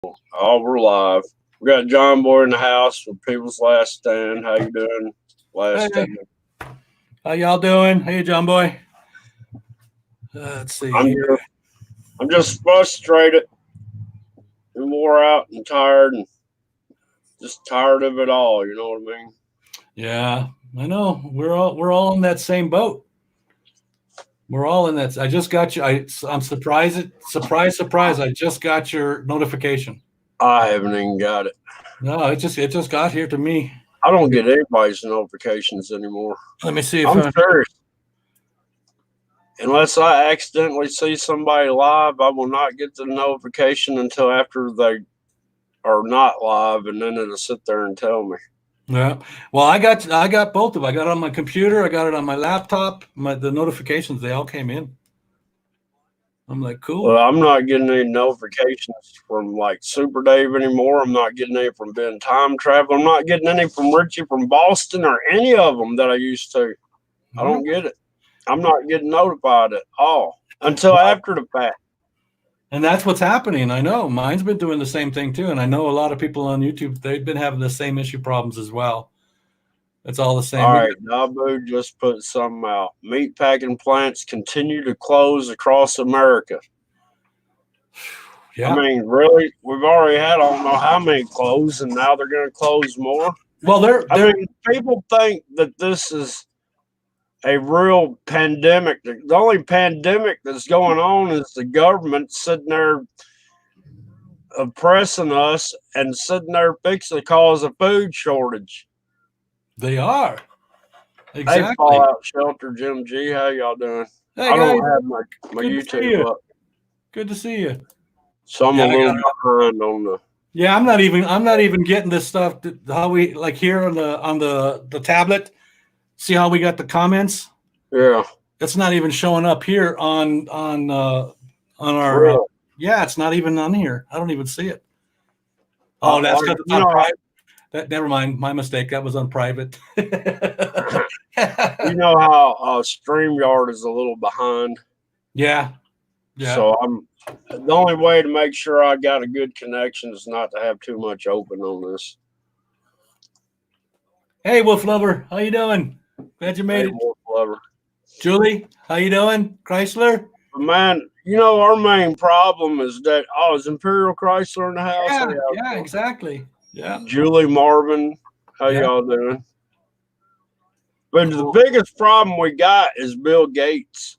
Oh, we're live. We got John Boy in the house with People's Last Stand. How you doing? Last Hey, Stand. how y'all doing? Hey, John Boy. Let's I'm see. just, I'm just frustrated and wore out and tired and just tired of it all. You know what I mean? Yeah, I know. We're all in that same boat. We're all in that. I just got you. I'm surprised. Surprise! I just got your notification. I haven't even got it. No, it just got here to me. I don't get anybody's notifications anymore. Let me see if I'm I. serious. Unless I accidentally see somebody live, I will not get the notification until after they are not live, and then it'll sit there and tell me. Yeah. Well, I got both of them. I got it on my computer. I got it on my laptop. The notifications they all came in. I'm like, Well, cool. I'm not getting any notifications from like Super Dave anymore. I'm not getting any from Ben Time Travel. I'm not getting any from Richie from Boston or any of them that I used to. I Yeah. don't get it. I'm not getting notified at all until after the fact. And that's what's happening. I know mine's been doing the same thing too. And I know a lot of people on YouTube, they've been having the same issue problems as well. It's all the same. All right, Nabu just put something out. Meatpacking plants continue to close across America. I Yeah. mean, really, we've already had I don't know how many close, and now they're going to close more. Well, they're I they're mean, people think that this is a real pandemic. The only pandemic that's going on is the government sitting there oppressing us and sitting there fixing to cause a food shortage. they are Hey, exactly. Fallout Shelter, Jim G, how y'all doing? Hey I guys, don't have my good to see YouTube you. up, Good to see you. so I'm a Yeah, I little got it. behind on the. Yeah, I'm not even getting this stuff. How we like here on the tablet. See how we got the comments? Yeah, It's not even showing up here on our. real. Yeah, it's not even on here. I don't even see it. Oh, that's I, because it's you on know, private. Never mind. My mistake. That was on private. you know how Streamyard is a little behind. Yeah. Yeah. So I'm the only way to make sure I got a good connection is not to have too much open on this. Hey, Wolf Lover. How you doing? Glad you Hey, made it. more clever. Julie, how you doing? Chrysler? But man, our main problem is that is Imperial Chrysler in the house. How Yeah. y'all Yeah. doing? Exactly. Yeah. Julie Marvin, how Yeah. y'all doing? But the Cool. biggest problem we got is Bill Gates.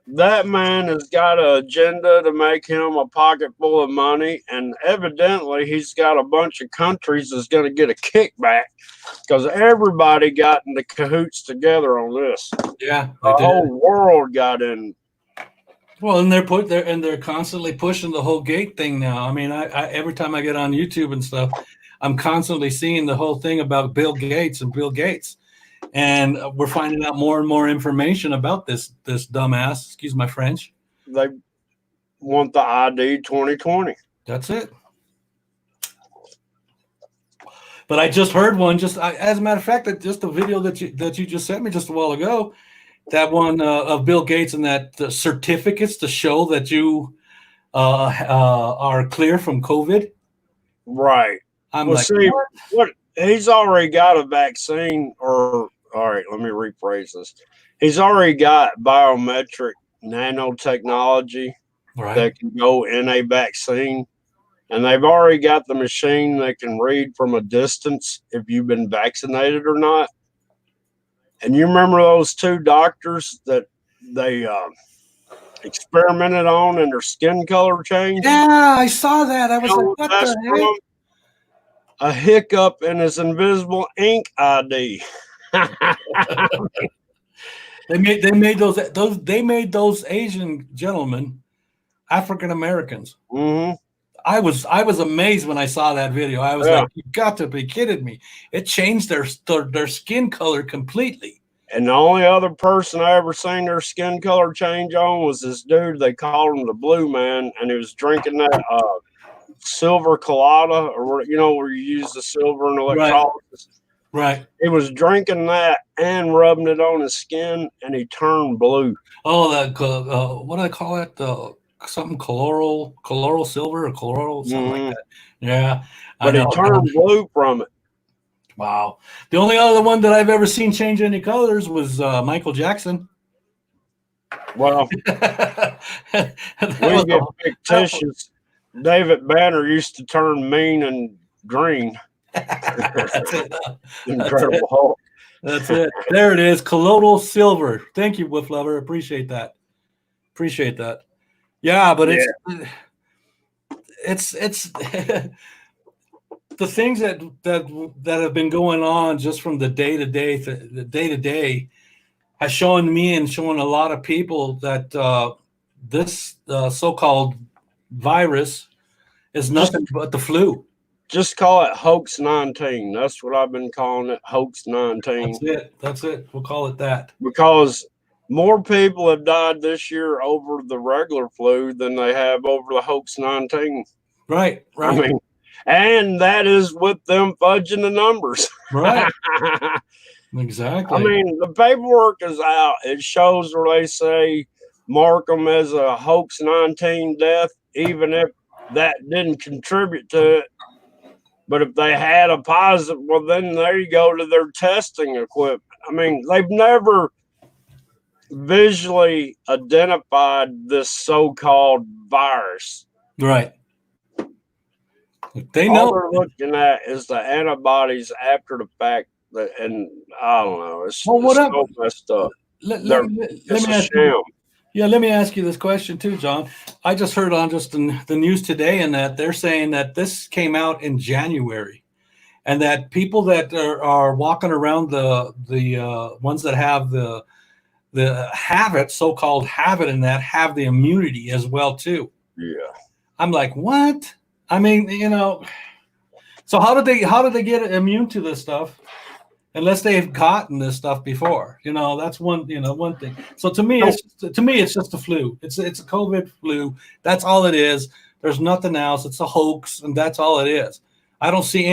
That man has got an agenda to make him a pocket full of money, and evidently he's got a bunch of countries that's going to get a kickback because everybody got in the cahoots together on this. Yeah, The they did. whole world got in. Well, and they're constantly pushing the whole gate thing now. I mean, I every time I get on YouTube and stuff, I'm constantly seeing the whole thing about Bill Gates and Bill Gates, and we're finding out more and more information about this dumbass. Excuse my French. They want the ID 2020. That's it. But I just heard one. As a matter of fact, that just the video that you just sent me just a while ago, that one of Bill Gates and that the certificates to show that you are clear from COVID. Right. I'm Well, like, see, what? what he's already got a vaccine, or all right, let me rephrase this. He's already got biometric nanotechnology Right. that can go in a vaccine. And they've already got the machine that can read from a distance if you've been vaccinated or not. And you remember those two doctors that they experimented on and their skin color changed? Yeah, I saw that. I You was know like, what what that's the heck? from? A hiccup in his invisible ink ID. They made those Asian gentlemen African Americans. Hmm. I was amazed when I saw that video. I was Yeah. like, you got to be kidding me. It changed their skin color completely. And the only other person I ever seen their skin color change on was this dude. They called him the Blue Man, and he was drinking that silver colada, or where you use the silver in Right, electrolysis. right. He was drinking that and rubbing it on his skin, and he turned blue. Oh, that what do I call it? something colloidal silver or colloidal, something like Hmm. that. Yeah, I But he know. turned blue from it. Wow. The only other one that I've ever seen change any colors was Michael Jackson. Well, that we was get that, fictitious. David Banner used to turn mean and green. that's it. That's it. Incredible Hulk. That's it. There it is. Colloidal silver. Thank you, Wolf Lover. Appreciate that. Appreciate that. Yeah, but Yeah. it's the things that have been going on just from the day to day has shown me and shown a lot of people that this so-called virus is Just nothing but the flu. just call it hoax 19. That's what I've been calling it, hoax 19. That's it. That's it. We'll call it that. Because more people have died this year over the regular flu than they have over the hoax 19. Right. I Right. mean, and that is with them fudging the numbers. Right. I Exactly. mean, the paperwork is out. It shows where they say mark them as a hoax 19 death, even if that didn't contribute to it. But if they had a positive, well, then there you go to their testing equipment. I mean, they've never visually identified this so-called virus. Right. They All know. they're looking at is the antibodies after the fact, and I don't know. Well, what It's up? so messed up. Let It's me a ask you. sham. Yeah, let me ask you this question too, John. I just heard on just in the news today, and that they're saying that this came out in January, and that people that are walking around the ones that have the have it, so-called have it, and that have the immunity as well too. Yeah. I'm like, what? I mean, so how did they get immune to this stuff? Unless they've gotten this stuff before, that's one thing. So So, to me it's just a flu. It's a COVID flu. That's all it is. There's nothing else. It's a hoax, and that's all it is. I don't see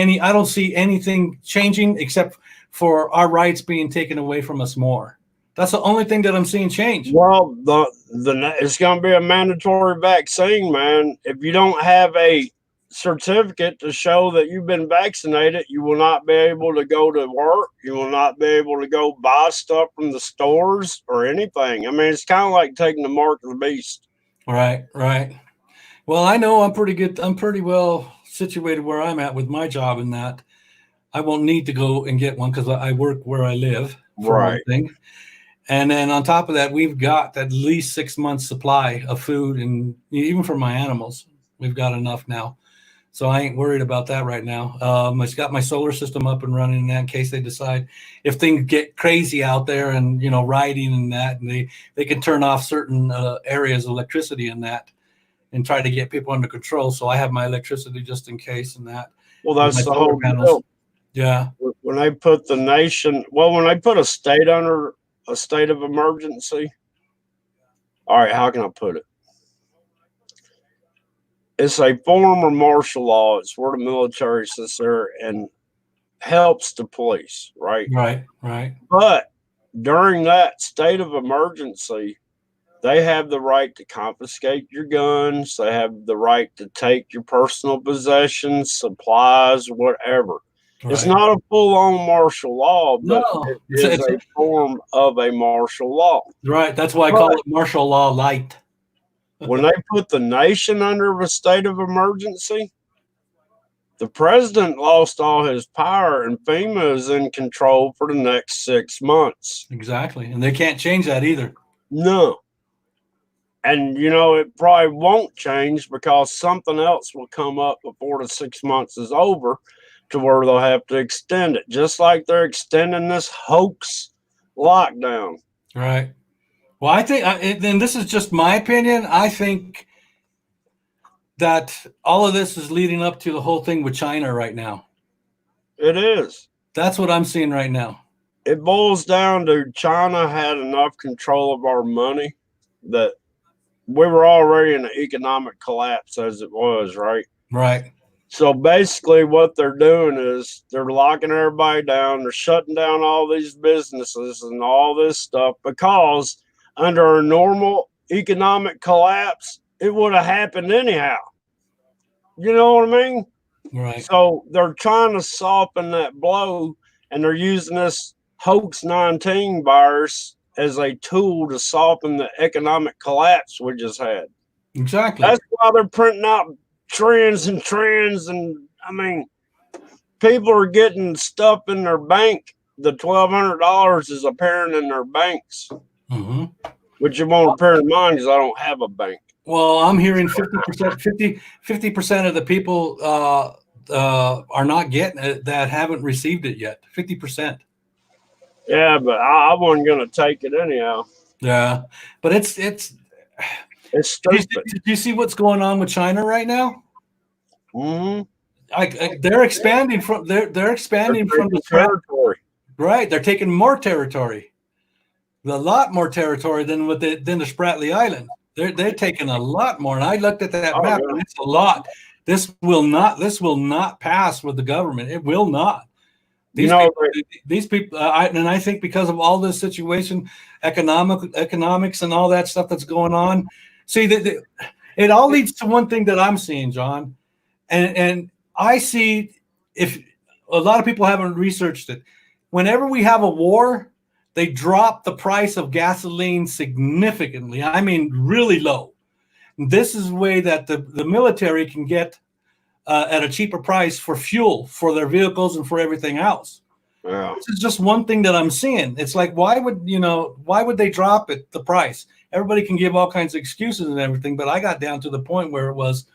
anything changing except for our rights being taken away from us more. That's the only thing that I'm seeing change. well, it's going to be a mandatory vaccine, man. If you don't have a certificate to show that you've been vaccinated, you will not be able to go to work. You will not be able to go buy stuff from the stores or anything. I mean, it's kind of like taking the mark of the beast. Right, right. Well, I know I'm pretty good. I'm pretty well situated where I'm at with my job in that. I won't need to go and get one because I work where I live for one Right. thing. And then on top of that, we've got at least 6 months supply of food, and even for my animals, we've got enough now. So I ain't worried about that right now. It's got my solar system up and running in that in case they decide if things get crazy out there and rioting and that, and they can turn off certain areas of electricity in that and try to get people under control. So I have my electricity just in case and that Well, with my that's the solar whole panels. deal. Yeah. When they put the nation, well, when they put a state under a state of emergency, all right, how can I put it? It's a form of martial law. It's where the military sits there and helps the police, right? Right. Right. But during that state of emergency, they have the right to confiscate your guns. They have the right to take your personal possessions, supplies, whatever. It's Right. not a full on martial law, but No, it is it's a form of a martial law. right. That's why I call But it martial law light. when they put the nation under a state of emergency, the president lost all his power, and FEMA is in control for the next 6 months. Exactly. And they can't change that either. No. And it probably won't change because something else will come up before the 6 months is over to where they'll have to extend it, just like they're extending this hoax lockdown. Right. Well, I think, and this is just my opinion, I think that all of this is leading up to the whole thing with China right now. It is. That's what I'm seeing right now. It boils down to China had enough control of our money that we were already in an economic collapse as it was, right? Right. So basically, what they're doing is they're locking everybody down. They're shutting down all these businesses and all this stuff because under a normal economic collapse, it would have happened anyhow. You know what I mean? Right. So they're trying to soften that blow, and they're using this hoax 19 virus as a tool to soften the economic collapse we just had. Exactly. That's why they're printing out trends and trends. And I mean, people are getting stuff in their bank. The $1,200 is appearing in their banks, Mm-hmm. which it won't appear in mine because I don't have a bank. Well, I'm hearing 50% of the people are not getting it that haven't received it yet. 50%. Yeah, but I wasn't going to take it anyhow. Yeah, but it's stupid. Did you see what's going on with China right now? Mm-hmm. They're expanding from the territory. Right, they're taking more territory, a lot more territory than the Spratly Island. They're taking a lot more, and I looked at that map, and it's a lot. This will not pass with the government. It will not. These people, and I think because of all this situation, economics, and all that stuff that's going on. See, it all leads to one thing that I'm seeing, John, and I see, if a lot of people haven't researched it, whenever we have a war, they drop the price of gasoline significantly. I mean, really low. This is the way that the military can get at a cheaper price for fuel for their vehicles and for everything else. Yeah. This is just one thing that I'm seeing. It's like, why would they drop the price? Everybody can give all kinds of excuses and everything, but I got down to the point where it was,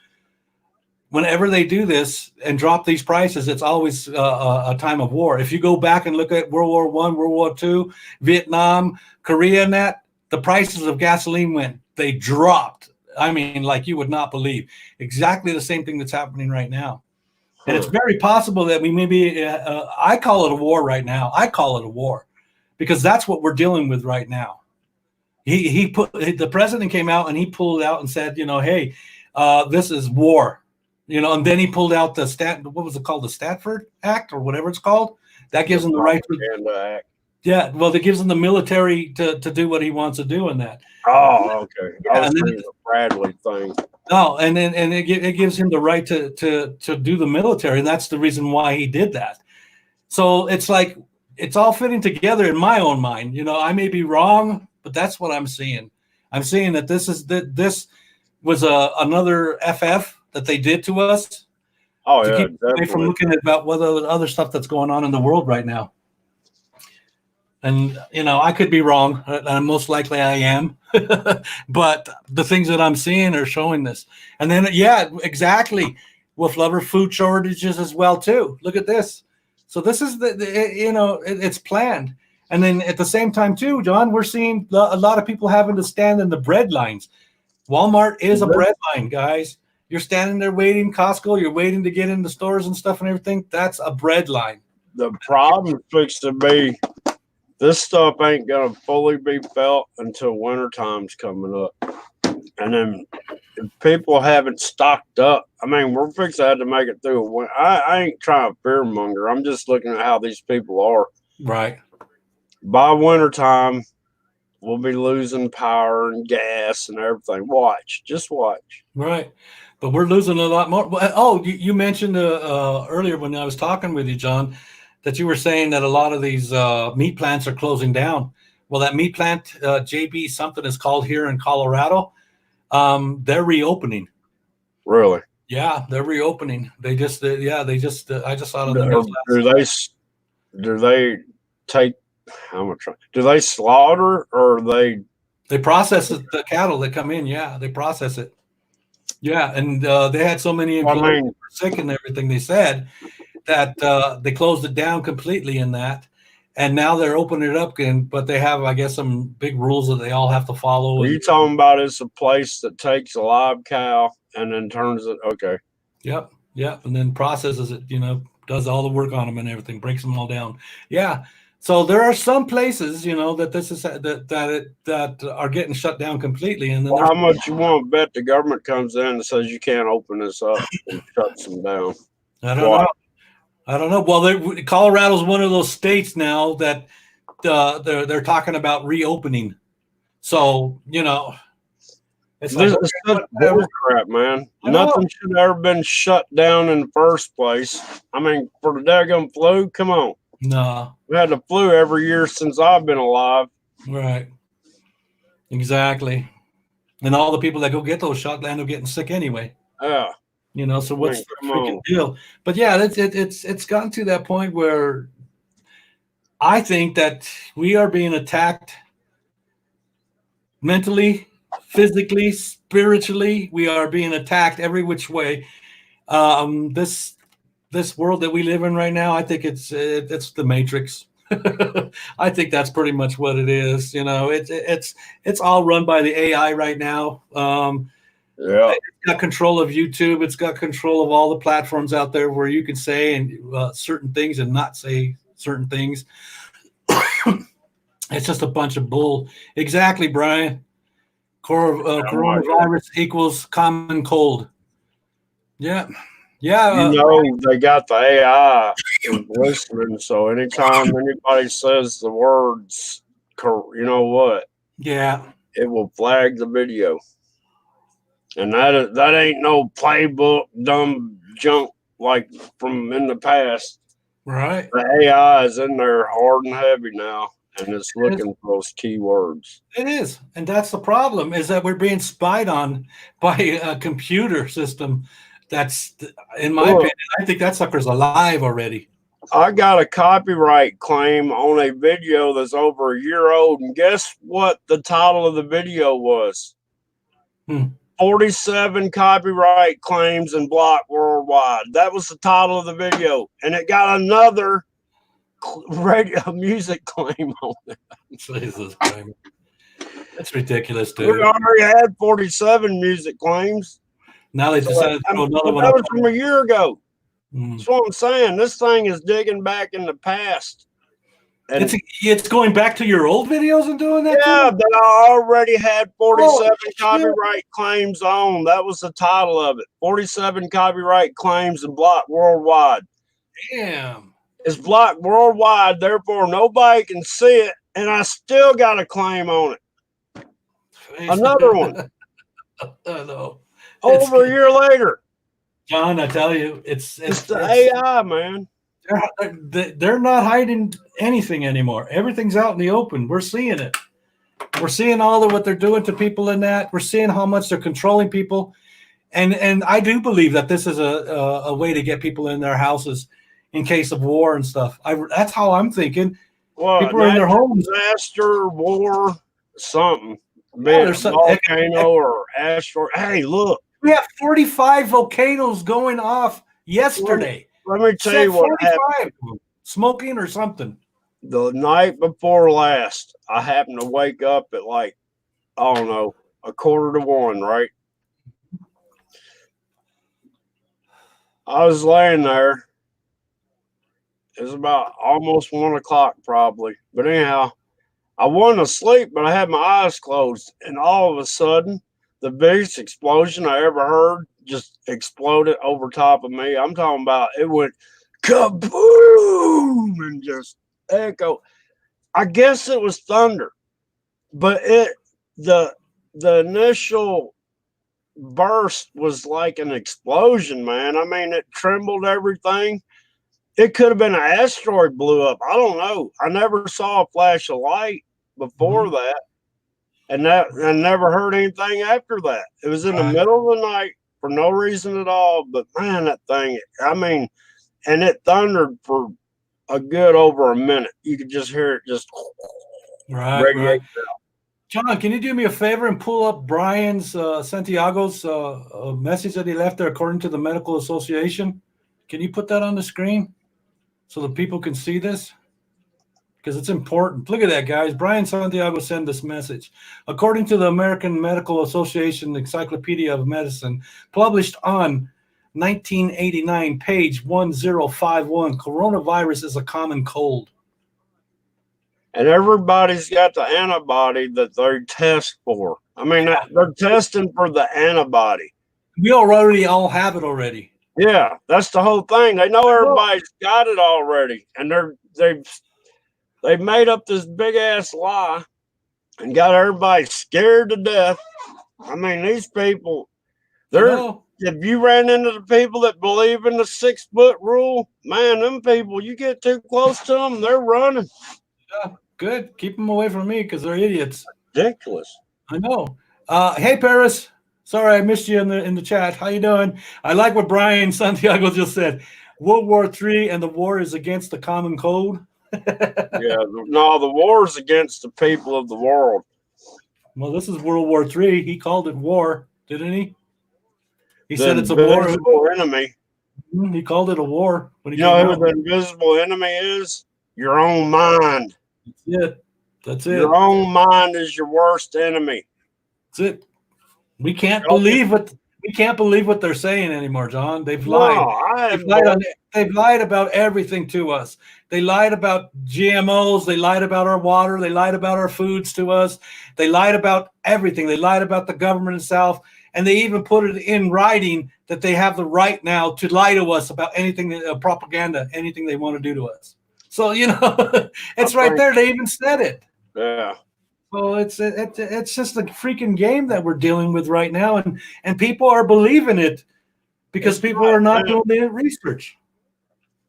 whenever they do this and drop these prices, it's always a time of war. If you go back and look at World War I, World War II, Vietnam, Korea, and that, the prices of gasoline they dropped. I mean, like you would not believe. Exactly the same thing that's happening right now. And it's very possible that we maybe, I call it a war right now. I call it a war because that's what we're dealing with right now. The president came out and he pulled out and said, hey, this is war. And then he pulled out what was it called? The Stafford Act or whatever it's called. That gives him the right to. Yeah, well, that gives him the military to do what he wants to do in that. Oh, okay. Yeah, I was thinking the Bradley thing. No, and it gives him the right to do the military, and that's the reason why he did that. So it's like it's all fitting together in my own mind. I may be wrong, but that's what I'm seeing. I'm seeing that this was another FF that they did to us. Oh, yeah, keep away from looking at about what other stuff that's going on in the world right now. And, I could be wrong. Most likely I am. But the things that I'm seeing are showing this. And then, yeah, exactly. With lover food shortages as well, too. Look at this. So this is, it's planned. And then at the same time, too, John, we're seeing a lot of people having to stand in the bread lines. Walmart is a bread line, guys. You're standing there waiting, Costco, you're waiting to get in the stores and stuff and everything. That's a bread line. The problem fixed to be, this stuff ain't going to fully be felt until winter time's coming up. And then if people haven't stocked up, I mean, we're fixing to have to make it through. I ain't trying to fearmonger. I'm just looking at how these people are. Right. By winter time, we'll be losing power and gas and everything. Just watch. Right. But we're losing a lot more. Oh, you mentioned earlier when I was talking with you, John, that you were saying that a lot of these meat plants are closing down. Well, that meat plant, JB something is called here in Colorado, they're reopening. Really? Yeah, they're reopening. I just saw it on the news. Do they take how much? Do they slaughter or they process the cattle that come in? Yeah, they process it. Yeah, and they had so many employees sick and everything. They said that they closed it down completely in that, and now they're opening it up again. But they have, I guess, some big rules that they all have to follow. Are you talking about it's a place that takes a live cow and then turns it? Okay. Yep, and then processes it. Does all the work on them and everything, breaks them all down. Yeah. So there are some places, that this is that are getting shut down completely. And then how much you want to bet the government comes in and says you can't open this up and shuts them down? I don't know. Well, Colorado's one of those states now that they're talking about reopening. So It's like, This okay, is such whatever. bullcrap, man. I know. Nothing should have ever been shut down in the first place. I mean, for the daggum flu, come on. No, We had the flu every year since I've been alive. right. Exactly. And all the people that go get those shots end up getting sick anyway. Yeah. So I what's mean, the come freaking on. deal? But yeah, it's gotten to that point where I think that we are being attacked mentally, physically, spiritually. We are being attacked every which way. This world that we live in right now, I think it's the Matrix. I think that's pretty much what it is. It's all run by the AI right now. Yeah. It's got control of YouTube. It's got control of all the platforms out there where you can say certain things and not say certain things. It's just a bunch of bull. Exactly, Brian. I'm like, Coronavirus equals common cold. Yeah, yeah. you know, they got the AI is listening. So anytime anybody says the words, you know what? Yeah. It will flag the video. And that ain't no playbook, dumb junk like from in the past. Right. The AI is in there hard and heavy now, and it's looking for those keywords. It is, and that's the problem: is that we're being spied on by a computer system. That's, in my Look, opinion, I think that sucker's alive already. I got a copyright claim on a video that's over a year old, and guess what the title of the video was? 47 copyright claims and blocked worldwide. That was the title of the video, and it got another radio music claim on it. Jesus Christ. That's ridiculous, We dude. already had 47 music claims. Now they So, decided to throw another one that up. was from a year ago. Mm. That's what I'm saying. This thing is digging back in the past. And it's going back to your old videos and doing that yeah, too? that I already had 47 Oh, copyright claims on. That was the title of it. 47 copyright claims and blocked worldwide. damn. It's blocked worldwide, therefore nobody can see it, and I still got a claim on it. Another one. I know. Over a year later. John, I tell you, it's the AI, man. They're not hiding anything anymore. Everything's out in the open. We're seeing it. We're seeing all of what they're doing to people in that. We're seeing how much they're controlling people, and I do believe that this is a way to get people in their houses in case of war and stuff. That's how I'm thinking. Well, people are in their homes. Disaster, war, something. Yeah, there's some volcano or asteroid. Hey, look. We have 45 volcanoes going off yesterday. Let me tell you what happened. Smoking or something. The night before last, I happened to wake up at like, I don't know, 1:45, right? I was laying there. It was about almost 1 o'clock, probably. But anyhow, I wasn't asleep, but I had my eyes closed. And all of a sudden, the biggest explosion I ever heard just exploded over top of me. I'm talking about it went kaboom and just echo. I guess it was thunder, but the initial burst was like an explosion, man. I mean, it trembled everything. It could have been an asteroid blew up. I don't know. I never saw a flash of light before that. And I never heard anything after that. It was in the middle of the night for no reason at all. But man, that thing, I mean, and it thundered for a good over a minute. You could just hear it just radiate out. John, can you do me a favor and pull up Brian's Santiago's message that he left there according to the Medical Association? Can you put that on the screen so the people can see this? Because it's important. Look at that, guys. Brian Santiago sent this message. According to the American Medical Association Encyclopedia of Medicine, published on 1989, page 1051, coronavirus is a common cold. And everybody's got the antibody that they test for. I mean, they're testing for the antibody. We already all have it already. Yeah, that's the whole thing. They know everybody's got it already, and they've made up this big ass lie and got everybody scared to death. I mean, these people, I they're, know. if you ran into the people that believe in the 6 foot rule, man, them people, you get too close to them, they're running. Yeah, good. Keep them away from me because they're idiots. Ridiculous. I know. Hey, Paris. Sorry, I missed you in the chat. How you doing? I like what Brian Santiago just said. World War III and the war is against the common code. Yeah, no, the war is against the people of the world. Well, this is World War III. He called it war, didn't he? He The said it's a war. invisible enemy. He called it a war when he You came know who out. the invisible enemy is? Your own mind. That's it. That's Your it. own mind is your worst enemy. That's it. We can't believe what they're saying anymore, John. They've lied. No, I They've haven't. lied on they've lied about everything to us. They lied about GMOs, they lied about our water, they lied about our foods to us. They lied about everything. They lied about the government itself, and they even put it in writing that they have the right now to lie to us about anything propaganda, anything they want to do to us. So, I it's right think, there. They even said it. yeah. So it's just a freaking game that we're dealing with right now, and people are believing it because It's people not, are not man. doing the research.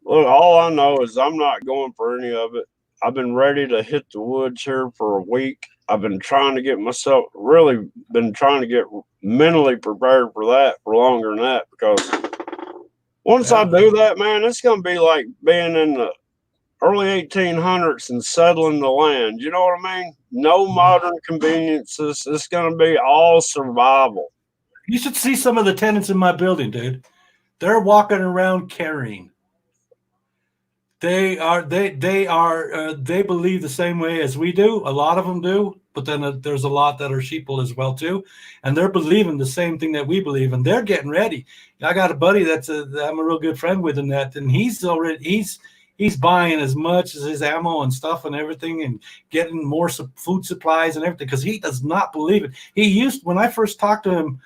Look, all I know is I'm not going for any of it. I've been ready to hit the woods here for a week. I've been trying to get myself really been trying to get mentally prepared for that for longer than that because once I Yeah, do that, man, it's going to be like being in the early 1800s and settling the land. You know what I mean? No modern conveniences. It's going to be all survival. you should see some of the tenants in my building, dude. They're walking around carrying. They believe the same way as we do. A lot of them do, but then there's a lot that are sheeple as well too, and they're believing the same thing that we believe, and they're getting ready. I got a buddy that I'm a real good friend with in that, and he's buying as much as his ammo and stuff and everything, and getting more food supplies and everything because he does not believe it. When I first talked to him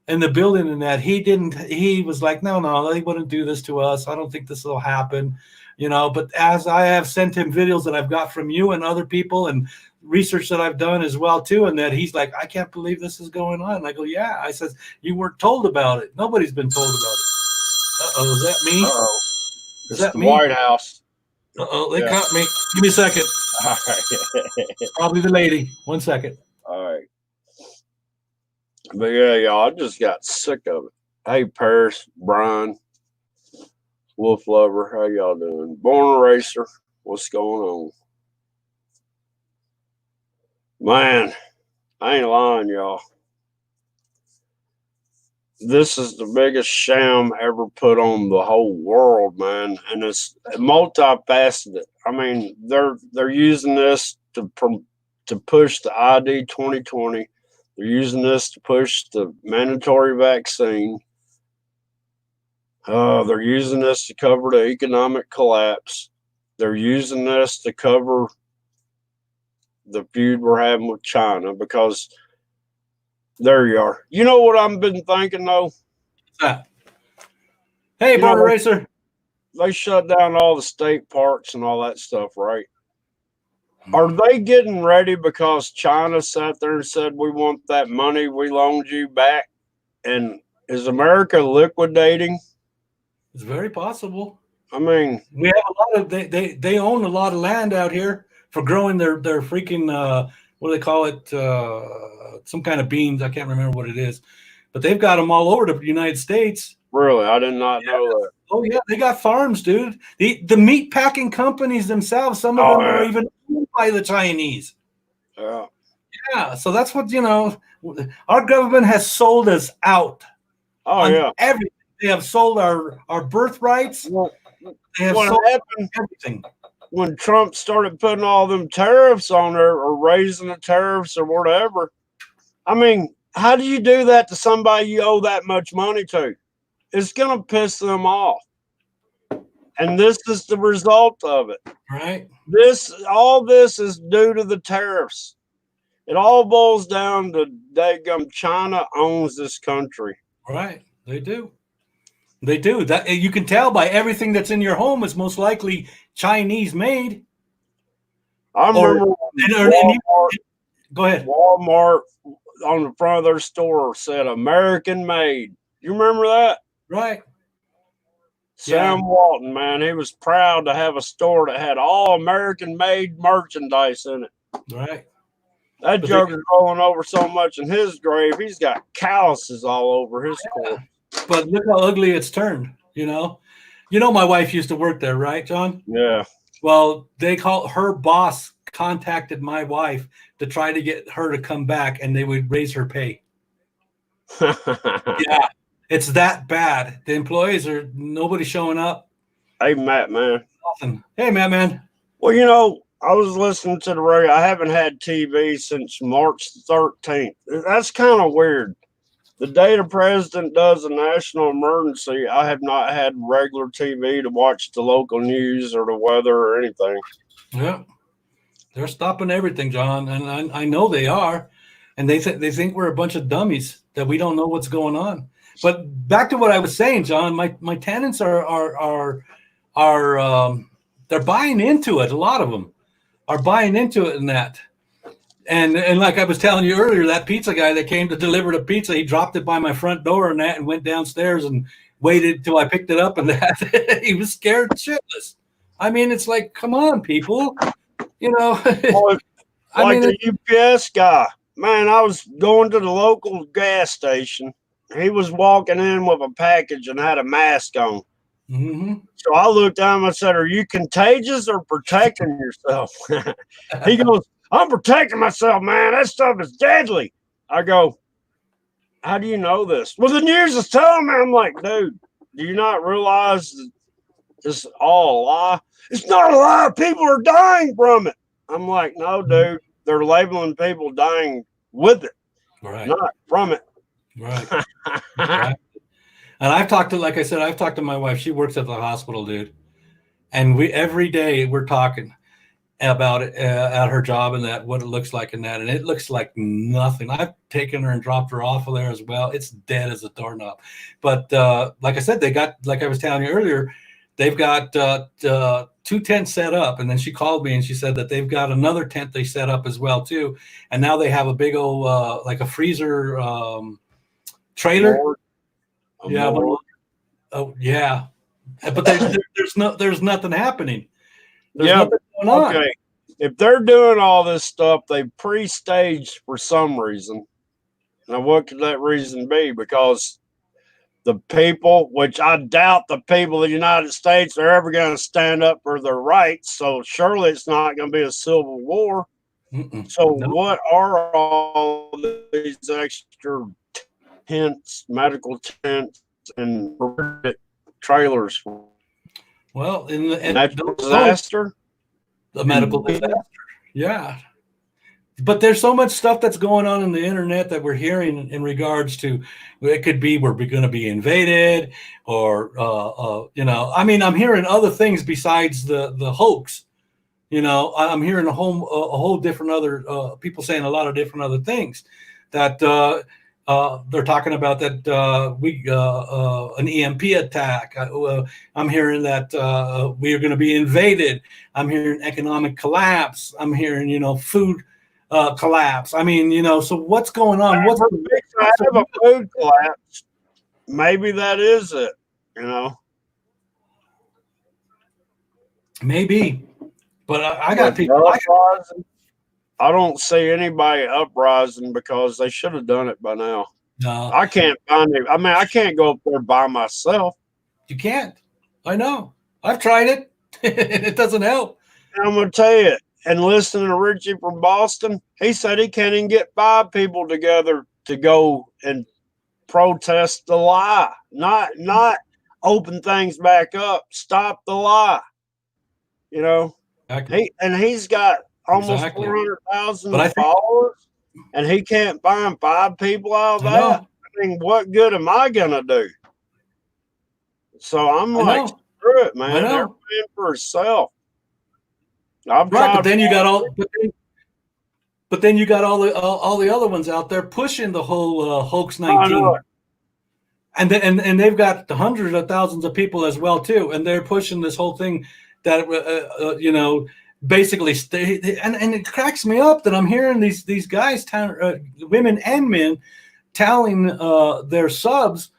in the building and that he was like, no, they wouldn't do this to us. I don't think this will happen. But as I have sent him videos that I've got from you and other people and research that I've done as well too, and that he's like, I can't believe this is going on. And I go, yeah. I said, you weren't told about it. Nobody's been told about it. Uh-oh, is that me? Uh-oh. Is It's that the me? White House. Uh-oh, they Yeah. caught me. Give me a second. All right. Probably the lady. 1 second. All right. But yeah, y'all, I just got sick of it. Hey, Paris, Brian, Wolf Lover, how y'all doing? Born Racer, what's going on? Man, I ain't lying, y'all. This is the biggest sham ever put on the whole world, man, and it's multifaceted. I mean, they're using this to push the ID 2020. They're using this to push the mandatory vaccine. They're using this to cover the economic collapse. They're using this to cover the feud we're having with China because there you are. You know what I've been thinking though? What's that? Hey, You Border know, Racer. they shut down all the state parks and all that stuff, right? Are they getting ready because China sat there and said, we want that money we loaned you back? And is America liquidating? It's very possible. I mean, We have a lot of they own a lot of land out here for growing their freaking what do they call it, some kind of beans. I can't remember what it is, but they've got them all over the United States. really, I did not know that. Oh yeah, they got farms, dude. The meat packing companies themselves, some of them are even owned by the Chinese. Yeah. Yeah, so that's what our government has sold us out. Oh on yeah. everything. They have sold our birthrights. Well, They have what sold happened everything. when Trump started putting all them tariffs on there or raising the tariffs or whatever? I mean, how do you do that to somebody you owe that much money to? It's going to piss them off. And this is the result of it. Right. All this is due to the tariffs. It all boils down to daggum China owns this country. Right. They do. They do. That you can tell by everything that's in your home is most likely Chinese made. I remember Walmart, go ahead. Walmart on the front of their store said American made. You remember that? Right. Sam Walton, man, he was proud to have a store that had all American made merchandise in it. Right. That joker's rolling over so much in his grave, he's got calluses all over his corpse. But look how ugly it's turned, you know? You know, my wife used to work there, right, John? Yeah. Well, her boss contacted my wife to try to get her to come back, and they would raise her pay. Yeah, it's that bad. The employees nobody showing up. Hey, Matt, man. Nothing. Hey, Matt, man. Well, you know, I was listening to the radio. I haven't had TV since March 13th. That's kind of weird. The day the president does a national emergency, I have not had regular TV to watch the local news or the weather or anything. Yeah, they're stopping everything, John, and I know they are, and they think we're a bunch of dummies that we don't know what's going on. But back to what I was saying, John, my tenants are they're buying into it. A lot of them are buying into it, and that. And like I was telling you earlier, that pizza guy that came to deliver the pizza, he dropped it by my front door and that, and went downstairs and waited till I picked it up, and that. He was scared shitless. I mean, it's like, come on, people, you know. Well, like the UPS guy, man, I was going to the local gas station. He was walking in with a package and had a mask on. Mm-hmm. So I looked at him. I said, "Are you contagious or protecting yourself?" He goes, "I'm protecting myself, man. That stuff is deadly." I go, "How do you know this?" Well, the news is telling me. I'm like, dude, do you not realize that this is all a lie? It's not a lie. People are dying from it. I'm like, no, dude. They're labeling people dying with it, right, not from it. Right. Right. And I've talked to my wife. She works at the hospital, dude. And every day we're talking about it at her job and that, what it looks like in that. And it looks like nothing. I've taken her and dropped her off of there as well. It's dead as a doorknob. But like I said, like I was telling you earlier, they've got 2 tents set up. And then she called me and she said that they've got another tent they set up as well, too. And now they have a big old, like a freezer trailer. Yeah. Oh, yeah. But there's nothing happening. There's nothing going on. Okay. If they're doing all this stuff, they pre-staged for some reason. Now, what could that reason be? Because the people, which I doubt the people of the United States are ever going to stand up for their rights. So surely it's not going to be a civil war. So what are all these extra tents, medical tents, and trailers? Well, in the natural disaster, the medical disaster, yeah. But there's so much stuff that's going on in the internet that we're hearing in regards to, it could be we're going to be invaded, or you know, I mean, I'm hearing other things besides the hoax. You know, I'm hearing a whole different other people saying a lot of different other things that they're talking about, that an EMP attack. I'm hearing that we are going to be invaded. I'm hearing economic collapse. I'm hearing, you know, food collapse. I mean, you know, so what's going on? What's a food collapse? Maybe that is it. You know, maybe. But I got people. I don't see anybody uprising because they should have done it by now. No, I can't find it. I mean, I can't go up there by myself. You can't. I know. I've tried it. It doesn't help. I'm going to tell you, and listening to Richie from Boston, he said he can't even get 5 people together to go and protest the lie. Not open things back up. Stop the lie. You know? Exactly. He's got almost 400,000 followers, and he can't find 5 people out of that. I mean, what good am I gonna do? So I'm like, screw it, man. They're paying for herself. But then you got all the other ones out there pushing the whole hoax 19. And then they've got hundreds of thousands of people as well too, and they're pushing this whole thing that you know, basically stay. And it cracks me up that I'm hearing these guys, women and men, telling their subs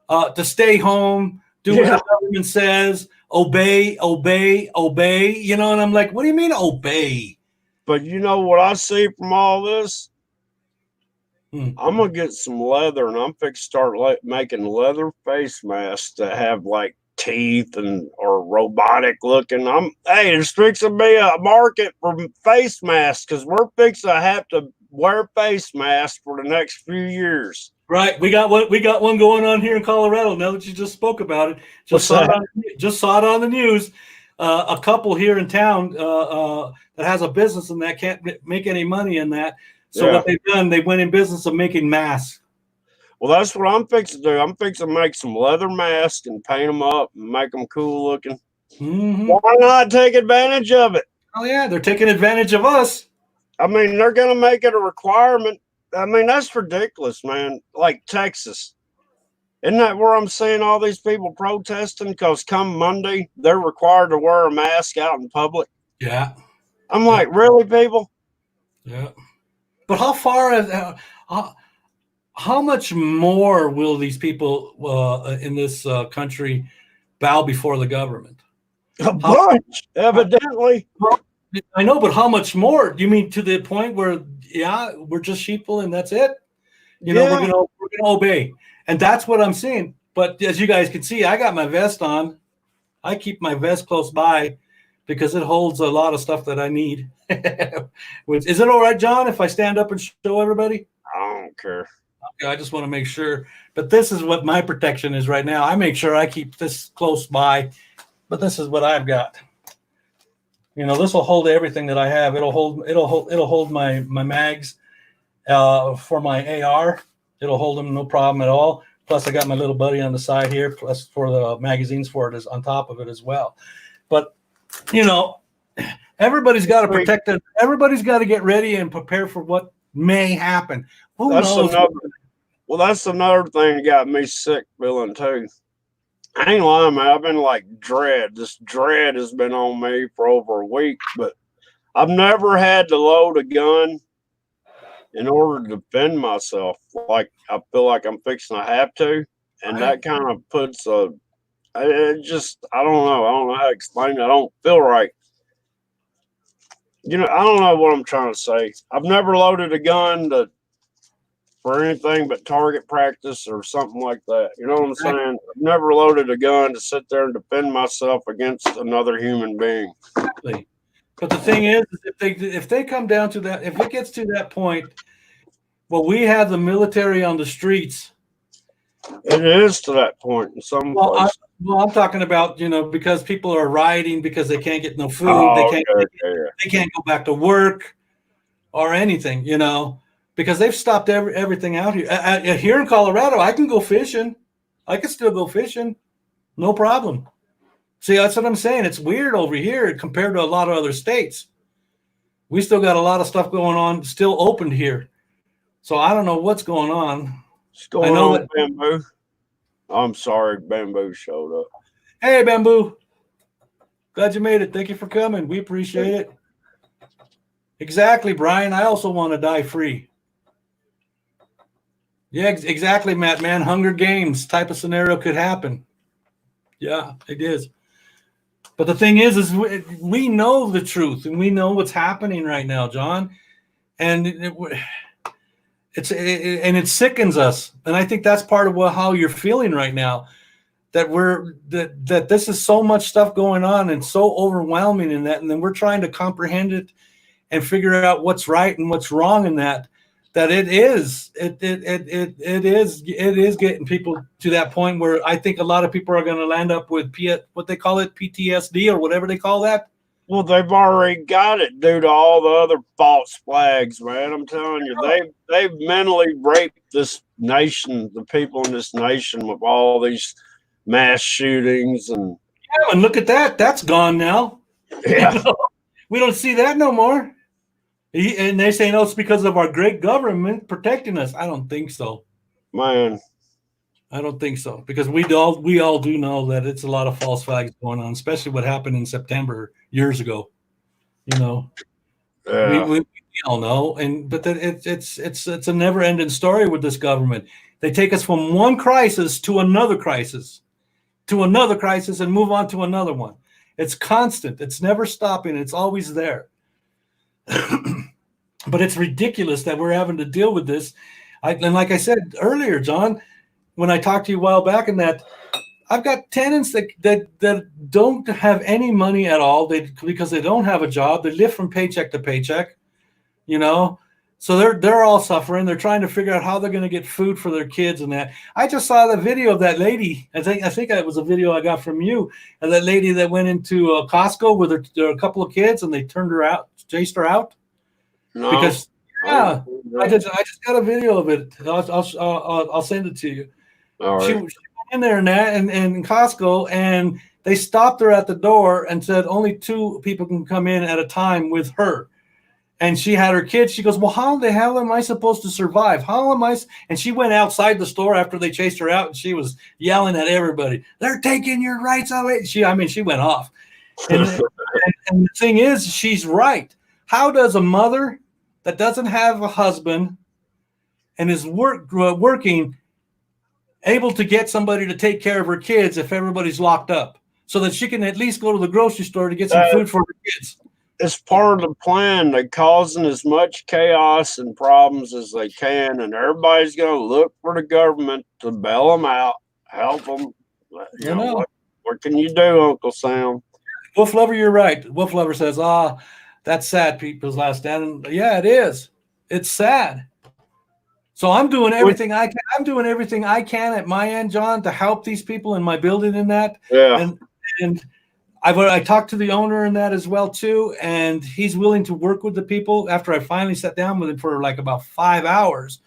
to stay home, do what the government says, obey, obey, obey. You know, and I'm like, what do you mean obey? But you know what I see from all this? I'm gonna get some leather, and I'm fixing to start making leather face masks that have like teeth and or robotic looking. Hey, there's fixing to be a market for face masks because we're fixing to have to wear face masks for the next few years. Right, we got one going on here in Colorado. Now that you just spoke about it, just saw it on the news. A couple here in town that has a business and that can't make any money in that. So what they've done, they went in business of making masks. Well, that's what I'm fixing to do. I'm fixing to make some leather masks and paint them up and make them cool looking. Mm-hmm. Why not take advantage of it? Oh yeah, they're taking advantage of us. I mean, they're going to make it a requirement. I mean, that's ridiculous, man. Like Texas. Isn't that where I'm seeing all these people protesting? Because come Monday, they're required to wear a mask out in public. Yeah. I'm like, really, people? Yeah. But how far, how much more will these people in this country bow before the government? A bunch, evidently. I know, but how much more? You mean to the point where, we're just sheeple and that's it? You know, we're gonna obey, and that's what I'm seeing. But as you guys can see, I got my vest on. I keep my vest close by because it holds a lot of stuff that I need. Is it all right, John, if I stand up and show everybody? I don't care. Okay, I just want to make sure. But this is what my protection is right now. I make sure I keep this close by. But this is what I've got. You know, this will hold everything that I have. It'll hold my mags for my AR. It'll hold them no problem at all. Plus, I got my little buddy on the side here. Plus, for the magazines for it is on top of it as well. But you know, everybody's got to protect it. Everybody's got to get ready and prepare for what may happen. Who knows? That's another thing that got me sick feeling too. I ain't lying, man. I've been like dread. This dread has been on me for over a week, but I've never had to load a gun in order to defend myself. Like I feel like I'm fixing to have to, and that kind of puts I don't know how to explain it. I don't feel right. You know, I don't know what I'm trying to say. I've never loaded a gun for anything but target practice or something like that. You know what I'm saying? I've never loaded a gun to sit there and defend myself against another human being. Exactly. But the thing is, if they come down to that, if it gets to that point, well, we have the military on the streets. It is to that point in some places. I'm talking about, you know, because people are rioting because they can't get no food, they can't go back to work or anything, you know, because they've stopped everything out here. Here in Colorado, I can go fishing. I can still go fishing, no problem. See, that's what I'm saying. It's weird over here compared to a lot of other states. We still got a lot of stuff going on, still opened here. So I don't know what's going on. I know that Bamboo. I'm sorry, Bamboo showed up. Hey, Bamboo. Glad you made it. Thank you for coming. We appreciate it. Exactly, Brian. I also want to die free. Yeah, exactly, Matt, man. Hunger Games type of scenario could happen. Yeah, it is. But the thing is we know the truth and we know what's happening right now, John. And it sickens us. And I think that's part of how you're feeling right now. That this is so much stuff going on and so overwhelming in that, and then we're trying to comprehend it and figure out what's right and what's wrong in that. That it is getting people to that point where I think a lot of people are going to land up with what they call it, PTSD or whatever they call that. Well, they've already got it due to all the other false flags, man. I'm telling you, they've mentally raped this nation, the people in this nation, with all these mass shootings and look at that. That's gone now. Yeah, you know, we don't see that no more. And they say, no, it's because of our great government protecting us. I don't think so. Man. I don't think so. Because we all do know that it's a lot of false flags going on, especially what happened in September years ago. You know, Yeah. we all know, but it's a never ending story with this government. They take us from one crisis to another crisis, and move on to another one. It's constant. It's never stopping. It's always there. But it's ridiculous that we're having to deal with this. And like I said earlier, John, when I talked to you a while back, and that I've got tenants that don't have any money at all. Because they don't have a job. They live from paycheck to paycheck. You know, so they're all suffering. They're trying to figure out how they're going to get food for their kids and that. I just saw the video of that lady. I think it was a video I got from you, and that lady that went into Costco with her a couple of kids, and they turned her out, chased her out. No. Because I just got a video of it. I'll send it to you. All right. She went in there and in Costco, and they stopped her at the door and said only 2 people can come in at a time with her. And she had her kids. She goes, well, how the hell am I supposed to survive? How am I? And she went outside the store after they chased her out, and she was yelling at everybody. They're taking your rights away. She went off. And the thing is, she's right. How does a mother that doesn't have a husband and is working able to get somebody to take care of her kids if everybody's locked up, so that she can at least go to the grocery store to get some food for her kids? It's part of the plan. They're causing as much chaos and problems as they can, and everybody's going to look for the government to bail them out, help them. You know. What can you do, Uncle Sam? Wolf Lover, you're right. Wolf Lover says, that's sad, people's last stand. And yeah, it is. It's sad. So I'm doing everything I can. I'm doing everything I can at my end, John, to help these people in my building in that. Yeah. And I talked to the owner in that as well too, and he's willing to work with the people. After I finally sat down with him for like about 5 hours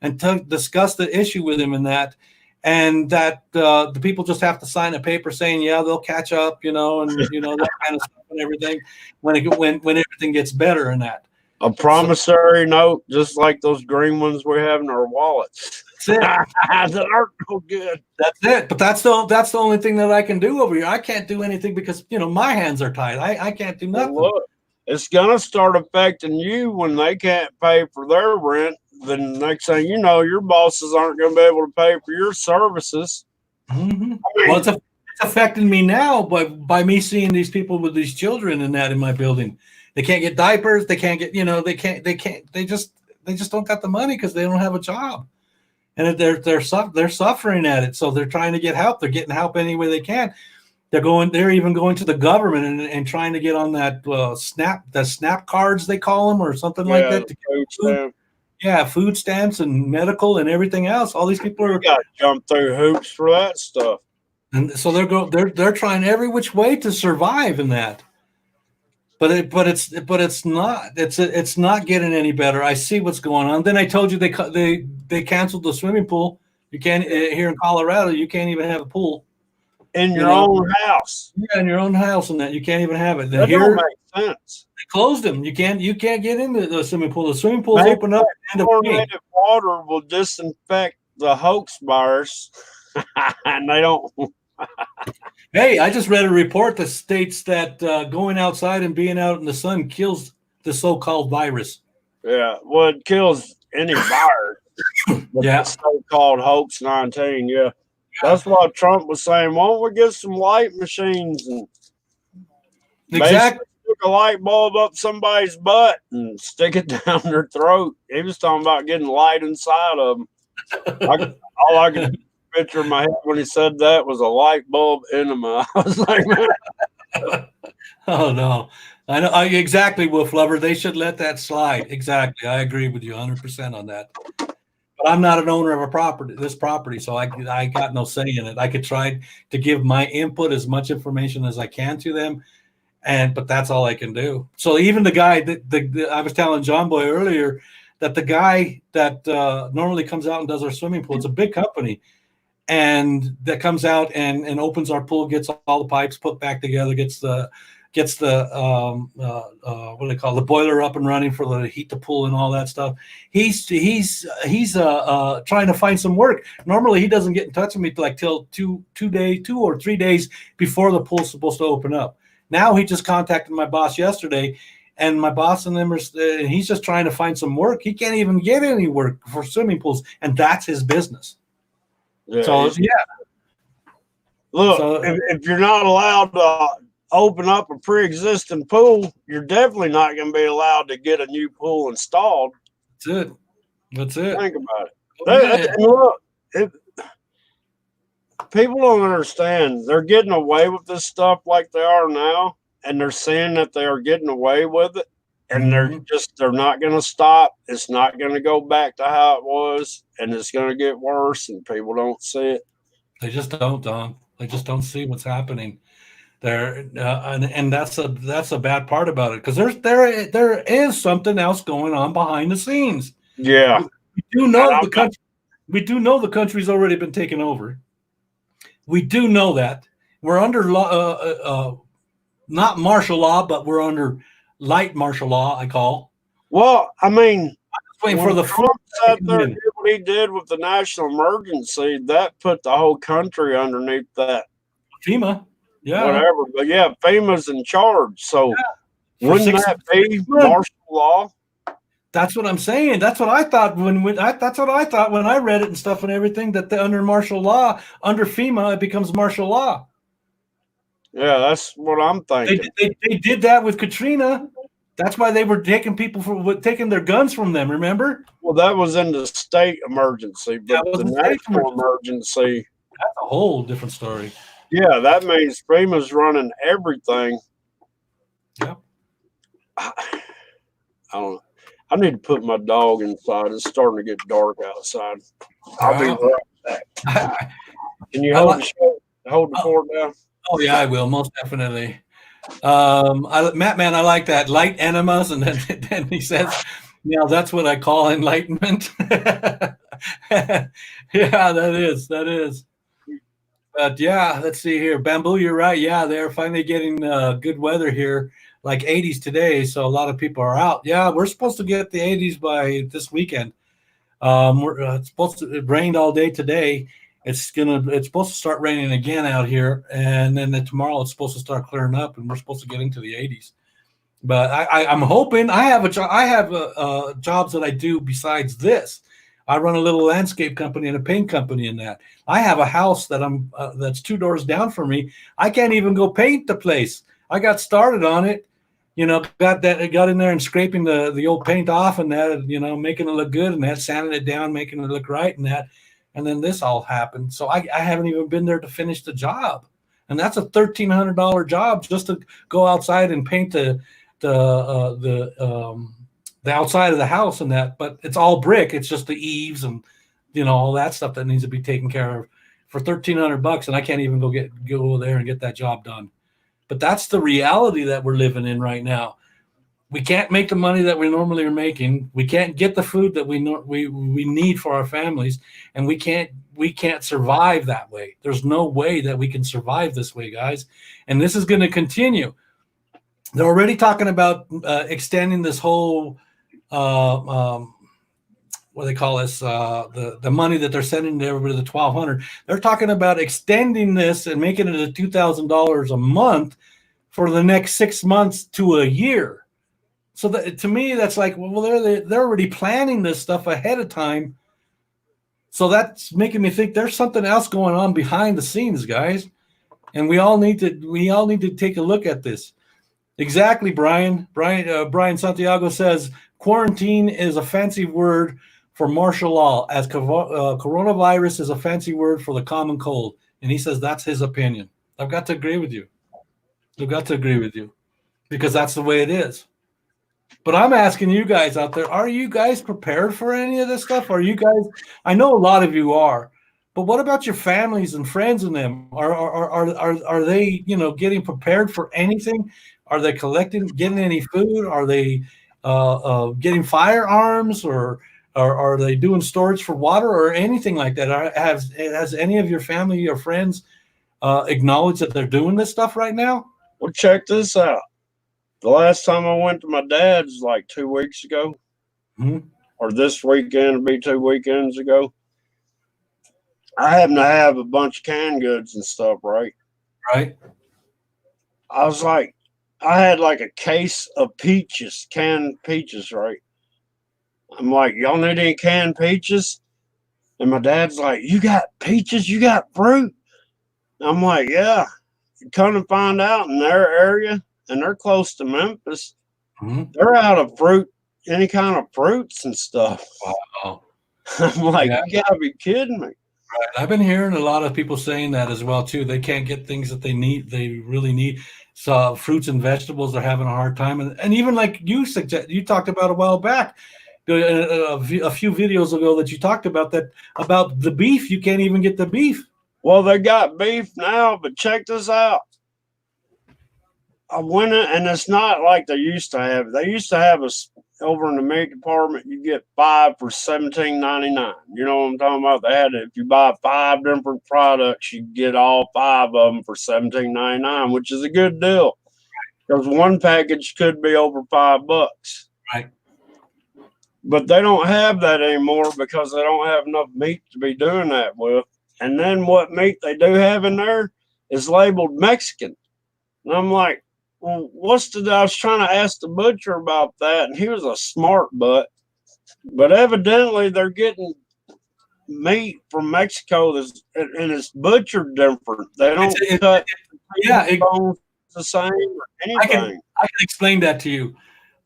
and discuss the issue with him in that, and that the people just have to sign a paper saying, yeah, they'll catch up, and that kind of stuff and everything when everything gets better in that. A promissory note, just like those green ones we have in our wallets. That's it. That aren't no good. That's it. But that's the only thing that I can do over here. I can't do anything because my hands are tied. I can't do nothing. Well, look, it's gonna start affecting you when they can't pay for their rent. Then the next thing you know, your bosses aren't going to be able to pay for your services. Mm-hmm. Well, it's affecting me now by me seeing these people with these children and that in my building. They can't get diapers. They can't get, they just don't got the money because they don't have a job, and they're suffering at it. So they're trying to get help. They're getting help any way they can. They're even going to the government and trying to get on that SNAP cards, they call them, or something like that. To get food. Yeah, food stamps and medical and everything else. All these people are got to jump through hoops for that stuff. And so they're trying every which way to survive in that. But it's not getting any better. I see what's going on. Then I told you they canceled the swimming pool. You can't here in Colorado. You can't even have a pool in your own house. Yeah, in your own house, and that you can't even have it. That don't make sense. They closed them. You can't get into the swimming pool. The swimming pool's open up. Chlorinated water will disinfect the hoax virus, and they don't. Hey, I just read a report that states that going outside and being out in the sun kills the so-called virus. Yeah, well, it kills any virus. Yeah, the so-called hoax 19. Yeah, that's why Trump was saying, "Why don't we get some light machines and exactly stick a light bulb up somebody's butt and stick it down their throat?" He was talking about getting light inside of them. All I could picture in my head when he said that was a light bulb enema. I was like, man. Oh no, I know exactly, Wolf Lover. They should let that slide. Exactly, I agree with you 100% on that. But I'm not an owner of this property, so I got no say in it. I could try to give my input, as much information as I can to them, but that's all I can do. So even the guy that I was telling John Boy earlier, that the guy that normally comes out and does our swimming pool, it's a big company. And that comes out and opens our pool, gets all the pipes put back together, gets the what do they call it, the boiler up and running for the heat the pool and all that stuff. He's trying to find some work. Normally he doesn't get in touch with me till 2 or 3 days before the pool's supposed to open up. Now he just contacted my boss yesterday, and my boss and them are. He's just trying to find some work. He can't even get any work for swimming pools, and that's his business. Yeah, So yeah. Look, So if you're not allowed to open up a pre-existing pool, you're definitely not going to be allowed to get a new pool installed. that's it. That's it. Think about it. Oh, yeah. And look, people don't understand. They're getting away with this stuff like they are now, and they're saying that they are getting away with it, and they're not going to stop. It's not going to go back to how it was, and it's going to get worse, and people don't see it. They just don't, Don. They just don't see what's happening there, and that's a bad part about it, because there is something else going on behind the scenes. Yeah, we do know the country. We do know the country's already been taken over. We do know that we're under law, not martial law, but we're under light martial law. I call. Well, I mean, waiting for the Trump sat there and did what he did with the national emergency, that put the whole country underneath that FEMA. Yeah. Whatever. But yeah, FEMA's in charge. So wouldn't that be martial law? That's what I'm saying. That's what I thought that's what I thought when I read it and stuff and everything, that under martial law, under FEMA, it becomes martial law. Yeah, that's what I'm thinking. They did that with Katrina. That's why they were taking taking their guns from them, remember? Well, that was in the state emergency, but the national emergency. That's a whole different story. Yeah, that means FEMA's running everything. Yep. I don't know. I need to put my dog inside. It's starting to get dark outside. I'll be right back. Can you hold the fort down? Oh yeah, I will, most definitely. Matt, man, I like that. Light enemas, and then he says, "Now that's what I call enlightenment." Yeah, that is. But yeah, let's see here. Bamboo, you're right. Yeah, they're finally getting good weather here, like 80s today. So a lot of people are out. Yeah, we're supposed to get the 80s by this weekend. It's supposed to. It rained all day today. It's supposed to start raining again out here, and then tomorrow it's supposed to start clearing up, and we're supposed to get into the 80s. But I'm hoping. I have jobs that I do besides this. I run a little landscape company and a paint company in that. I have a house that that's 2 doors down from me. I can't even go paint the place. I got started on it, got in there and scraping the old paint off and that, making it look good and that, sanding it down, making it look right and that. And then this all happened. So I haven't even been there to finish the job. And that's a $1,300 job just to go outside and paint the outside of the house and that, but it's all brick. It's just the eaves and all that stuff that needs to be taken care of for $1,300, and I can't even go over there and get that job done. But that's the reality that we're living in right now. We can't make the money that we normally are making. We can't get the food that we need for our families, and we can't survive that way. There's no way that we can survive this way, guys. And this is going to continue. They're already talking about extending this whole what they call this, the money that they're sending to everybody, the $1,200. They're talking about extending this and making it $2,000 a month for the next 6 months to a year. So that, to me, that's like, well, they're already planning this stuff ahead of time. So that's making me think there's something else going on behind the scenes, guys, and we all need to take a look at this. Exactly, Brian. Brian Santiago says quarantine is a fancy word for martial law, as coronavirus is a fancy word for the common cold. And he says that's his opinion. I've got to agree with you. Because that's the way it is. But I'm asking you guys out there, are you guys prepared for any of this stuff? Are you guys? I know a lot of you are. But what about your families and friends and them? Are they, getting prepared for anything? Are they getting any food? Are they getting firearms, or are they doing storage for water or anything like that? Has any of your family or friends acknowledged that they're doing this stuff right now? Well, check this out. The last time I went to my dad's like 2 weeks ago, or this weekend would be 2 weekends ago. I happen to have a bunch of canned goods and stuff, right? Right. I was like, I had like a case of peaches, canned peaches, right? I'm like, y'all need any canned peaches? And my dad's like, you got peaches? You got fruit? I'm like, yeah. Come to find out in their area, and they're close to Memphis, Mhm. they're out of fruit, any kind of fruits and stuff. Wow. I'm like, Yeah, you gotta be kidding me. right. I've been hearing a lot of people saying that as well too. They can't get things that they need. They really need. So fruits and vegetables are having a hard time, and even like you talked about a while back, a few videos ago that you talked about that about the beef. You can't even get the beef. Well, they got beef now, but check this out. I went in, and it's not like they used to have. They used to have us over in the meat department. You get 5 for $17.99. You know what I'm talking about? They had it. If you buy 5 different products, you get all 5 of them for $17.99, which is a good deal because one package could be over $5. Right. But they don't have that anymore because they don't have enough meat to be doing that with. And then what meat they do have in there is labeled Mexican. And I'm like, well, I was trying to ask the butcher about that, and he was a smart butt. But evidently, they're getting meat from Mexico and it's butchered different. They It's don't it, cut yeah. bones the same or anything. I can explain that to you.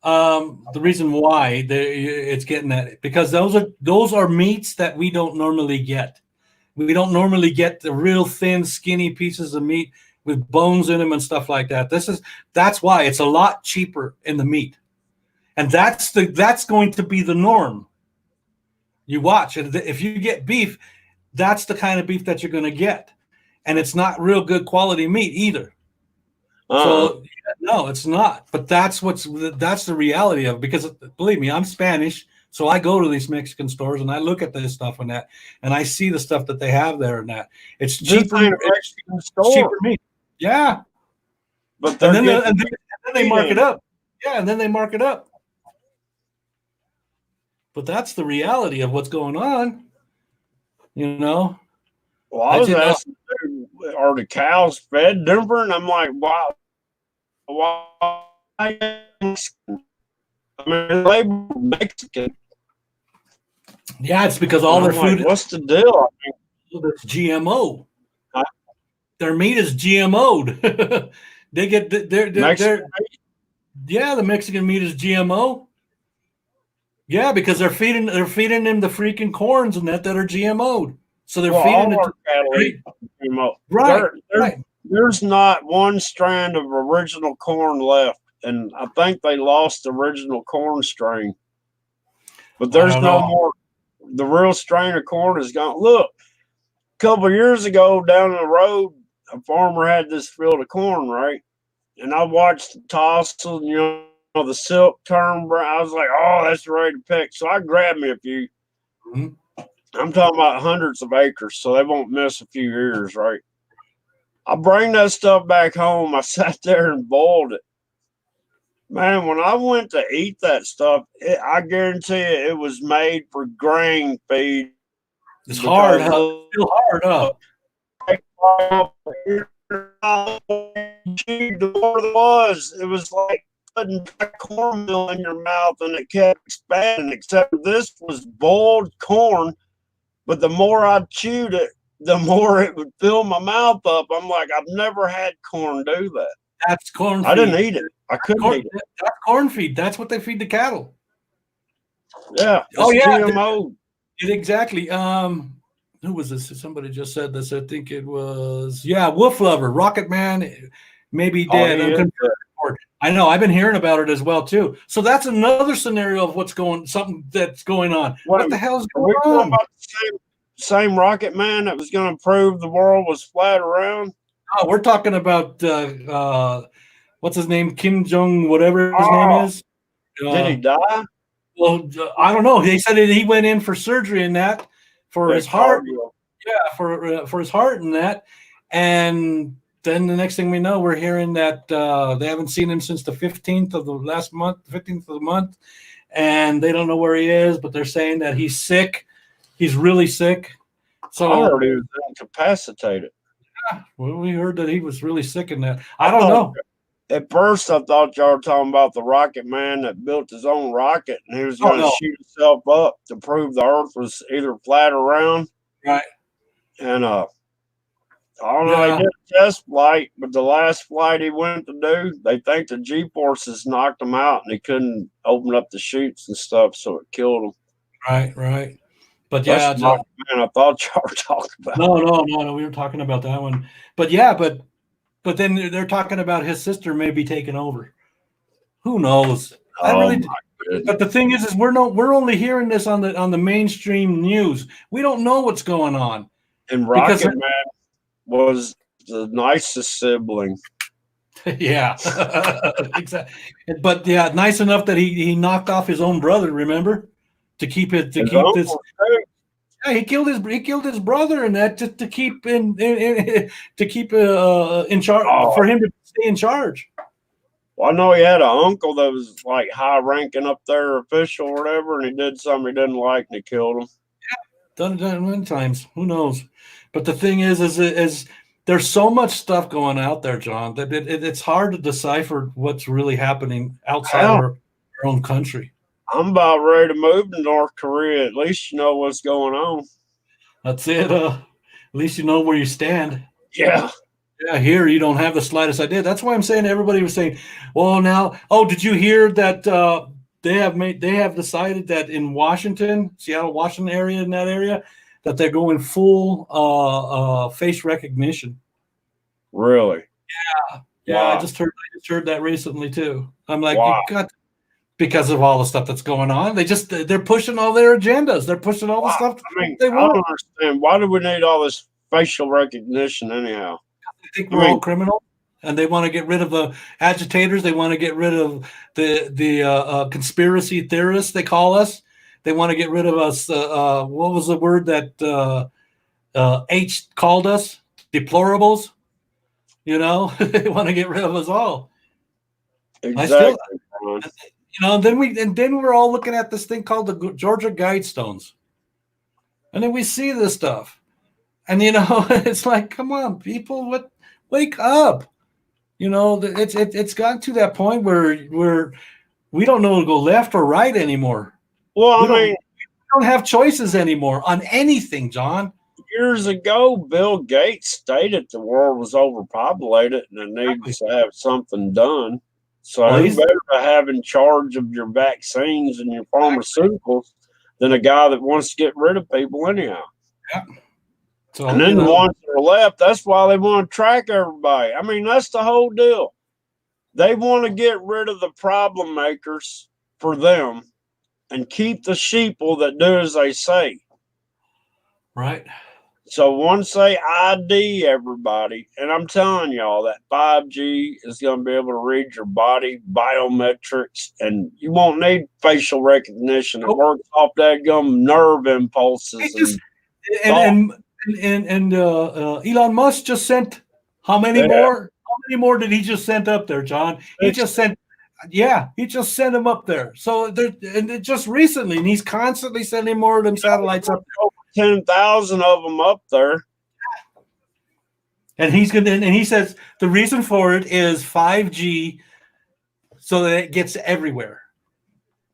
The reason why it's getting that because those are meats that we don't normally get. We don't normally get the real thin, skinny pieces of meat with bones in them and stuff like that. That's why it's a lot cheaper in the meat, and that's going to be the norm. You watch, and if you get beef, that's the kind of beef that you're going to get, and it's not real good quality meat either. Uh-uh. So no, it's not. But that's the reality of it because believe me, I'm Spanish, so I go to these Mexican stores and I look at this stuff and I see the stuff that they have there and that it's This cheaper. ain't a Mexican It's cheaper store, meat. Yeah, but and they're then getting and then they meat mark in it it. up. Yeah, and then they mark it up. But that's the reality of what's going on. You know, Well, I I was did. asking, are the cows fed different? I'm like, why Mexican? I mean, labeled Mexican. Yeah, it's because all And their I'm like, food what's the deal? is GMO. I Their meat is GMO'd. They get Mexican. they're yeah, the Mexican meat is GMO. Yeah, because they're feeding them the freaking corns and that are GMO'd. So they're Well, feeding all it our to cattle eat great. GMO. Right, right. There's not one strand of original corn left, and I think they lost the original corn strain. But I there's don't no know. more. The real strain of corn is gone. Look, a couple of years ago down the road, a farmer had this field of corn, right? And I watched the tassel, the silk turn brown. I was like, oh, that's ready to pick. So I grabbed me a few. Mhm. I'm talking about hundreds of acres, so they won't miss a few years, right? I bring that stuff back home. I sat there and boiled it. Man, when I went to eat that stuff, I guarantee you it was made for grain feed It's hard, because huh? look, It's still hard, huh? the more it was like putting cornmeal in your mouth and it kept expanding, except this was boiled corn. But the more I chewed it, the more it would fill my mouth up. I'm like, I've never had corn do that. That's corn I didn't feed. eat it. I couldn't eat it. That's corn feed. That's what they feed the cattle. Yeah, Oh it's yeah, GMO. exactly. Who was this? Somebody just said this. I think it was Wolf Lover, Rocket Man. Maybe Oh, dead. he is. I know. I've been hearing about it as well too. So that's another scenario of something that's going on. What the hell's Are going we talking on? about the same Rocket Man that was going to prove the world was flat around? Oh, we're talking about what's his name, Kim Jong, whatever his name Oh, is. did he die? Well, I don't know. They said that he went in for surgery and that for his heart. Cardio. Yeah, for his heart and that. And then the next thing we know, we're hearing that they haven't seen him since the 15th of the last month, 15th of the month, and they don't know where he is. But they're saying that he's sick. He's really sick. So I heard he was incapacitated. well, we heard that he was really sick in that. I don't know. At first, I thought y'all were talking about the rocket man that built his own rocket, and he was Oh going to no, shoot himself up to prove the Earth was either flat or round. right? And I don't know. He Yeah, did a test flight, but the last flight he went to do, they think the G forces knocked him out, and he couldn't open up the chutes and stuff, so it killed him. right. But That's yeah, the rocket man I thought y'all were talking about. no. We were talking about that one. But yeah, but then they're talking about his sister maybe taking over. Who knows? I Oh really. my goodness! But the thing is we're only hearing this on the mainstream news. We don't know what's going on And because Rocket Man was the nicest sibling. yeah, exactly. But yeah, nice enough that he knocked off his own brother. Remember, to His keep this. uncle too. Yeah, he killed his brother, and that just to keep to keep in charge Oh, for him to stay in charge. well, I know he had an uncle that was like high ranking up there, official or whatever, and he did something he didn't like, and he killed him. Done many times. Who knows? But the thing is there's so much stuff going out there, John, that it's hard to decipher what's really happening outside Hell, our own country. I'm about ready to move to North Korea. At least you know what's going on. That's it. At least you know where you stand. Yeah. Yeah, here you don't have the slightest idea. That's why I'm saying everybody was saying, "Well, now, oh, did you hear that they have decided that in Washington, Seattle, Washington area, in that area, that they're going full face recognition." Really? Yeah, Wow. I just heard that recently too. I'm like, you Wow. got because of all the stuff that's going on. They're pushing all their agendas. They're pushing all the Wow. stuff I mean, they I want. don't understand. Why do we need all this facial recognition anyhow? They think I we're all mean, criminals, and they want to get rid of the agitators. They want to get rid of the conspiracy theorists. They call us. They want to get rid of us. What was the word that H called us? Deplorables. You know, they want to get rid of us all. I still, exactly, Ron. then we're all looking at this thing called the Georgia Guidestones, and then we see this stuff, and it's like, come on, people, wake up. It's gotten to that point where we don't know to go left or right anymore. Well, We I mean, don't have choices anymore on anything, John. years ago, Bill Gates stated the world was overpopulated and it needs to have something done. So Well, who he's better to have in charge of your vaccines and your pharmaceuticals than a guy that wants to get rid of people anyhow? yeah. And So then the ones that are left, that's why they want to track everybody. I mean, that's the whole deal. They want to get rid of the problem makers for them and keep the sheeple that do as they say. right. So once they ID everybody, and I'm telling y'all that 5G is going to be able to read your body biometrics, and you won't need facial recognition. It Oh, works off that gum nerve he impulses just and and thought. Elon Musk just sent how many Yeah, more? How many more did he just send up there, John? He just sent. Yeah, he just sent them up there. So just recently, and he's constantly sending more of them satellites up there. 10,000 of them up there. And he says the reason for it is 5G, so that it gets everywhere.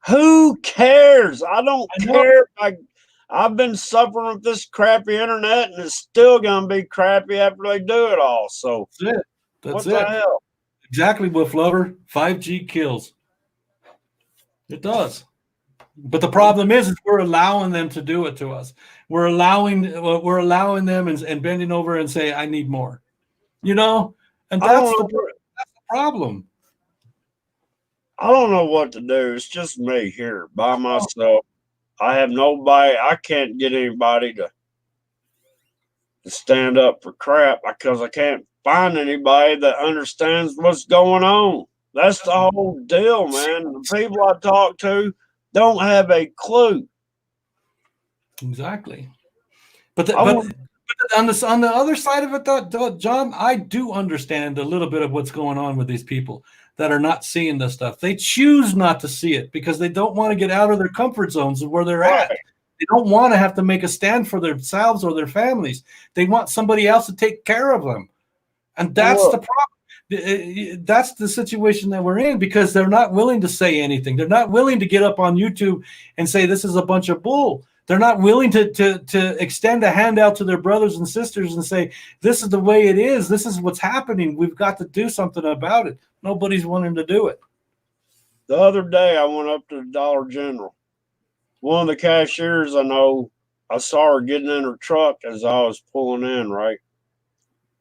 Who cares? I don't I know. care. I've been suffering with this crappy internet, and it's still going to be crappy after they do it all. So That's it. That's what the it. hell? Exactly, Wolf Lover. 5G kills. It does. But the problem is we're allowing them to do it to us. We're allowing them and bending over and say, "I need more," and I don't know. that's the problem. I don't know what to do. It's just me here by myself. I have nobody. I can't get anybody to stand up for crap because I can't find anybody that understands what's going on. That's the whole deal, man. The people I talk to don't have a clue. Exactly. But I want, on the other side of it, though, John, I do understand a little bit of what's going on with these people that are not seeing this stuff. They choose not to see it because they don't want to get out of their comfort zones of where they're at. right. They don't want to have to make a stand for themselves or their families. They want somebody else to take care of them. And that's Look, the problem. That's the situation that we're in, because they're not willing to say anything. They're not willing to get up on YouTube and say this is a bunch of bull. They're not willing to extend a hand out to their brothers and sisters and say, this is the way it is. This is what's happening. We've got to do something about it. Nobody's wanting to do it. The other day, I went up to the Dollar General. One of the cashiers I know, I saw her getting in her truck as I was pulling in, right?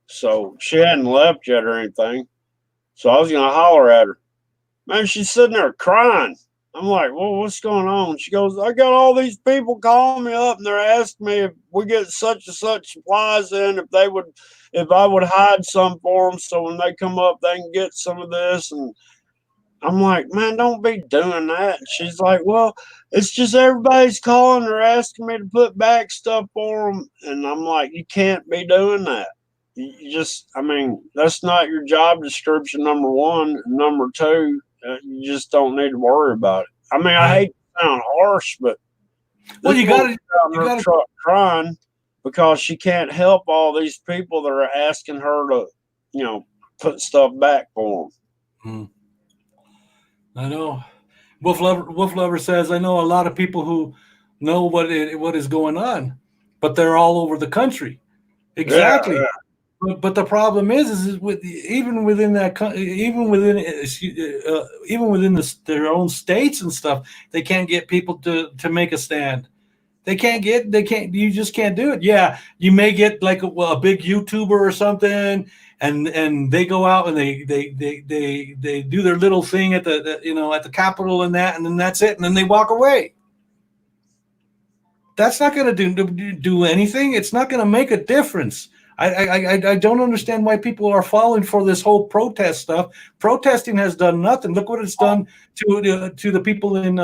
So she hadn't left yet or anything. So I was going to holler at her. Man, she's sitting there crying. I'm like, well, what's going on? She goes, I got all these people calling me up and they're asking me if we get such and such supplies in, if I would hide some for them so when they come up, they can get some of this. And I'm like, man, don't be doing that. And she's like, well, it's just everybody's calling. They're asking me to put back stuff for them. And I'm like, you can't be doing that. You just, I mean, that's not your job description, number one. Number two, you just don't need to worry about it. I mean, I hate to sound harsh, but well, you got to truck crying because she can't help all these people that are asking her to, put stuff back for them. I know. Wolf Lover says, I know a lot of people who know what is going on, but they're all over the country. Exactly. Yeah. But the problem is with even within their own states and stuff, they can't get people to make a stand. You just can't do it. Yeah, you may get like a big YouTuber or something, and they go out and they do their little thing at the Capitol and then that's it, and then they walk away. That's not going to do anything. It's not going to make a difference. I don't understand why people are falling for this whole protest stuff. Protesting has done nothing. Look what it's done to the people in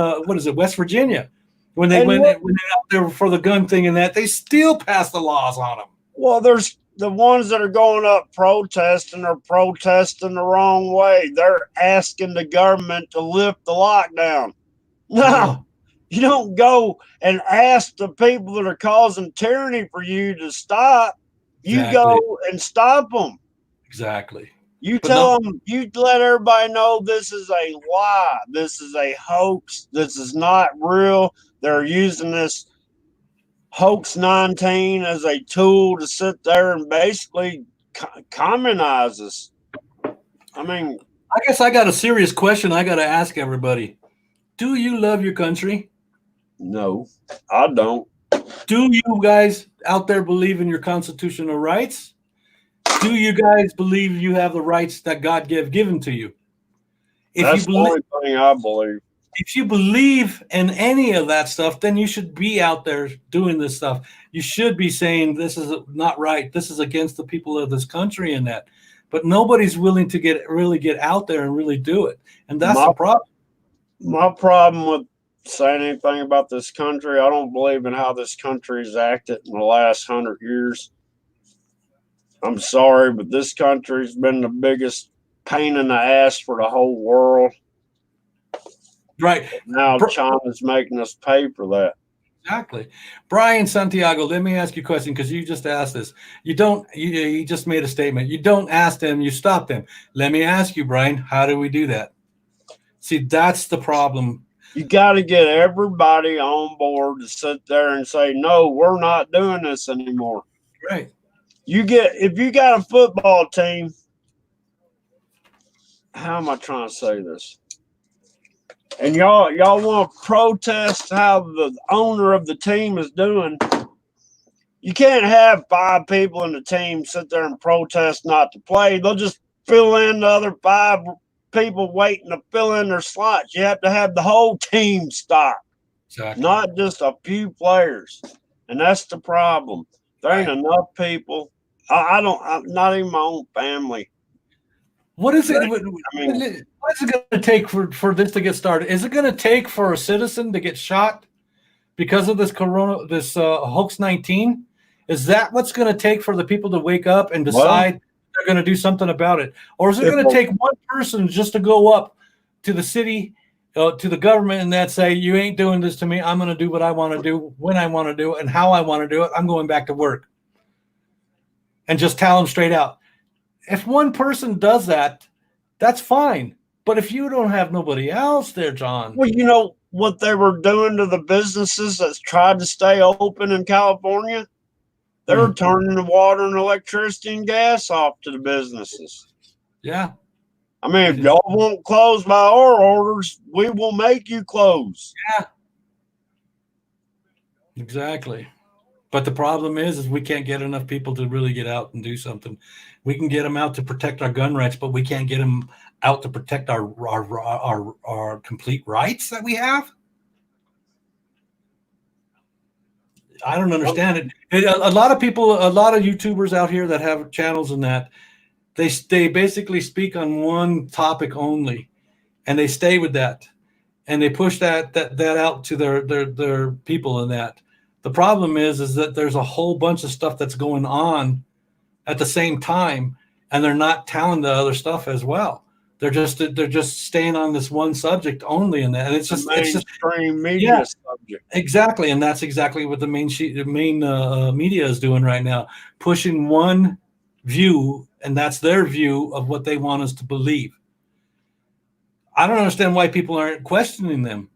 West Virginia, when they went out there for the gun thing and that they still passed the laws on them. Well, there's the ones that are going up protesting are protesting the wrong way. They're asking the government to lift the lockdown. No. You don't go and ask the people that are causing tyranny for you to stop. You go and stop them. Exactly. You tell them, you let everybody know this is a lie. This is a hoax. This is not real. They're using this hoax 19 as a tool to sit there and basically communize us. I mean, I guess I got a serious question I got to ask everybody. Do you love your country? No, I don't. Do you guys out there believe in your constitutional rights? Do you guys believe you have the rights that God given to you? That's the only thing I believe. If you believe in any of that stuff, then you should be out there doing this stuff. You should be saying this is not right. This is against the people of this country and that. But nobody's willing to really get out there and really do it. And that's the problem. My problem with saying anything about this country, I don't believe in how this country's acted in the last 100 years. I'm sorry, but this country's been the biggest pain in the ass for the whole world. Right. Now China's making us pay for that. Exactly. Brian Santiago, let me ask you a question, because you just asked this. You just made a statement. You don't ask them, you stop them. Let me ask you, Brian, how do we do that? See, that's the problem. You got to get everybody on board to sit there and say, no, we're not doing this anymore. Right. If you got a football team, how am I trying to say this? And y'all want to protest how the owner of the team is doing. You can't have 5 people in the team sit there and protest not to play. They'll just fill in the other 5 people waiting to fill in their slots. You have to have the whole team stop, not just a few players. And that's the problem. There ain't enough people. I'm not even my own family. What is it? I mean, what is it going to take for this to get started? Is it going to take for a citizen to get shot because of this hoax 19? Is that what's going to take for the people to wake up and decide they're going to do something about it? Or is it going to take one person just to go up to the city, to the government, and that say, you ain't doing this to me. I'm going to do what I want to do, when I want to do it, and how I want to do it. I'm going back to work. And just tell them straight out. If one person does that, that's fine. But if you don't have nobody else there, John. Well, you know what they were doing to the businesses that tried to stay open in California? They were turning the water and electricity and gas off to the businesses. Yeah. I mean, if y'all won't close by our orders, we will make you close. Yeah. Exactly. But the problem is we can't get enough people to really get out and do something. We can get them out to protect our gun rights, but we can't get them out to protect our complete rights that we have. I don't understand it. A lot of people, a lot of YouTubers out here that have channels and that, they basically speak on one topic only, and they stay with that, and they push that out to their people in that. The problem is that there's a whole bunch of stuff that's going on at the same time, and they're not telling the other stuff as well. They're just staying on this one subject only, and it's just mainstream media subject. Exactly, and that's exactly what the main media is doing right now, pushing one view, and that's their view of what they want us to believe. I don't understand why people aren't questioning them.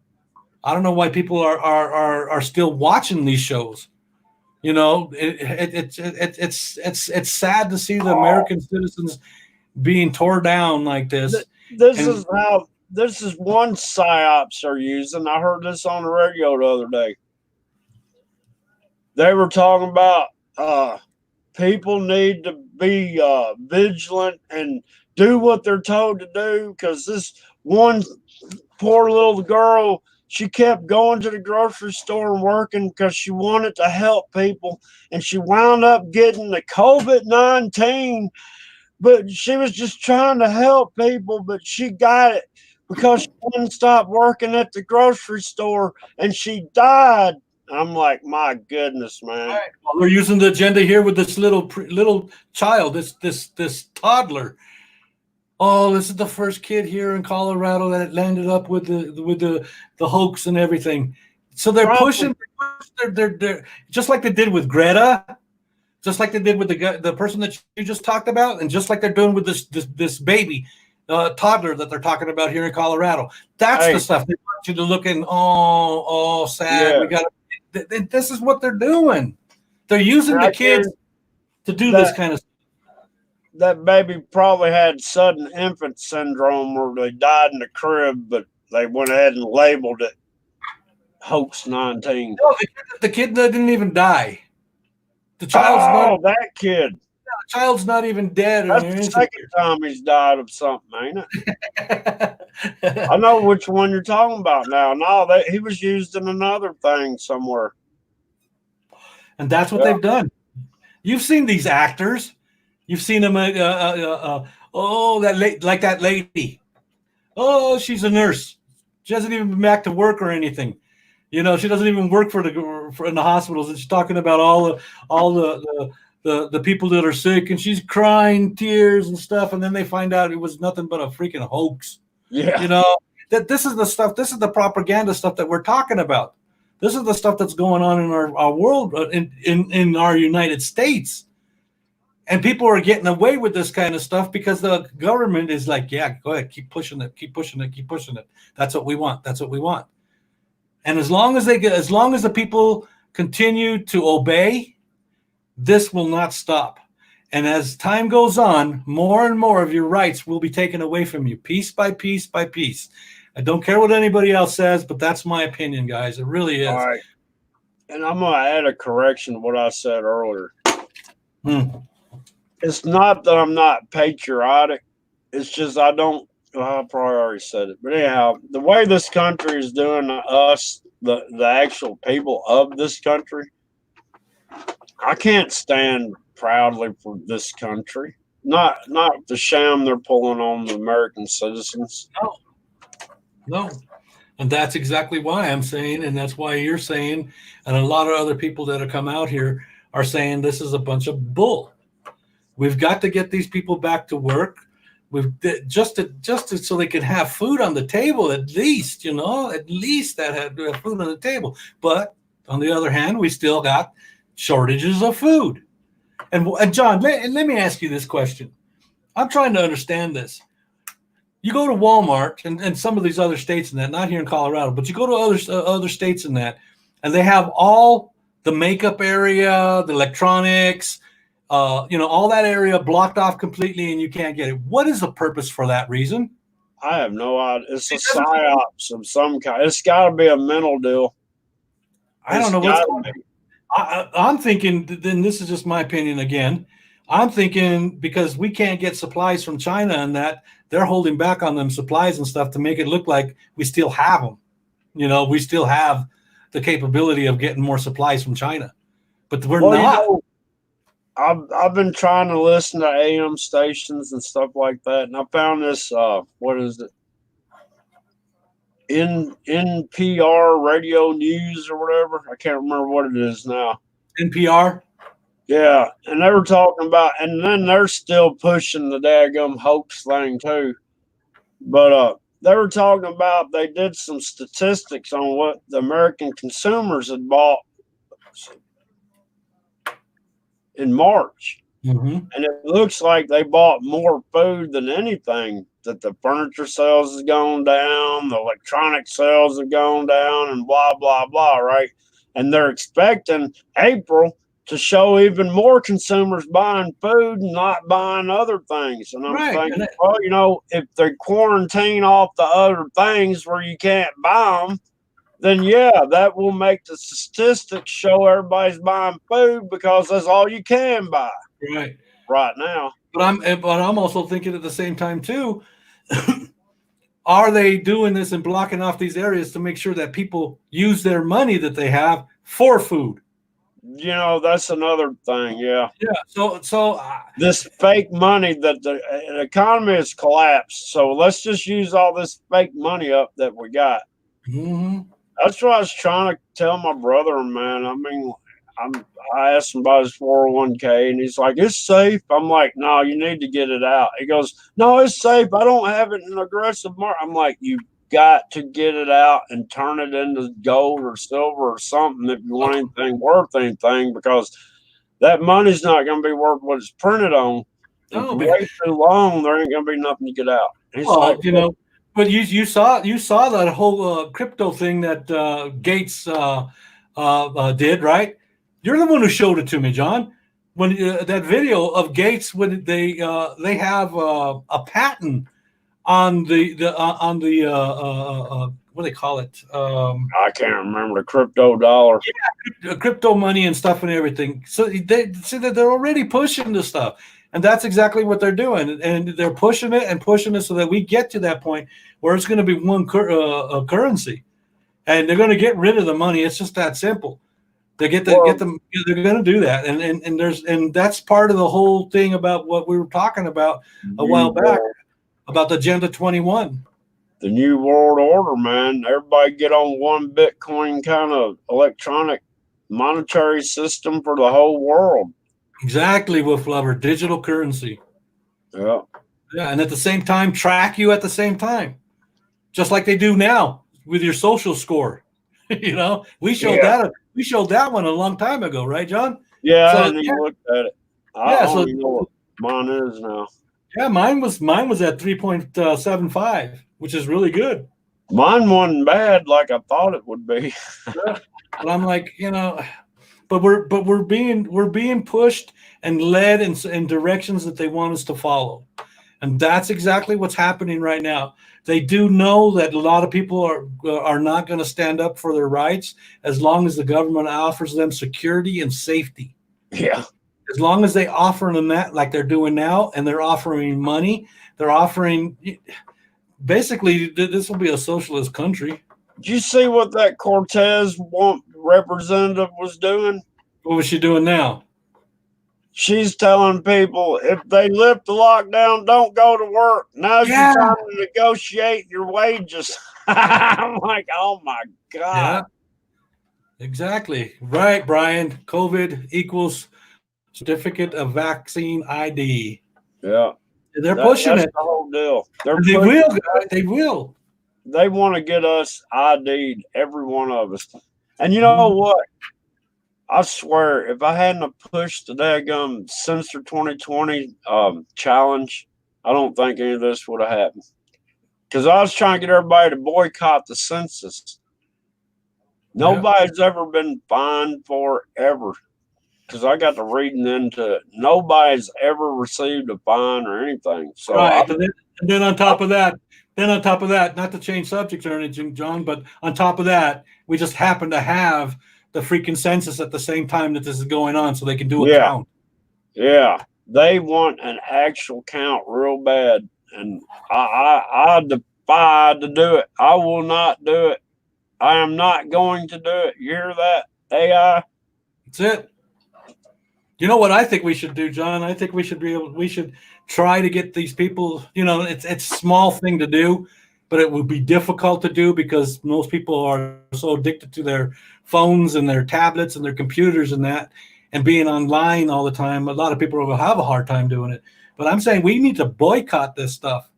I don't know why people are still watching these shows. You know, it's sad to see the American citizens being tore down like this. This is one psyops they're using. I heard this on the radio the other day. They were talking about people need to be vigilant and do what they're told to do, because this one poor little girl, she kept going to the grocery store and working because she wanted to help people, and she wound up getting the COVID-19, but she was just trying to help people, but she got it because she wouldn't stop working at the grocery store, and she died. I'm like, my goodness, man. Right. Well, they're using the agenda here with this little child, this toddler. Oh, this is the first kid here in Colorado that landed up with the hoax and everything. So they're pushing, they're just like they did with Greta, just like they did with the person that you just talked about, and just like they're doing with this baby toddler that they're talking about here in Colorado. That's the stuff they want you to look in. Oh, sad. Yeah. We got. This is what they're doing. They're using the kids to do this kind of stuff. That baby probably had sudden infant syndrome where they died in the crib, but they went ahead and labeled it hoax 19. No, the kid didn't even die. The child's that kid. The child's not even dead. That's the second time he's died of something, ain't it? I know which one you're talking about now. No, he was used in another thing somewhere. And that's what they've done. You've seen these actors. You've seen them. Like that lady. Oh, she's a nurse. She hasn't even been back to work or anything. You know, she doesn't even work in the hospitals. And she's talking about all the people that are sick, and she's crying tears and stuff. And then they find out it was nothing but a freaking hoax. Yeah. You know, that this is the stuff. This is the propaganda stuff that we're talking about. This is the stuff that's going on in our world, in our United States. And people are getting away with this kind of stuff because the government is like, yeah, go ahead, keep pushing it, keep pushing it, keep pushing it. That's what we want. That's what we want. And as long as the people continue to obey, this will not stop. And as time goes on, more and more of your rights will be taken away from you, piece by piece by piece. I don't care what anybody else says, but that's my opinion, guys. It really is. All right. And I'm going to add a correction to what I said earlier. It's not that I'm not patriotic. It's just I probably already said it. But anyhow, the way this country is doing to us, the actual people of this country, I can't stand proudly for this country. Not the sham they're pulling on the American citizens. No. And that's exactly why I'm saying, and that's why you're saying, and a lot of other people that have come out here are saying this is a bunch of bull. We've got to get these people back to work. We've just so they can have food on the table, at least, at least that have food on the table. But on the other hand, we still got shortages of food. And John, let me ask you this question. I'm trying to understand this. You go to Walmart and some of these other states in that, not here in Colorado, but you go to other states in that, and they have all the makeup area, the electronics, all that area blocked off completely, and you can't get it. What is the purpose for that reason? I have no idea. It's a psyops of some kind. It's got to be a mental deal. I don't know what's going on. I'm thinking, then this is just my opinion again. I'm thinking because we can't get supplies from China and that they're holding back on them supplies and stuff to make it look like we still have them. We still have the capability of getting more supplies from China, but we're not. I've been trying to listen to AM stations and stuff like that, and I found this. What is it? NPR radio news or whatever. I can't remember what it is now. NPR. Yeah, and they were talking about, and then they're still pushing the daggum hoax thing too. But they were talking about they did some statistics on what the American consumers had bought in March. Mm-hmm. And it looks like they bought more food than anything. That the furniture sales has gone down, the electronic sales have gone down, and blah, blah, blah, right? And they're expecting April to show even more consumers buying food and not buying other things. And I'm thinking, well, if they quarantine off the other things where you can't buy them, then yeah, that will make the statistics show everybody's buying food because that's all you can buy right now. But I'm also thinking at the same time too, are they doing this and blocking off these areas to make sure that people use their money that they have for food? That's another thing. Yeah. So this fake money that the economy has collapsed. So let's just use all this fake money up that we got. Mm-hmm. That's what I was trying to tell my brother, man. I mean, I asked him about his 401k, and he's like, "It's safe." I'm like, "No, you need to get it out." He goes, "No, it's safe. I don't have it in an aggressive market." I'm like, "You got to get it out and turn it into gold or silver or something if you want anything worth anything, because that money's not going to be worth what it's printed on. If you wait too long, there ain't going to be nothing to get out." He's like, but you saw that whole crypto thing that Gates did, right? You're the one who showed it to me, John. When that video of Gates, when they have a patent on the what do they call it? I can't remember, the crypto dollar. Yeah, crypto money and stuff and everything. So they see that they're already pushing this stuff. And that's exactly what they're doing. And they're pushing it so that we get to that point where it's going to be one currency. And they're going to get rid of the money. It's just that simple. They're going to do that. And that's part of the whole thing about what we were talking about a while back about the Agenda 21. The new world order, man. Everybody get on one Bitcoin kind of electronic monetary system for the whole world. Exactly, Wolf Lover, digital currency. Yeah. Yeah, and at the same time, track you at the same time. Just like they do now with your social score. We showed that one a long time ago, right, John? Yeah, I didn't even look at it. I don't even know what mine is now. Yeah, mine was at 3.75, which is really good. Mine wasn't bad like I thought it would be. But I'm like, but we're being pushed and led in directions that they want us to follow. And that's exactly what's happening right now. They do know that a lot of people are not going to stand up for their rights as long as the government offers them security and safety. Yeah. As long as they offer them that, like they're doing now, and they're offering money, they're offering. Basically, this will be a socialist country. Did you see what that Cortez representative was doing? What was she doing now? She's telling people if they lift the lockdown, don't go to work. Now's your time to negotiate your wages. I'm like, oh my God. Yeah, exactly. Right, Brian. COVID equals certificate of vaccine ID. Yeah. They're pushing it. The whole deal. They will. They want to get us ID'd, every one of us. And you know what? I swear, if I hadn't pushed the daggum Sensor 2020 challenge, I don't think any of this would have happened. Because I was trying to get everybody to boycott the census. Yeah. Nobody's ever been fined for it, ever. Because I got to reading into it. Nobody's ever received a fine or anything. So Right. And then on top of that, not to change subjects or anything, John, but on top of that, we just happen to have the freaking census at the same time that this is going on, so they can do a yeah, count. yeah, they want an actual count real bad, and I defy to do it. I will not do it. I am not going to do it. You hear that, AI? That's it. You know what I think we should do, John? I think we should try to get these people, it's a small thing to do, but it would be difficult to do because most people are so addicted to their phones and their tablets and their computers and that and being online all the time. A lot of people will have a hard time doing it. But I'm saying we need to boycott this stuff.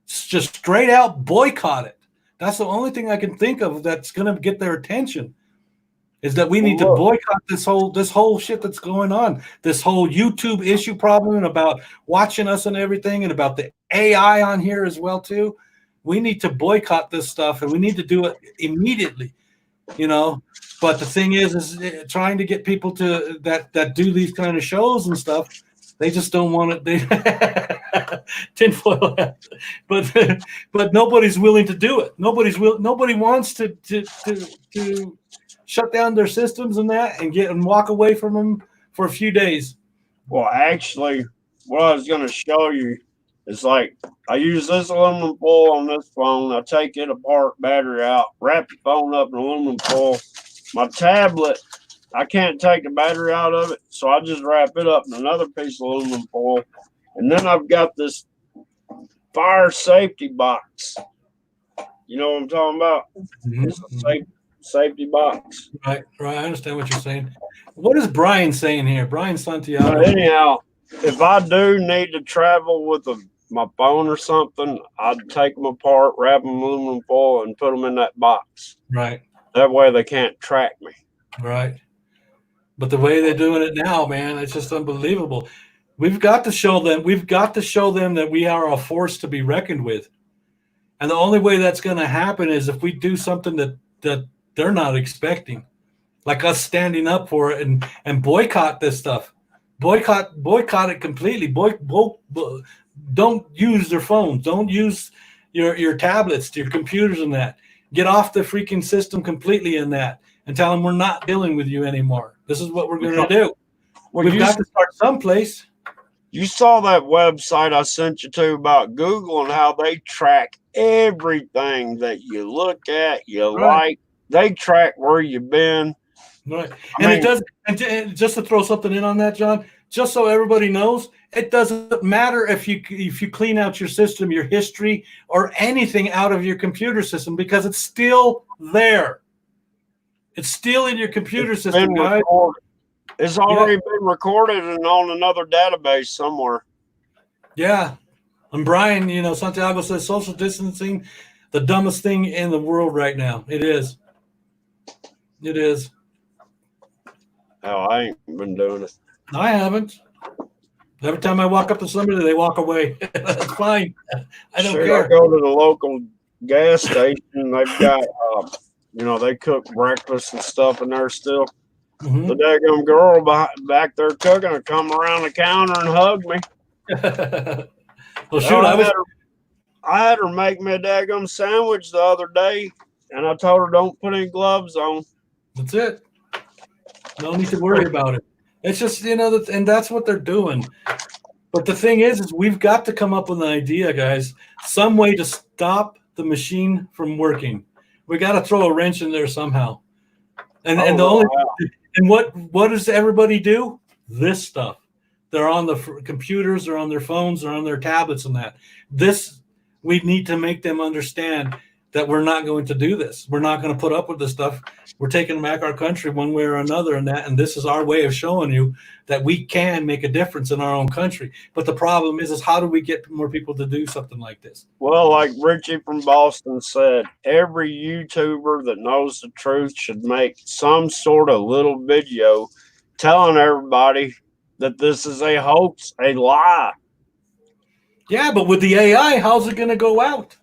Just straight out boycott it. That's the only thing I can think of that's going to get their attention is that we need Well, to look, boycott this whole shit that's going on, this whole YouTube issue problem about watching us and everything, and about the AI on here as well too. We need to boycott this stuff, and we need to do it immediately. You know, but the thing is trying to get people to that do these kind of shows and stuff. They just don't want it. They tinfoil hat. but but nobody's willing to do it. Nobody wants to shut down their systems and that and walk away from them for a few days. well, actually, what I was going to show you is like I use this aluminum foil on this phone. I take it apart, battery out, wrap the phone up in aluminum foil. My tablet, I can't take the battery out of it, so I just wrap it up in another piece of aluminum foil. And then I've got this fire safety box. You know what I'm talking about? It's a safety box. Right. I understand what you're saying. What is Brian saying here? Brian Santiago. But anyhow, if I do need to travel with my phone or something, I'd take them apart, wrap them in aluminum foil, and put them in that box. Right. That way they can't track me. Right. But the way they're doing it now, man, it's just unbelievable. We've got to show them that we are a force to be reckoned with. And the only way that's going to happen is if we do something that they're not expecting, like us standing up for it and boycott this stuff. Boycott it completely. Don't use their phones. Don't use your tablets, your computers, and that. Get off the freaking system completely in that, and tell them we're not dealing with you anymore. This is what we're going to do. Well, We've got to start someplace. You saw that website I sent you to about Google and how they track everything that you look at, you like. They track where you've been. Right. It does. And just to throw something in on that, John, just so everybody knows, it doesn't matter if you clean out your system, your history, or anything out of your computer system because it's still there. It's still in your computer system, guys. It's already been recorded and on another database somewhere. Yeah. And Brian, Santiago says social distancing, the dumbest thing in the world right now. It is. It is. Oh, I ain't been doing it. I haven't. Every time I walk up to somebody, they walk away. That's fine. I don't care. I go to the local gas station. They've got, they cook breakfast and stuff in there still. Mm-hmm. The daggum girl back there cooking will come around the counter and hug me. Well, shoot, I had her make me a daggum sandwich the other day, and I told her don't put any gloves on. That's it. No need to worry about it. It's just, and that's what they're doing. But the thing is we've got to come up with an idea, guys, some way to stop the machine from working. We got to throw a wrench in there somehow. And what does everybody do? This stuff. They're on the computers, they're on their phones, they're on their tablets and that. We need to make them understand that we're not going to do this. We're not going to put up with this stuff. We're taking back our country one way or another, and this is our way of showing you that we can make a difference in our own country. But the problem is how do we get more people to do something like this? Well, like Richie from Boston said, every YouTuber that knows the truth should make some sort of little video telling everybody that this is a hoax, a lie. Yeah, but with the AI, how's it going to go out?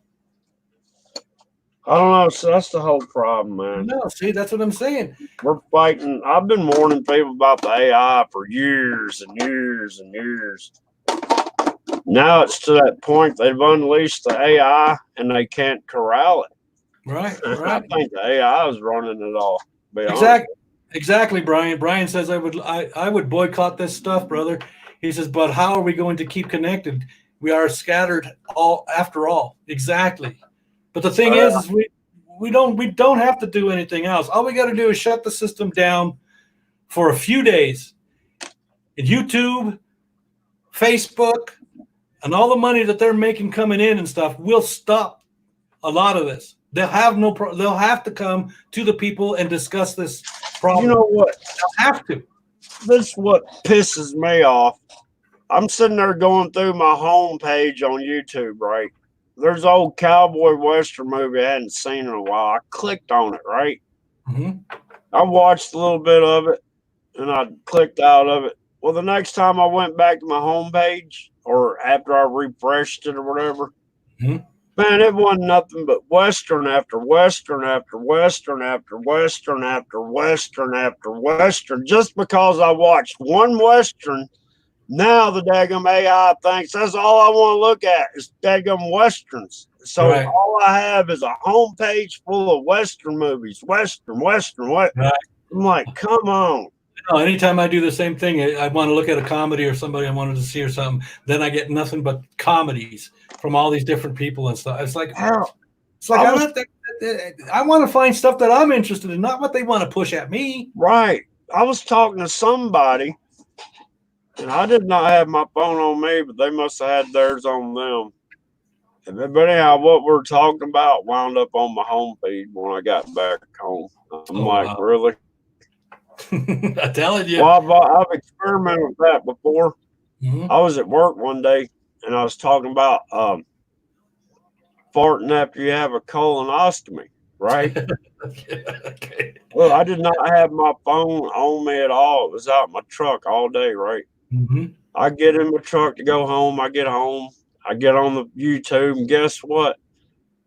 I don't know. So that's the whole problem, man. No, see, that's what I'm saying. We're fighting. I've been warning people about the AI for years and years and years. Now it's to that point they've unleashed the AI and they can't corral it. Right, I right. think the AI is running it all. To be honest. Exactly, Brian. Brian says I would boycott this stuff, brother. He says, but how are we going to keep connected? We are scattered all after all. Exactly. But the thing is we don't have to do anything else. All we got to do is shut the system down for a few days. And YouTube, Facebook, and all the money that they're making coming in and stuff will stop a lot of this. They'll have to come to the people and discuss this problem. You know what? They'll have to. This is what pisses me off. I'm sitting there going through my homepage on YouTube, right? There's an old cowboy western movie I hadn't seen in a while. I clicked on it, right? Mm-hmm. I watched a little bit of it and I clicked out of it. Well, the next time I went back to my homepage or after I refreshed it or whatever, Mm-hmm. man, it wasn't nothing but Western after Western after Western after Western after Western after Western. Just because I watched one Western, now the daggum AI thinks that's all I want to look at is daggum Westerns. So Right. all I have is a homepage full of Western movies. Western. Right. I'm like, come on. No, anytime I do the same thing, I want to look at a comedy or somebody I wanted to see or something, then I get nothing but comedies from all these different people and stuff. It's like I want to find stuff that I'm interested in, not what they want to push at me. Right. I was talking to somebody, and I did not have my phone on me, but they must have had theirs on them. But anyhow, what we're talking about wound up on my home feed when I got back home. I'm like, wow. Really? I'm telling you. Well, I've experimented with that before. Mm-hmm. I was at work one day, and I was talking about farting after you have a colonostomy, right? Okay. Well, I did not have my phone on me at all. It was out in my truck all day, right? Mm-hmm. I get in my truck to go home. I get home. I get on the YouTube, and guess what?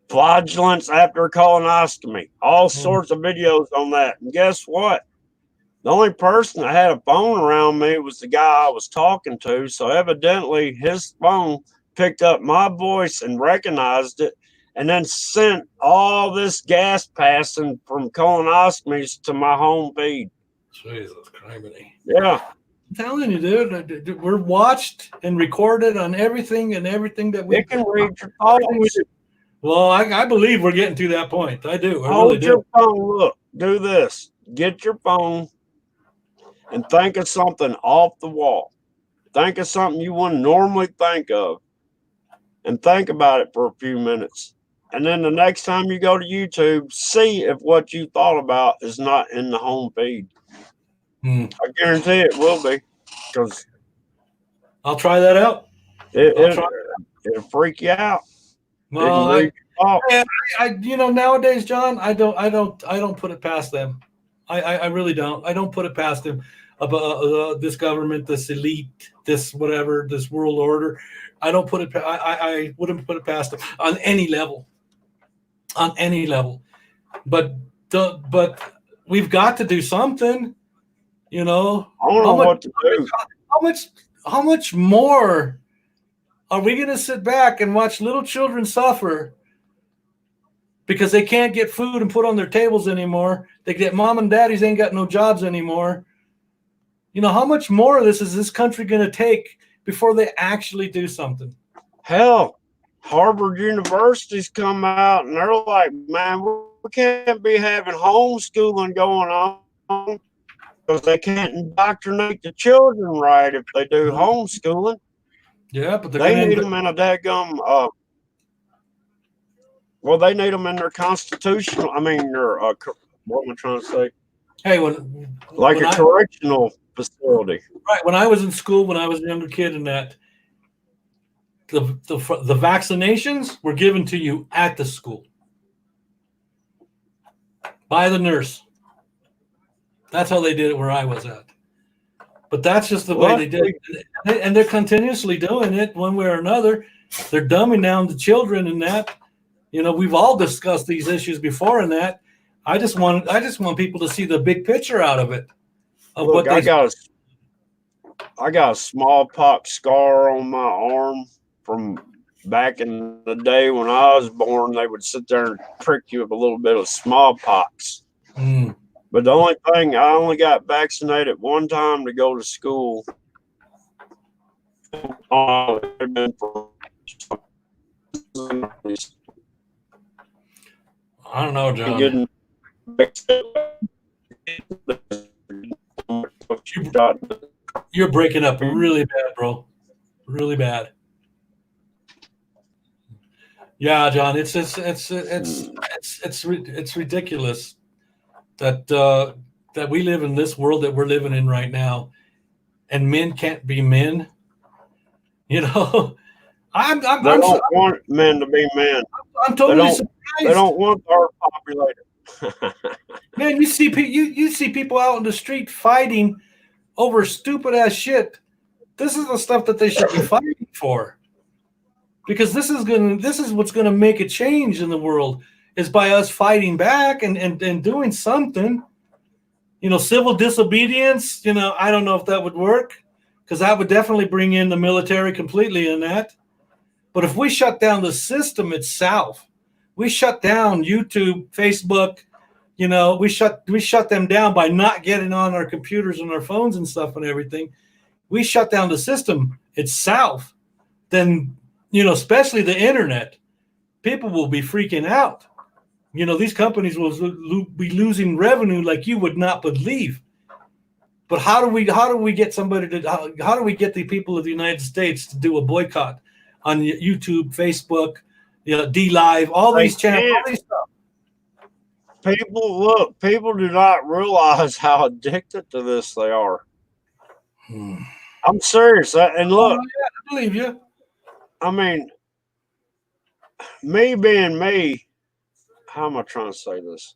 Flagellants after a colonostomy. All sorts of videos on that. And guess what? The only person that had a phone around me was the guy I was talking to. So evidently his phone picked up my voice and recognized it and then sent all this gas passing from colonostomies to my home feed. Jesus criminy. Yeah. I'm telling you, dude, we're watched and recorded on everything that we It can read your thoughts. Well, I believe we're getting to that point. I do. I Hold really your do. phone. Look, do this. Get your phone and think of something off the wall. Think of something you wouldn't normally think of and think about it for a few minutes. And then the next time you go to YouTube, see if what you thought about is not in the home feed. I guarantee it will be because I'll try that out. it'll freak you out. Well, nowadays, John, I don't put it past them. I really don't. I don't put it past them about this government, this elite, this whatever, this world order. I don't put it. I wouldn't put it past them on any level. On any level, but we've got to do something. You know, I don't know what to do. How much more are we going to sit back and watch little children suffer because they can't get food and put on their tables anymore? They get mom and daddies ain't got no jobs anymore. You know, how much more of this is this country going to take before they actually do something? Hell, Harvard University's come out and they're like, man, we can't be having homeschooling going on because they can't indoctrinate the children right if they do homeschooling. Yeah, but they need them in a daggum. Well, they need them in their constitutional. I mean, their what am I trying to say? Hey, correctional facility. Right. When I was in school, when I was a younger kid, and that the vaccinations were given to you at the school by the nurse. That's how they did it where I was at. But that's just the way they did it. And they're continuously doing it one way or another. They're dumbing down the children and that. You know, we've all discussed these issues before and that. I just want people to see the big picture out of it. Of Look, what they I got a smallpox scar on my arm from back in the day when I was born. They would sit there and prick you with a little bit of smallpox. Mm. But the only thing, I only got vaccinated one time to go to school. I don't know, John. You're breaking up really bad, bro. Really bad. Yeah, John, it's ridiculous that we live in this world that we're living in right now, and men can't be men. You know, they don't want men to be men. I'm totally surprised. They don't want our populated. Man, you see people out in the street fighting over stupid ass shit. This is the stuff that they should be fighting for. Because this is what's gonna make a change in the world, is by us fighting back and doing something. You know, civil disobedience, you know, I don't know if that would work, because that would definitely bring in the military completely in that. But if we shut down the system itself, we shut down YouTube, Facebook, you know, we shut them down by not getting on our computers and our phones and stuff and everything. We shut down the system itself, then, you know, especially the internet, people will be freaking out. You know, these companies will be losing revenue like you would not believe. But how do we get somebody to how do we get the people of the United States to do a boycott on YouTube, Facebook, you know, D Live, all these channels, all these stuff? People do not realize how addicted to this they are. I'm serious. And look, yeah, I believe you. I mean, me being me, how am I trying to say this?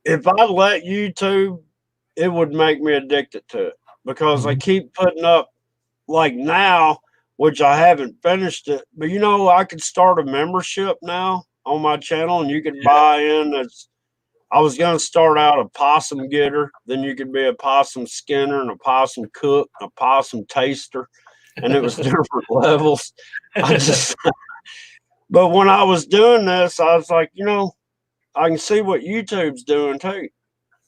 If I let YouTube, it would make me addicted to it, because they keep putting up, like now, which I haven't finished it, but you know, I could start a membership now on my channel and you could buy in. I was going to start out a possum getter, then you could be a possum skinner and a possum cook, a possum taster, and it was different levels. But when I was doing this, I was like, you know, I can see what YouTube's doing too,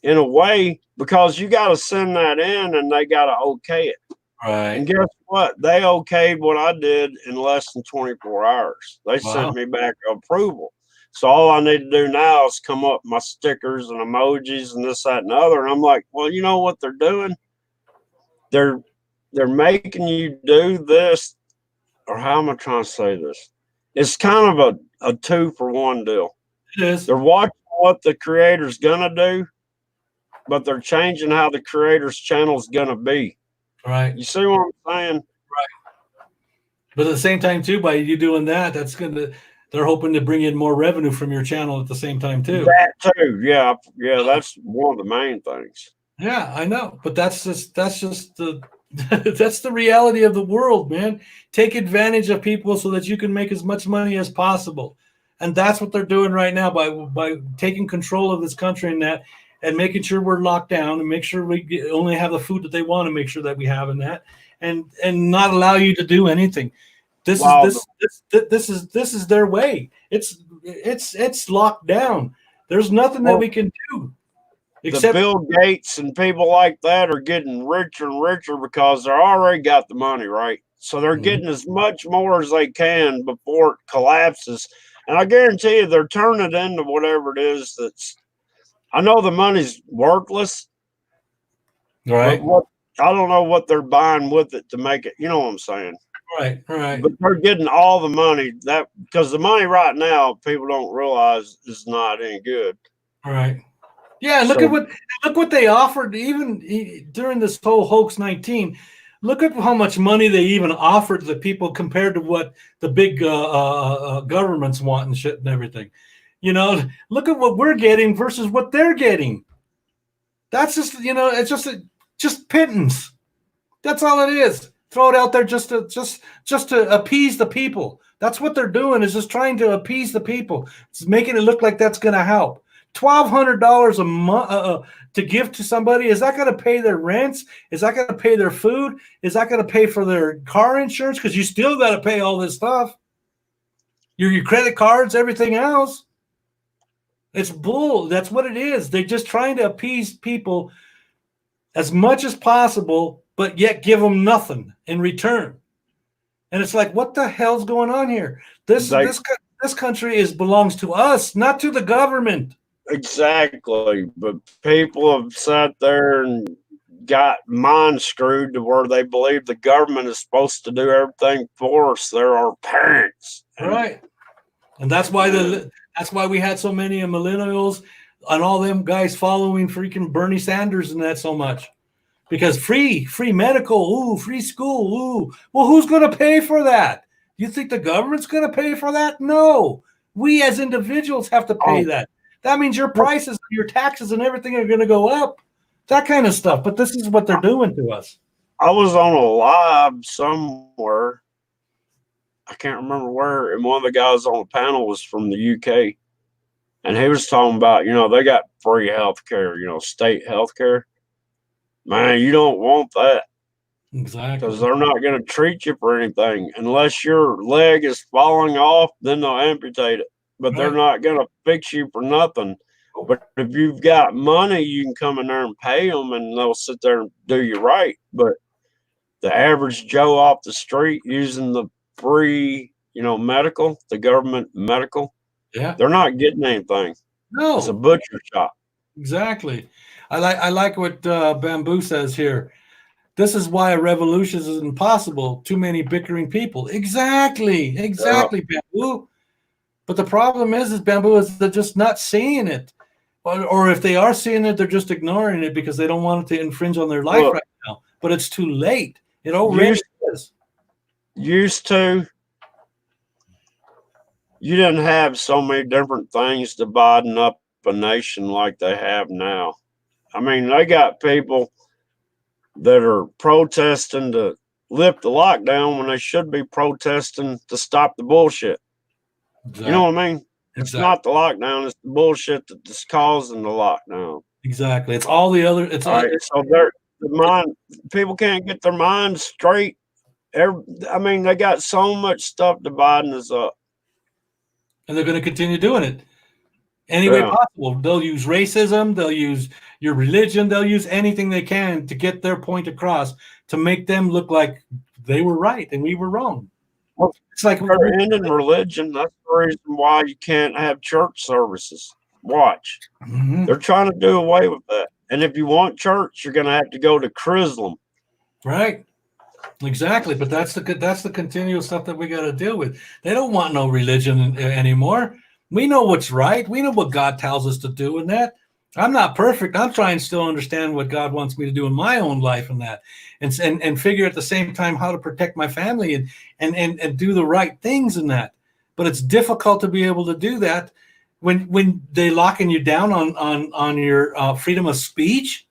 in a way, because you got to send that in and they got to okay it. Right. And guess what? They okayed what I did in less than 24 hours. They sent me back approval. So all I need to do now is come up with my stickers and emojis and this, that, and the other. And I'm like, well, you know what they're doing? They're making you do this, or how am I trying to say this? It's kind of a 2-for-1 deal. It is. They're watching what the creator's gonna do, but they're changing how the creator's channel is gonna be. Right. You see what I'm saying? Right. But at the same time, too, by you doing that, they're hoping to bring in more revenue from your channel at the same time, too. That too, yeah. That's one of the main things. Yeah, I know, but that's just the that's the reality of the world, man. Take advantage of people so that you can make as much money as possible, and that's what they're doing right now by taking control of this country and making sure we're locked down and make sure we only have the food that they want to make sure that we have in that, and not allow you to do anything. This is their way. It's locked down. There's nothing that we can do. Except Bill Gates and people like that are getting richer and richer because they're already got the money, right? So they're getting as much more as they can before it collapses. And I guarantee you they're turning it into whatever it is that's, I know the money's worthless. Right. But I don't know what they're buying with it to make it, you know what I'm saying? Right. But they're getting all the money that, because the money right now, people don't realize is not any good. Right. Yeah, look what they offered even during this whole hoax 19. Look at how much money they even offered the people compared to what the big governments want and shit and everything. You know, look at what we're getting versus what they're getting. That's just, you know, it's just pittance. That's all it is. Throw it out there just to appease the people. That's what they're doing, is just trying to appease the people. It's making it look like that's going to help. $1,200 a month to give to somebody, is that going to pay their rents? Is that going to pay their food? Is that going to pay for their car insurance? Because you still got to pay all this stuff. Your credit cards, everything else. It's bull. That's what it is. They're just trying to appease people as much as possible, but yet give them nothing in return. And it's like, what the hell's going on here? This country belongs to us, not to the government. Exactly. But people have sat there and got mind screwed to where they believe the government is supposed to do everything for us. They're our parents. Right. And that's why we had so many millennials and all them guys following freaking Bernie Sanders and that so much. Because free medical, free school, Well, who's going to pay for that? You think the government's going to pay for that? No. We as individuals have to pay that. That means your prices, your taxes, and everything are going to go up. That kind of stuff. But this is what they're doing to us. I was on a live somewhere. I can't remember where. And one of the guys on the panel was from the UK. And he was talking about, they got free health care, state health care. Man, you don't want that. Exactly. Because they're not going to treat you for anything. Unless your leg is falling off, then they'll amputate it. But they're not going to fix you for nothing. But if you've got money, you can come in there and pay them, and they'll sit there and do you right. But the average Joe off the street using the free, medical, the government medical, they're not getting anything. No. It's a butcher shop. Exactly. I like what Bamboo says here. This is why a revolution is impossible. Too many bickering people. Exactly, Bamboo. But the problem is Bamboo is they're just not seeing it, or if they are seeing it, they're just ignoring it because they don't want it to infringe on their life right now. But it's too late. It already is. Used to, you didn't have so many different things dividing up a nation like they have now. I mean, they got people that are protesting to lift the lockdown when they should be protesting to stop the bullshit. Exactly. You know what I mean? It's not the lockdown; it's the bullshit that's causing the lockdown. Exactly. It's all the other. It's all right. So people can't get their minds straight. I mean, they got so much stuff dividing us up, and they're going to continue doing it any way possible. They'll use racism. They'll use your religion. They'll use anything they can to get their point across to make them look like they were right and we were wrong. Well, it's like they're ending religion. That's the reason why you can't have church services. Watch. Mm-hmm. They're trying to do away with that. And if you want church, you're going to have to go to Chrislam. Right. Exactly. But that's the continual stuff that we got to deal with. They don't want no religion anymore. We know what's right. We know what God tells us to do in that. I'm not perfect. I'm trying to still understand what God wants me to do in my own life and that, and figure at the same time how to protect my family and do the right things in that. But it's difficult to be able to do that when they locking you down on your freedom of speech.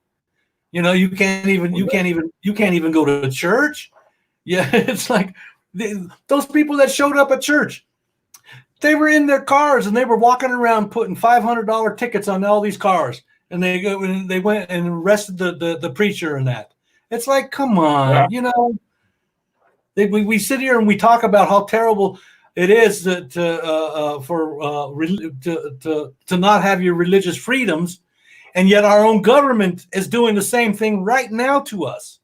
You can't even go to church. Yeah, it's like those people that showed up at church. They were in their cars and they were walking around putting $500 tickets on all these cars, and they went and arrested the preacher and that. It's like, come on, we sit here and we talk about how terrible it is to not have your religious freedoms, and yet our own government is doing the same thing right now to us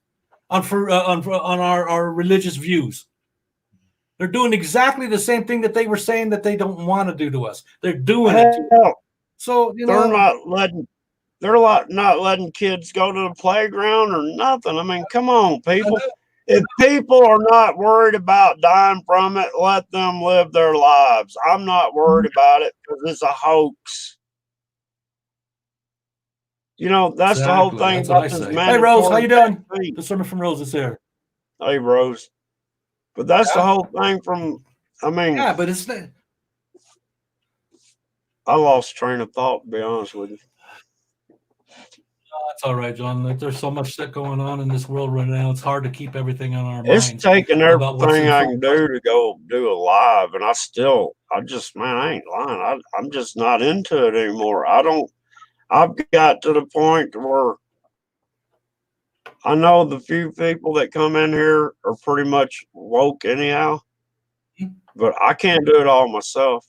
on our religious views. They're doing exactly the same thing that they were saying that they don't want to do to us. They're doing it to us. So they're not letting kids go to the playground or nothing. I mean, come on, people. If people are not worried about dying from it, let them live their lives. I'm not worried about it because it's a hoax. That's the whole thing about this. Hey, Rose, how you doing? The sermon from Rose is here. Hey, Rose. But that's the whole thing yeah, but it's I lost train of thought, to be honest with you. That's all right, John. There's so much shit going on in this world right now. It's hard to keep everything on our It's minds taking about what's everything in I front can of us. do to go do a live, and man, I ain't lying. I'm just not into it anymore. I've got to the point where I know the few people that come in here are pretty much woke anyhow, but I can't do it all myself.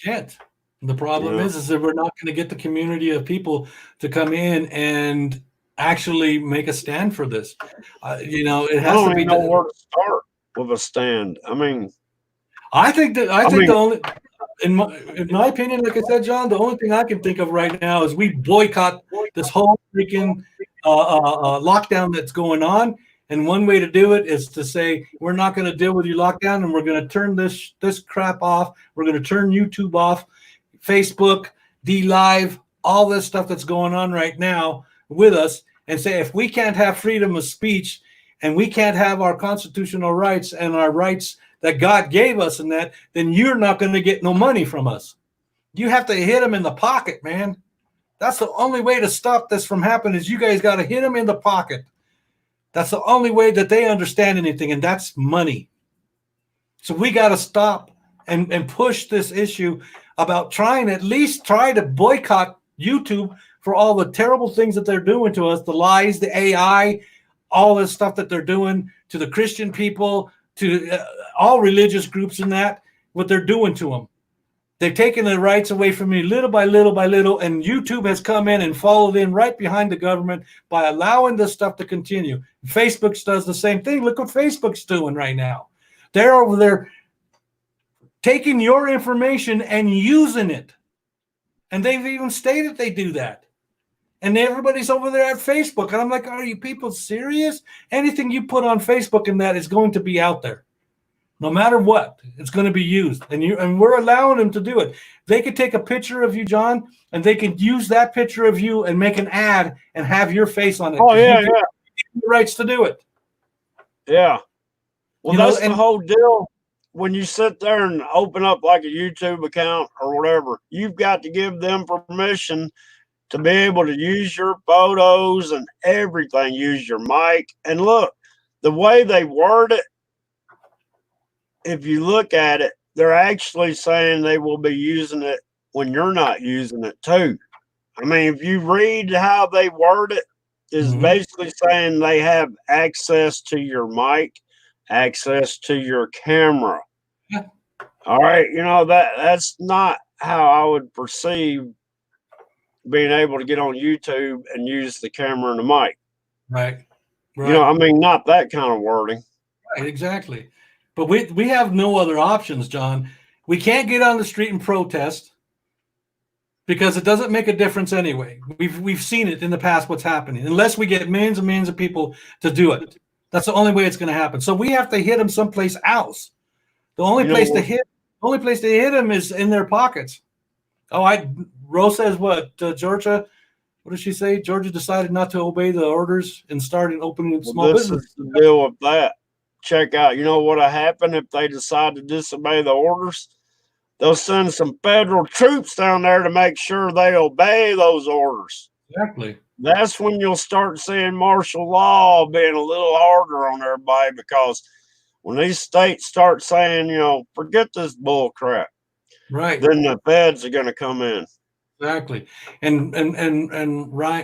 Can't. The You problem know, is that we're not going to get the community of people to come in and actually make a stand for this. It I has to don't be. even know where to start with a stand. I I think mean, the only, in my opinion, like I said, John, the only thing I can think of right now is we boycott this whole freaking lockdown that's going on. And one way to do it is to say we're not going to deal with your lockdown, and we're going to turn this crap off. We're going to turn YouTube off, Facebook, D Live, all this stuff that's going on right now with us, and say if we can't have freedom of speech and we can't have our constitutional rights and our rights that God gave us and that, then you're not going to get no money from us. You have to hit them in the pocket, man. That's the only way to stop this from happening is you guys got to hit them in the pocket. That's the only way that they understand anything, and that's money. So we got to stop and push this issue about at least try to boycott YouTube for all the terrible things that they're doing to us, the lies, the AI, all this stuff that they're doing to the Christian people, to all religious groups and that, what they're doing to them. They've taken the rights away from me little by little by little, and YouTube has come in and followed in right behind the government by allowing this stuff to continue. Facebook does the same thing. Look what Facebook's doing right now. They're over there taking your information and using it. And they've even stated they do that. And everybody's over there at Facebook. And I'm like, are you people serious? Anything you put on Facebook and that is going to be out there. No matter what, it's going to be used. And we're allowing them to do it. They could take a picture of you, John, and they could use that picture of you and make an ad and have your face on it. oh You yeah, give them the rights to do it. yeah. Well, that's the And whole deal. When you sit there and open up like a YouTube account or whatever, you've got to give them permission to be able to use your photos and everything, use your mic. And look, the way they word it, if you look at it, they're actually saying they will be using it when you're not using it too. I mean, if you read how they word it, is basically saying they have access to your mic, access to your camera. yeah, All right, that's not how I would perceive being able to get on YouTube and use the camera and the mic. right, I right. mean, not that kind of wording. Right, exactly. But we have no other options, John. We can't get on the street and protest because it doesn't make a difference anyway. We've seen it in the past what's happening. Unless we get millions and millions of people to do it. That's the only way it's going to happen. So we have to hit them someplace else. The only You know place to what? hit them is in their pockets. Rose says what? Georgia, what did she say? Georgia decided not to obey the orders and started opening Well, small this business. is the deal with that. Check out. You know what'll happen if they decide to disobey the orders? They'll send some federal troops down there to make sure they obey those orders. Exactly. That's when you'll start seeing martial law being a little harder on everybody, because when these states start saying, forget this bull crap, Right. then the feds are going to come in. Exactly. And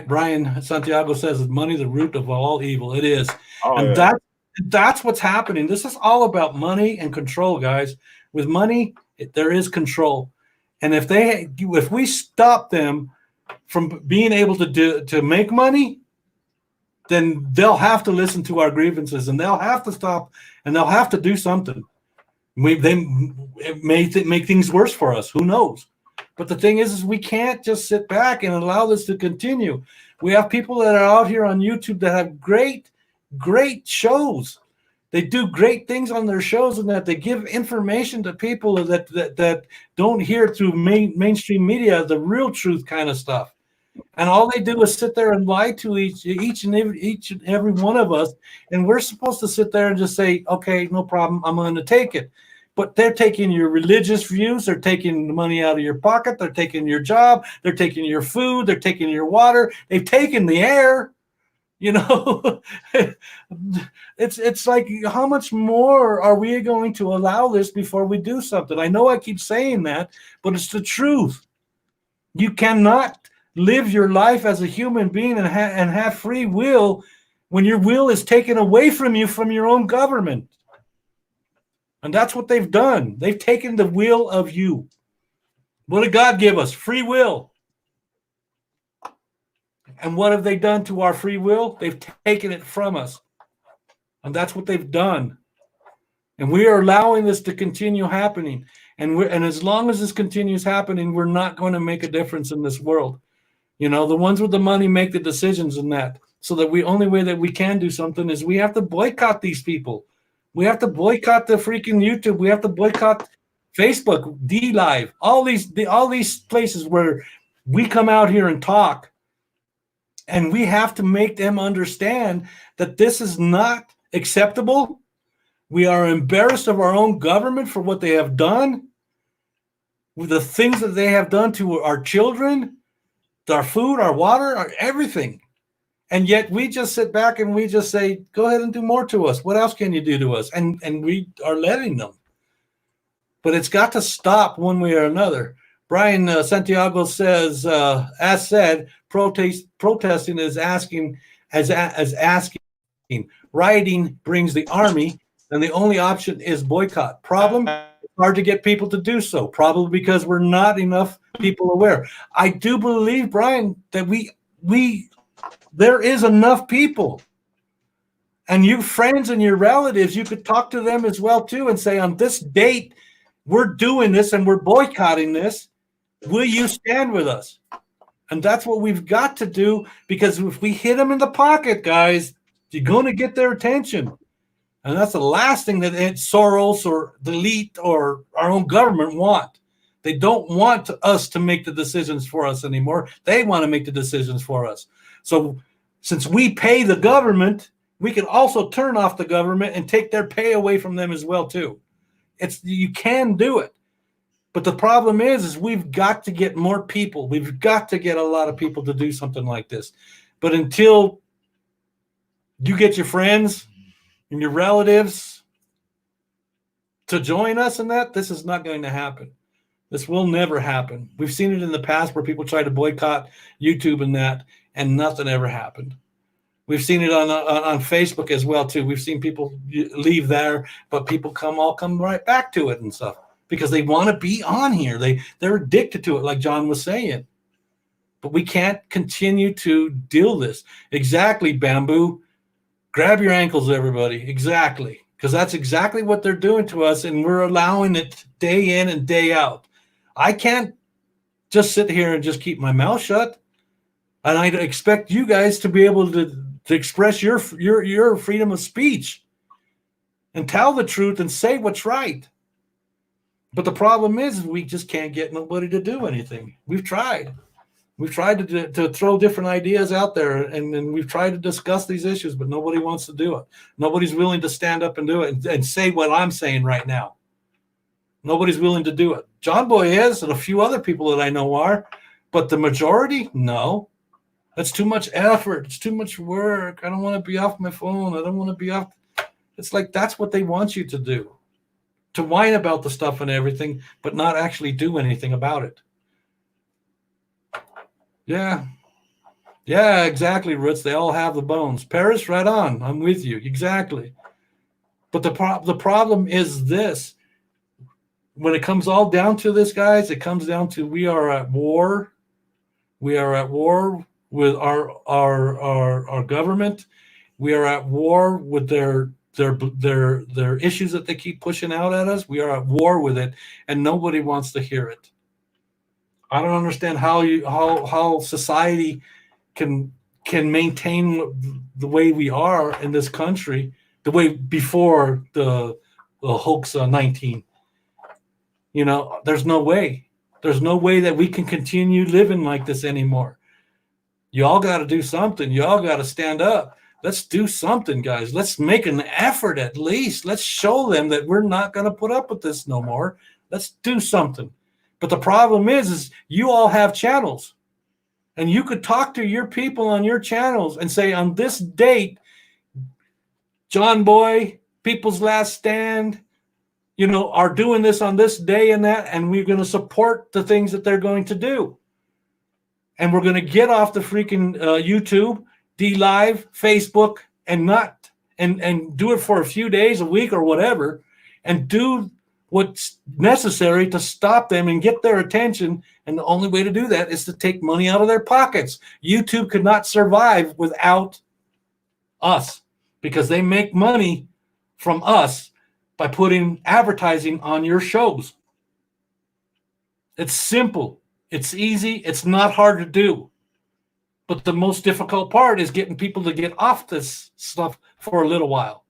Brian Santiago says is money the root of all evil. It is. Oh, And yeah. that's what's happening. This is all about money and control, guys. With money, there is control. And if we stop them from being able to make money, then they'll have to listen to our grievances and they'll have to stop and they'll have to do something. It may make things worse for us. Who knows? But the thing is we can't just sit back and allow this to continue. We have people that are out here on YouTube that have great, great shows. They do great things on their shows, and that they give information to people that don't hear through mainstream media, the real truth kind of stuff. And all they do is sit there and lie to each and every one of us. And we're supposed to sit there and just say, okay, no problem, I'm going to take it. But they're taking your religious views. They're taking the money out of your pocket. They're taking your job. They're taking your food. They're taking your water. They've taken the air. You know, it's like, how much more are we going to allow this before we do something? I know I keep saying that, but it's the truth. You cannot live your life as a human being and have free will when your will is taken away from you from your own government. And that's what they've done. They've taken the will of you. What did God give us? Free will. And what have they done to our free will? They've taken it from us. And that's what they've done. And we are allowing this to continue happening. And as long as this continues happening, we're not going to make a difference in this world. You know, the ones with the money make the decisions in that. So that only way that we can do something is we have to boycott these people. We have to boycott the freaking YouTube. We have to boycott Facebook, DLive, all these places where we come out here and talk. And we have to make them understand that this is not acceptable. We are embarrassed of our own government for what they have done, with the things that they have done to our children, our food, our water, our everything. And yet we just sit back and we just say, go ahead and do more to us. What else can you do to us? And we are letting them. But it's got to stop one way or another. Brian Santiago says, as said, protesting is asking, as asking. Rioting brings the army, and the only option is boycott. Problem, it's hard to get people to do so, probably because we're not enough people aware. I do believe, Brian, that there is enough people. And you friends and your relatives, you could talk to them as well too and say, on this date, we're doing this and we're boycotting this. Will you stand with us? And that's what we've got to do, because if we hit them in the pocket, guys, you're going to get their attention. And that's the last thing that Soros or the elite or our own government want. They don't want us to make the decisions for us anymore. They want to make the decisions for us. So since we pay the government, we can also turn off the government and take their pay away from them as well too. You can do it. But the problem is we've got to get more people. We've got to get a lot of people to do something like this. But until you get your friends and your relatives to join us in that, this is not going to happen. This will never happen. We've seen it in the past where people try to boycott YouTube and that, and nothing ever happened. We've seen it on Facebook as well too. We've seen people leave there, but people come right back to it and stuff because they want to be on here. They're addicted to it, like John was saying. But we can't continue to deal this. Exactly, Bamboo. Grab your ankles, everybody. Exactly. Because that's exactly what they're doing to us, and we're allowing it day in and day out. I can't just sit here and just keep my mouth shut. And I expect you guys to be able to express your freedom of speech and tell the truth and say what's right. But the problem is we just can't get nobody to do anything. We've tried. We've tried to throw different ideas out there, and we've tried to discuss these issues, but nobody wants to do it. Nobody's willing to stand up and do it and say what I'm saying right now. Nobody's willing to do it. John Boy is, and a few other people that I know are, but the majority, no. That's too much effort. It's too much work. I don't want to be off my phone. I don't want to be off. It's like that's what they want you to do, to whine about the stuff and everything, but not actually do anything about it. Yeah. Yeah, exactly, Roots. They all have the bones. Paris, right on. I'm with you. Exactly. But the problem is this. When it comes all down to this, guys, it comes down to we are at war. We are at war with our government. We are at war with their issues that they keep pushing out at us. We are at war with it, and nobody wants to hear it. I don't understand how society can maintain the way we are in this country, the way before the HOAX 19. You know, there's no way. There's no way that we can continue living like this anymore. You all got to do something. You all got to stand up. Let's do something, guys. Let's make an effort at least. Let's show them that we're not going to put up with this no more. Let's do something. But the problem is you all have channels. And you could talk to your people on your channels and say, on this date, John Boy, People's Last Stand, are doing this on this day and that, and we're going to support the things that they're going to do. And we're going to get off the freaking YouTube, D-Live, Facebook, and do it for a few days, a week, or whatever, and do what's necessary to stop them and get their attention. And the only way to do that is to take money out of their pockets. YouTube could not survive without us because they make money from us by putting advertising on your shows. It's simple. It's easy. It's not hard to do. But the most difficult part is getting people to get off this stuff for a little while.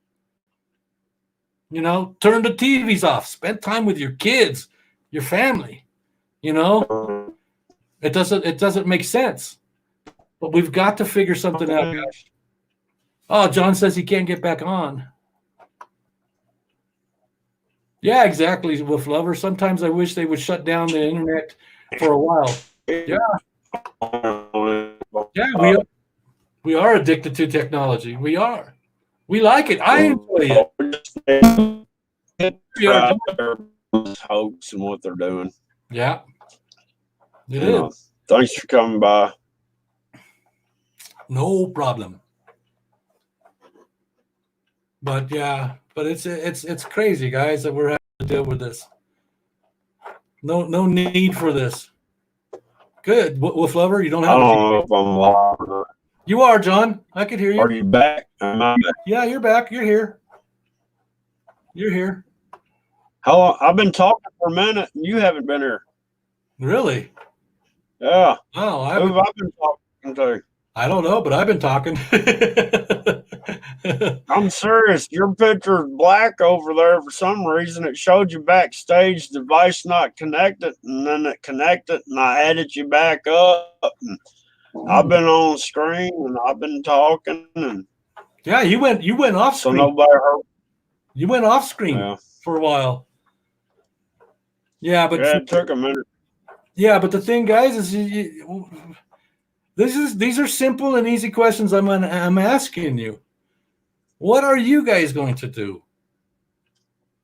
Turn the TVs off. Spend time with your kids, your family. It doesn't make sense. But we've got to figure something out, guys. Oh, John says he can't get back on. Yeah, exactly, Wolf Lover. Sometimes I wish they would shut down the internet for a while. Yeah. Yeah, we are addicted to technology. We are. We like it. I enjoy it. HOAX and what they're doing. Yeah. It is. Thanks for coming by. No problem. But yeah, it's crazy, guys, that we're having to deal with this. No need for this. Good. Wolf Lover, you don't have I don't know if I'm live or not. You are, John. I can hear you. Are you back? Am I back? Yeah, you're back. You're here. You're here. How long? I've been talking for a minute and you haven't been here. Really? Yeah. Oh, Who have I been talking to? I don't know, but I've been talking. I'm serious. Your picture's black over there for some reason. It showed you backstage, device not connected, and then it connected, and I added you back up. And I've been on screen, and I've been talking, and yeah, you went off screen. So nobody heard. You went off screen for a while. Yeah, but it took a minute. Yeah, but the thing, guys, is these are simple and easy questions I'm asking you. What are you guys going to do?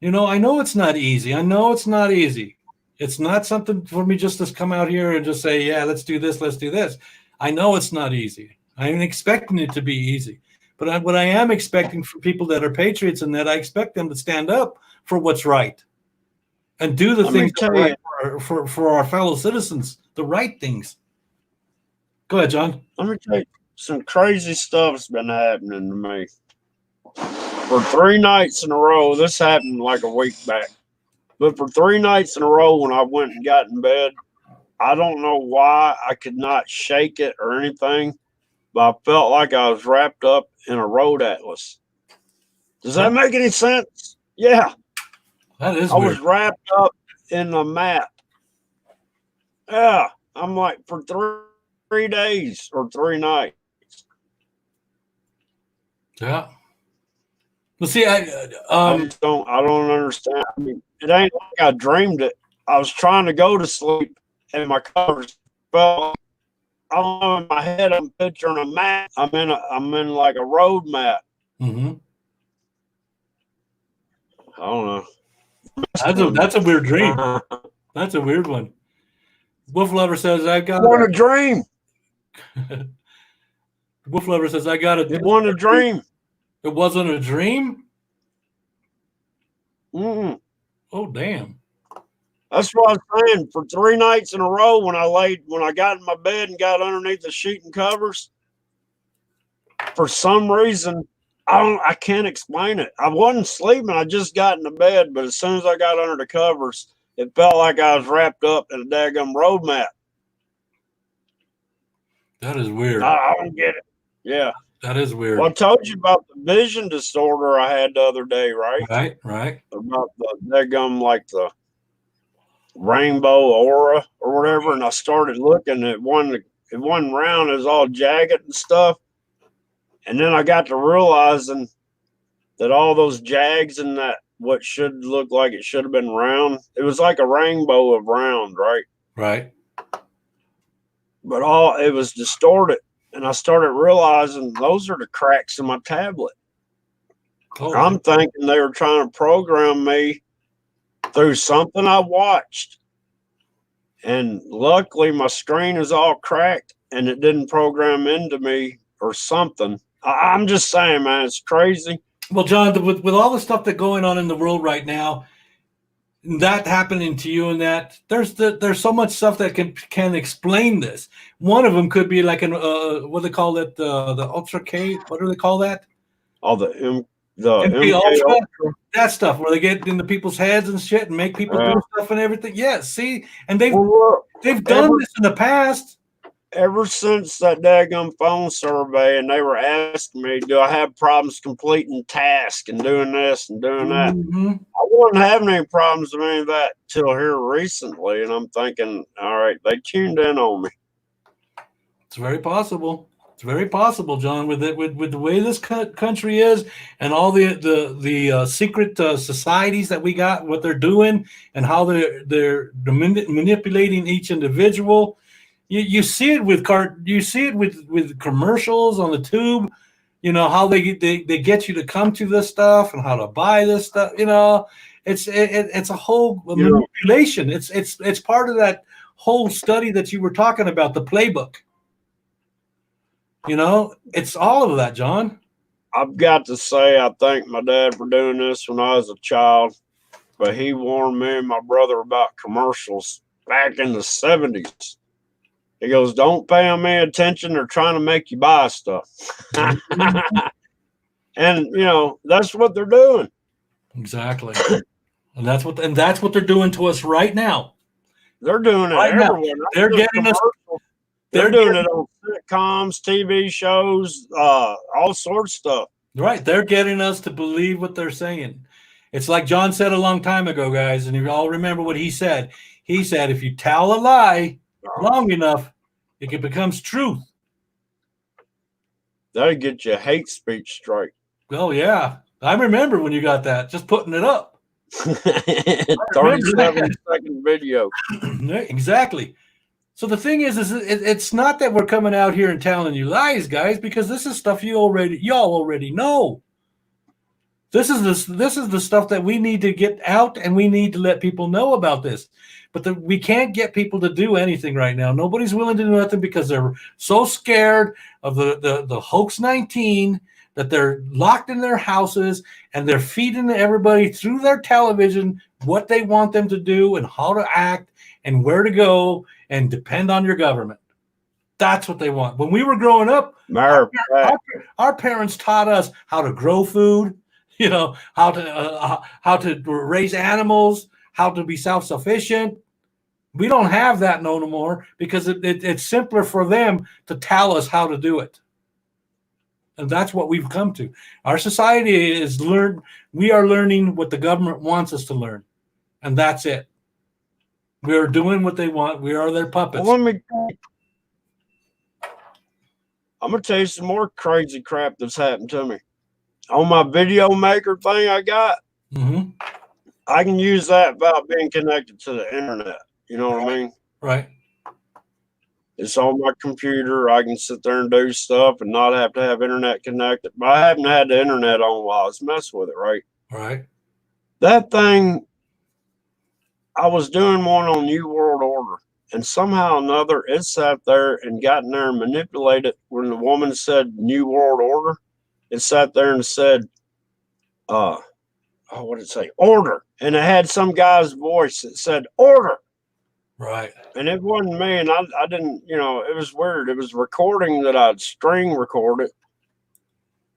I know it's not easy. It's not something for me just to come out here and just say, yeah, let's do this. I know it's not easy. I'm expecting it to be easy. But what I am expecting for people that are patriots and that I expect them to stand up for what's right and do the things that are right for our fellow citizens, the right things. Go ahead, John. Let me tell you, some crazy stuff's been happening to me. For 3 nights in a row, this happened like a week back, but for 3 nights in a row when I went and got in bed, I don't know why I could not shake it or anything, but I felt like I was wrapped up in a road atlas. Does that make any sense? Yeah. That is I weird. was wrapped up in a mat. Yeah. I'm like, for 3 days or 3 nights. Yeah. Well, see, I don't understand. I mean, it ain't like I dreamed it. I was trying to go to sleep, and my covers fell. I don't know. In my head, I'm picturing a mat. I'm in like a road mat. Mm-hmm. I don't know. That's a weird dream. That's a weird one. Wolf Lover says, I got a dream. Wolf Lover says, I got It wasn't a dream. It wasn't a dream? Mm-mm. Oh, damn. That's what I was saying. For 3 nights in a row, when I got in my bed and got underneath the sheet and covers, for some reason, I can't explain it. I wasn't sleeping. I just got into bed, but as soon as I got under the covers, it felt like I was wrapped up in a daggum road mat. That is weird. I don't get it. Yeah. That is weird. Well, I told you about the vision disorder I had the other day, right? Right. About the daggum, like the rainbow aura or whatever, and I started looking at one. It wasn't round; it was all jagged and stuff. And then I got to realizing that all those jags and that what should look like it should have been round, it was like a rainbow of round, right? Right. But all it was distorted. And I started realizing those are the cracks in my tablet. Oh, I'm thinking they were trying to program me through something I watched. And luckily my screen is all cracked and it didn't program into me or something. I'm just saying, man, it's crazy. well, John, with all the stuff that's going on in the world right now, that happening to you, and that there's so much stuff that can explain this. One of them could be like an what do they call it, the Ultra K? What do they call that? All the MK MK Ultra, Ultra. that stuff where they get into people's heads and shit and make people do stuff and everything. Yeah, see, and they've done this in the past. Ever since that daggum phone survey, and they were asking me, do I have problems completing tasks and doing this and doing that? Mm-hmm. I wasn't having any problems with any of that till here recently, and I'm thinking, all right, they tuned in on me. It's very possible. It's very possible, John, with the way this country is, and all the secret societies that we got, what they're doing, and how they're manipulating each individual. You see it with with commercials on the tube. You know how they get you to come to this stuff and how to buy this stuff. You know, it's a whole manipulation. It's part of that whole study that you were talking about, the playbook. You know, it's all of that, John. I've got to say, I thank my dad for doing this when I was a child, but he warned me and my brother about commercials back in the 70s. He goes, don't pay them any attention. They're trying to make you buy stuff. And, you know, that's what they're doing. Exactly. And that's what they're doing to us right now. They're doing it right everywhere. They're getting us. They're doing it on sitcoms, TV shows, all sorts of stuff. Right. They're getting us to believe what they're saying. It's like John said a long time ago, guys, and you all remember what he said. He said, if you tell a lie long enough, it becomes truth. That'll get you a hate speech strike. Oh, yeah. I remember when you got that, just putting it up. 37-second video. Exactly. So the thing is it's not that we're coming out here and telling you lies, guys, because this is stuff y'all already know. This is the stuff that we need to get out, and we need to let people know about this. But we can't get people to do anything right now. Nobody's willing to do nothing because they're so scared of the hoax 19 that they're locked in their houses and they're feeding everybody through their television what they want them to do and how to act and where to go and depend on your government. That's what they want. When we were growing up, our parents taught us how to grow food, you know, how to raise animals, how to be self-sufficient. We don't have that no more because it's simpler for them to tell us how to do it. And that's what we've come to. Our society is we are learning what the government wants us to learn. And that's it. We are doing what they want. We are their puppets. Well, I'm going to tell you some more crazy crap that's happened to me. On my video maker thing I got, I can use that without being connected to the internet. You know what I mean? Right. It's on my computer. I can sit there and do stuff and not have to have internet connected. But I haven't had the internet on while I was messing with it, right? Right. That thing, I was doing one on New World Order. And somehow or another, it sat there and got in there and manipulated. When the woman said New World Order, it sat there and said, what did it say? Order. And it had some guy's voice that said, order. Right. And it wasn't me. And I didn't, you know, it was weird. It was recording that I'd string recorded.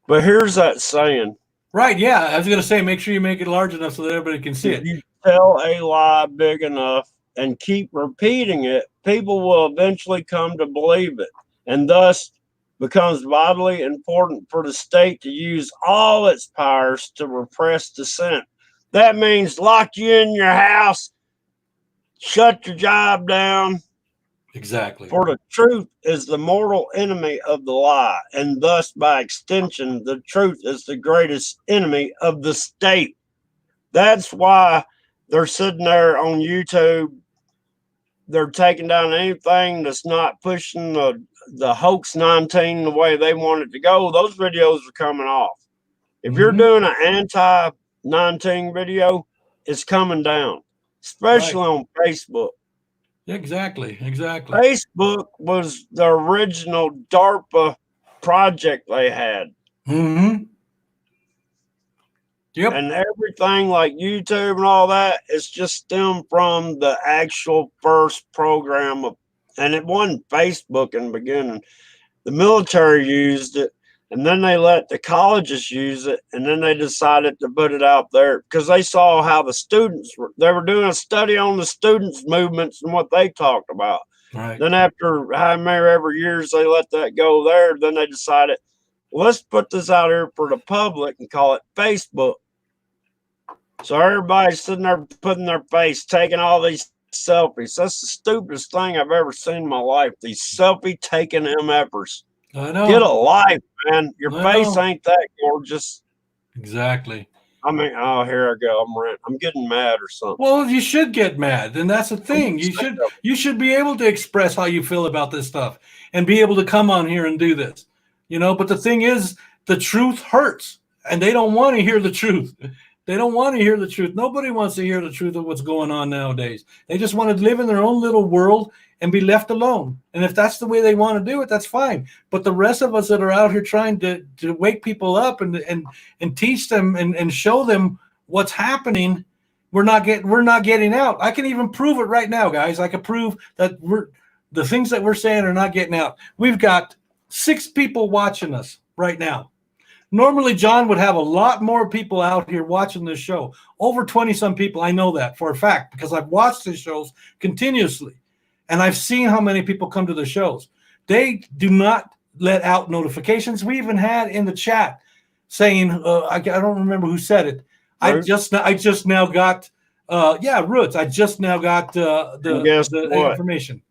But here's that saying. Right. Yeah. I was going to say, make sure you make it large enough so that everybody can see it. If you tell a lie big enough and keep repeating it, people will eventually come to believe it. And thus becomes vitally important for the state to use all its powers to repress dissent. That means lock you in your house, shut your job down, Exactly. For the truth is the mortal enemy of the lie, and thus, by extension, the truth is the greatest enemy of the state. That's why they're sitting there on YouTube. They're taking down anything that's not pushing the hoax 19 the way they want it to go. Those videos are coming off. If you're Mm-hmm. doing an anti 19 video, it's coming down, Right. especially on Facebook. Exactly. Exactly. Facebook was the original DARPA project they had. Mm-hmm. Yep. And everything like YouTube and all that is just stemmed from the actual first program of, and it wasn't Facebook in the beginning. The military used it, and then they let the colleges use it, and then they decided to put it out there because they saw how the students were. They were doing a study on the students' movements and what they talked about. Right. Then after how many ever years they let that go there, then they decided, let's put this out here for the public and call it Facebook. So everybody's sitting there putting their face, taking all these selfies. That's the stupidest thing I've ever seen in my life. These selfie taking MFers. I Get a know. life, man. Your I face know. ain't that gorgeous. Exactly. I mean, oh, here I go. I'm getting mad or something. Well, you should get mad, and that's the thing. I'm You should be able to express how you feel about this stuff and be able to come on here and do this. But the thing is, the truth hurts, and they don't want to hear the truth. They don't want to hear the truth. Nobody wants to hear the truth of what's going on nowadays. They just want to live in their own little world and be left alone. And if that's the way they want to do it, that's fine. But the rest of us that are out here trying to wake people up and teach them and show them what's happening, we're not getting out. I can even prove it right now, guys. I can prove that the things that we're saying are not getting out. We've got 6 people watching us right now. Normally, John would have a lot more people out here watching this show. Over 20-some people. I know that for a fact because I've watched his shows continuously. And I've seen how many people come to the shows. They do not let out notifications. We even had in the chat saying, I don't remember who said it. Roots. I just now got, Roots. I just now got the information.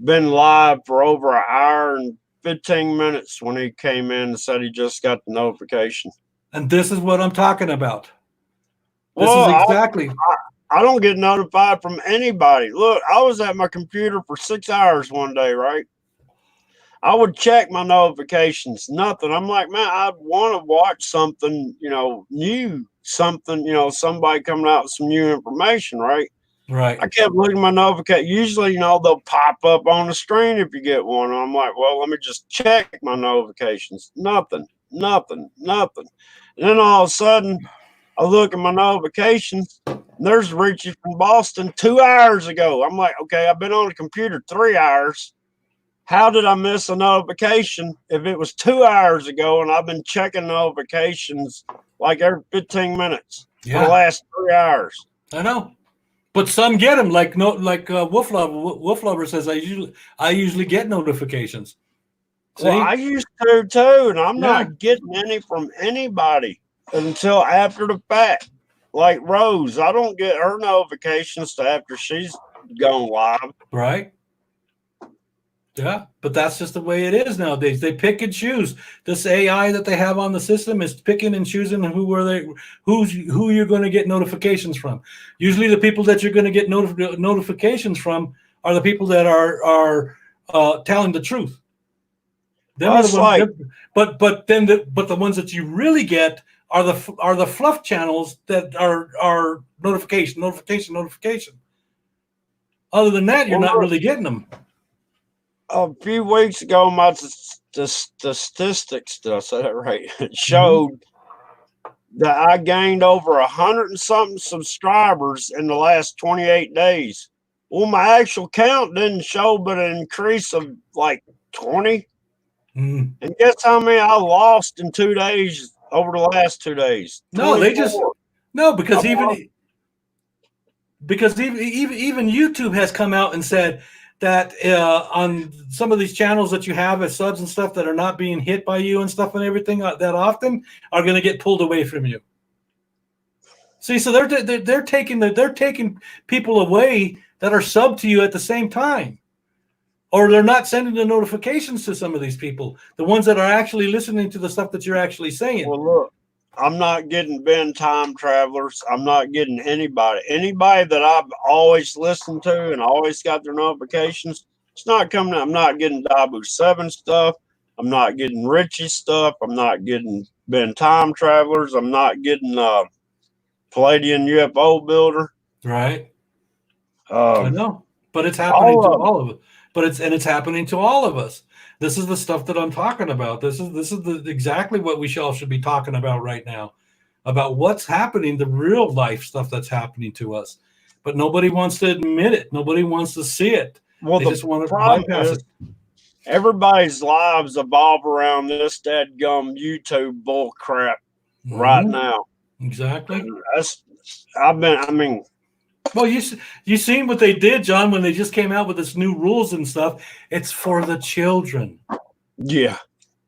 Been live for over an hour and 15 minutes when he came in and said he just got the notification. And this is what I'm talking about. This Well, is exactly. I don't get notified from anybody. Look, I was at my computer for 6 hours one day, right? I would check my notifications, nothing. I'm like, man, I'd want to watch something, new, something, somebody coming out with some new information, right? Right. I kept looking at my notification. Usually, they'll pop up on the screen if you get one. I'm like, well, let me just check my notifications. Nothing. And then all of a sudden, I look at my notifications. And there's Richie from Boston 2 hours ago. I'm like, okay, I've been on the computer 3 hours. How did I miss a notification if it was 2 hours ago and I've been checking notifications like every 15 minutes for the last 3 hours? I know. But some get them, like Wolf Lover. Wolf Lover says I usually get notifications. See? Well, I used to too, and I'm not getting any from anybody until after the fact. Like Rose, I don't get her notifications till after she's gone live. Right. Yeah, but that's just the way it is nowadays. They pick and choose. This AI that they have on the system is picking and choosing who you're going to get notifications from. Usually, the people that you're going to get notifications from are the people that are telling the truth. Them are the ones, but the ones that you really get are the fluff channels that are notification. Other than that, you're not really getting them. A few weeks ago, my statistics, did I say that right? It showed that I gained over 100 and something subscribers in the last 28 days. Well, my actual count didn't show, but an increase of like 20. And guess how many I lost in 2 days over the last 2 days? No, 24. Because even YouTube has come out and said that on some of these channels that you have as subs and stuff that are not being hit by you and stuff and everything that often are going to get pulled away from you. See, so they're taking people away that are sub to you at the same time. or they're not sending the notifications to some of these people, the ones that are actually listening to the stuff that you're actually saying. Well, look, I'm not getting Ben Time Travelers. I'm not getting anybody. Anybody that I've always listened to and always got their notifications, it's not coming. I'm not getting Dabu 7 stuff. I'm not getting Richie stuff. I'm not getting Ben Time Travelers. I'm not getting Palladian UFO Builder. Right. I know, but it's happening All to of them. all of us. But it's happening to all of us. This is the stuff that I'm talking about. This is exactly what we all should be talking about right now, about what's happening, the real life stuff that's happening to us. But nobody wants to admit it. Nobody wants to see it. Well, They the just want to problem bypass is it. everybody's lives evolve around this dadgum YouTube bull crap right Mhm. now. Exactly. And I mean, Well, you seen what they did, John, when they just came out with this new rules and stuff. It's for the children. yeah.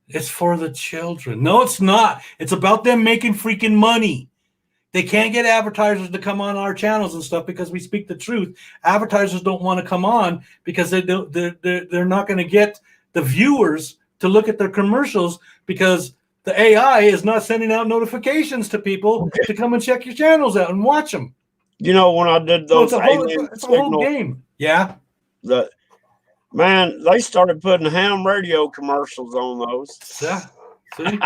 It's for the children. No, it's not. It's about them making freaking money. They can't get advertisers to come on our channels and stuff because we speak the truth. Advertisers don't want to come on because they're not going to get the viewers to look at their commercials because the AI is not sending out notifications to people to come and check your channels out and watch them. You know, when I did So it's those a whole alien it's a whole signals, game. Yeah. man, they started putting ham radio commercials on those. Yeah. See?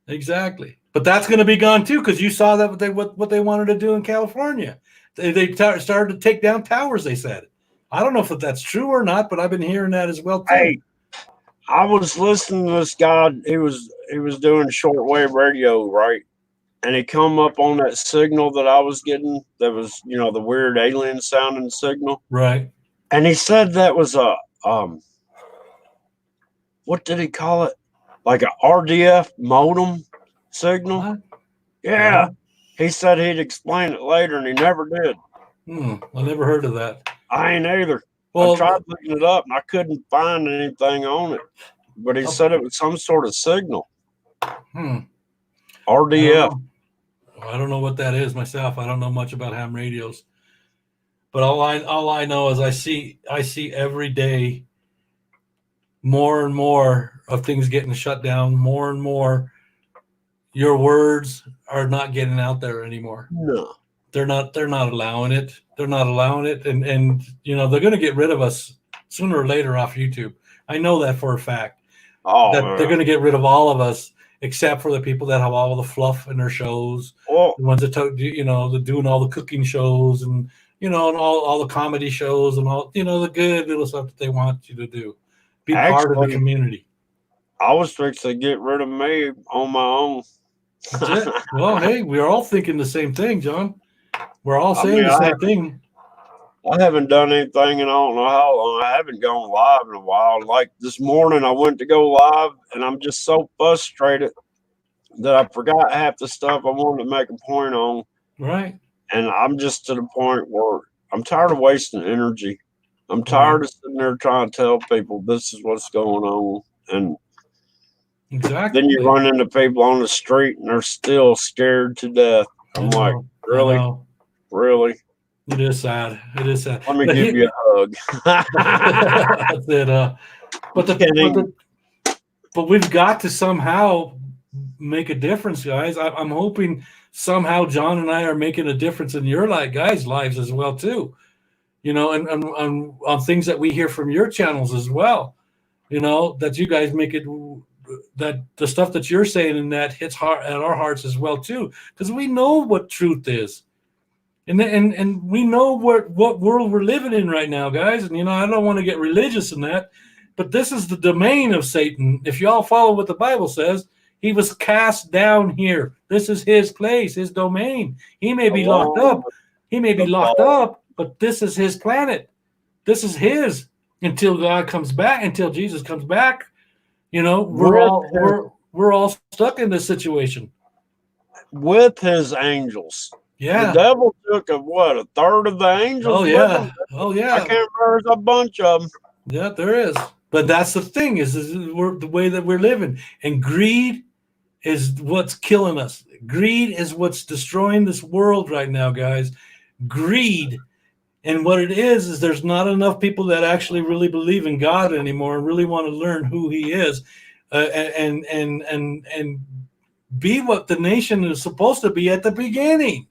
Exactly. But that's going to be gone too, because you saw that what they wanted to do in California. They started to take down towers. They said, I don't know if that's true or not, but I've been hearing that as well too. Hey, I was listening to this guy. He was doing shortwave radio, right? And he come up on that signal that I was getting. That was, you know, the weird alien sounding signal. Right. And he said that was a what did he call it? Like a RDF modem signal. What? Yeah. He said he'd explain it later, and he never did. I never heard of that. I ain't either. Well, I tried looking it up, and I couldn't find anything on it. But he said it was some sort of signal. RDF. I don't know what that is myself. I don't know much about ham radios. But all I know is I see every day more and more of things getting shut down, more and more. Your words are not getting out there anymore. No. They're not allowing it. They're not allowing it. And you know, they're going to get rid of us sooner or later off YouTube. I know that for a fact. Oh, that man. They're going to get rid of all of us except for the people that have all the fluff in their shows. Well, the ones that they're doing all the cooking shows and and all the comedy shows and all the good little stuff that they want you to do. Be part of the community. I was fixing to get rid of me on my own. That's it. Well, hey, we're all thinking the same thing, John. We're all saying the same thing. I haven't done anything in I don't know how long. I haven't gone live in a while. Like this morning, I went to go live, and I'm just so frustrated that I forgot half the stuff I wanted to make a point on. Right. And I'm just to the point where I'm tired of wasting energy. I'm tired of sitting there trying to tell people this is what's going on. And exactly. Then you run into people on the street and they're still scared to death. I'm like, really? Really? It is sad. It is sad. Let me give you a hug. That's it. But we've got to somehow make a difference, guys. I'm hoping somehow John and I are making a difference in your guys' lives as well too. And on things that we hear from your channels as well. That you guys make it, that the stuff that you're saying and that hits hard at our hearts as well too, because we know what truth is, and we know what world we're living in right now, guys. And I don't want to get religious in that, but this is the domain of Satan. If y'all follow what the Bible says, he was cast down here. This is his place, his domain. He may be locked up. But this is his planet. This is his until God comes back, until Jesus comes back. We're all stuck in this situation with his angels. Yeah, the devil took a third of the angels. Oh yeah, I can't remember. There's a bunch of them. Yeah, there is. But that's the thing is we're the way that we're living, and greed is what's killing us. Greed is what's destroying this world right now, guys. Greed And what it is there's not enough people that actually really believe in God anymore and really want to learn who He is, and be what the nation is supposed to be at the beginning.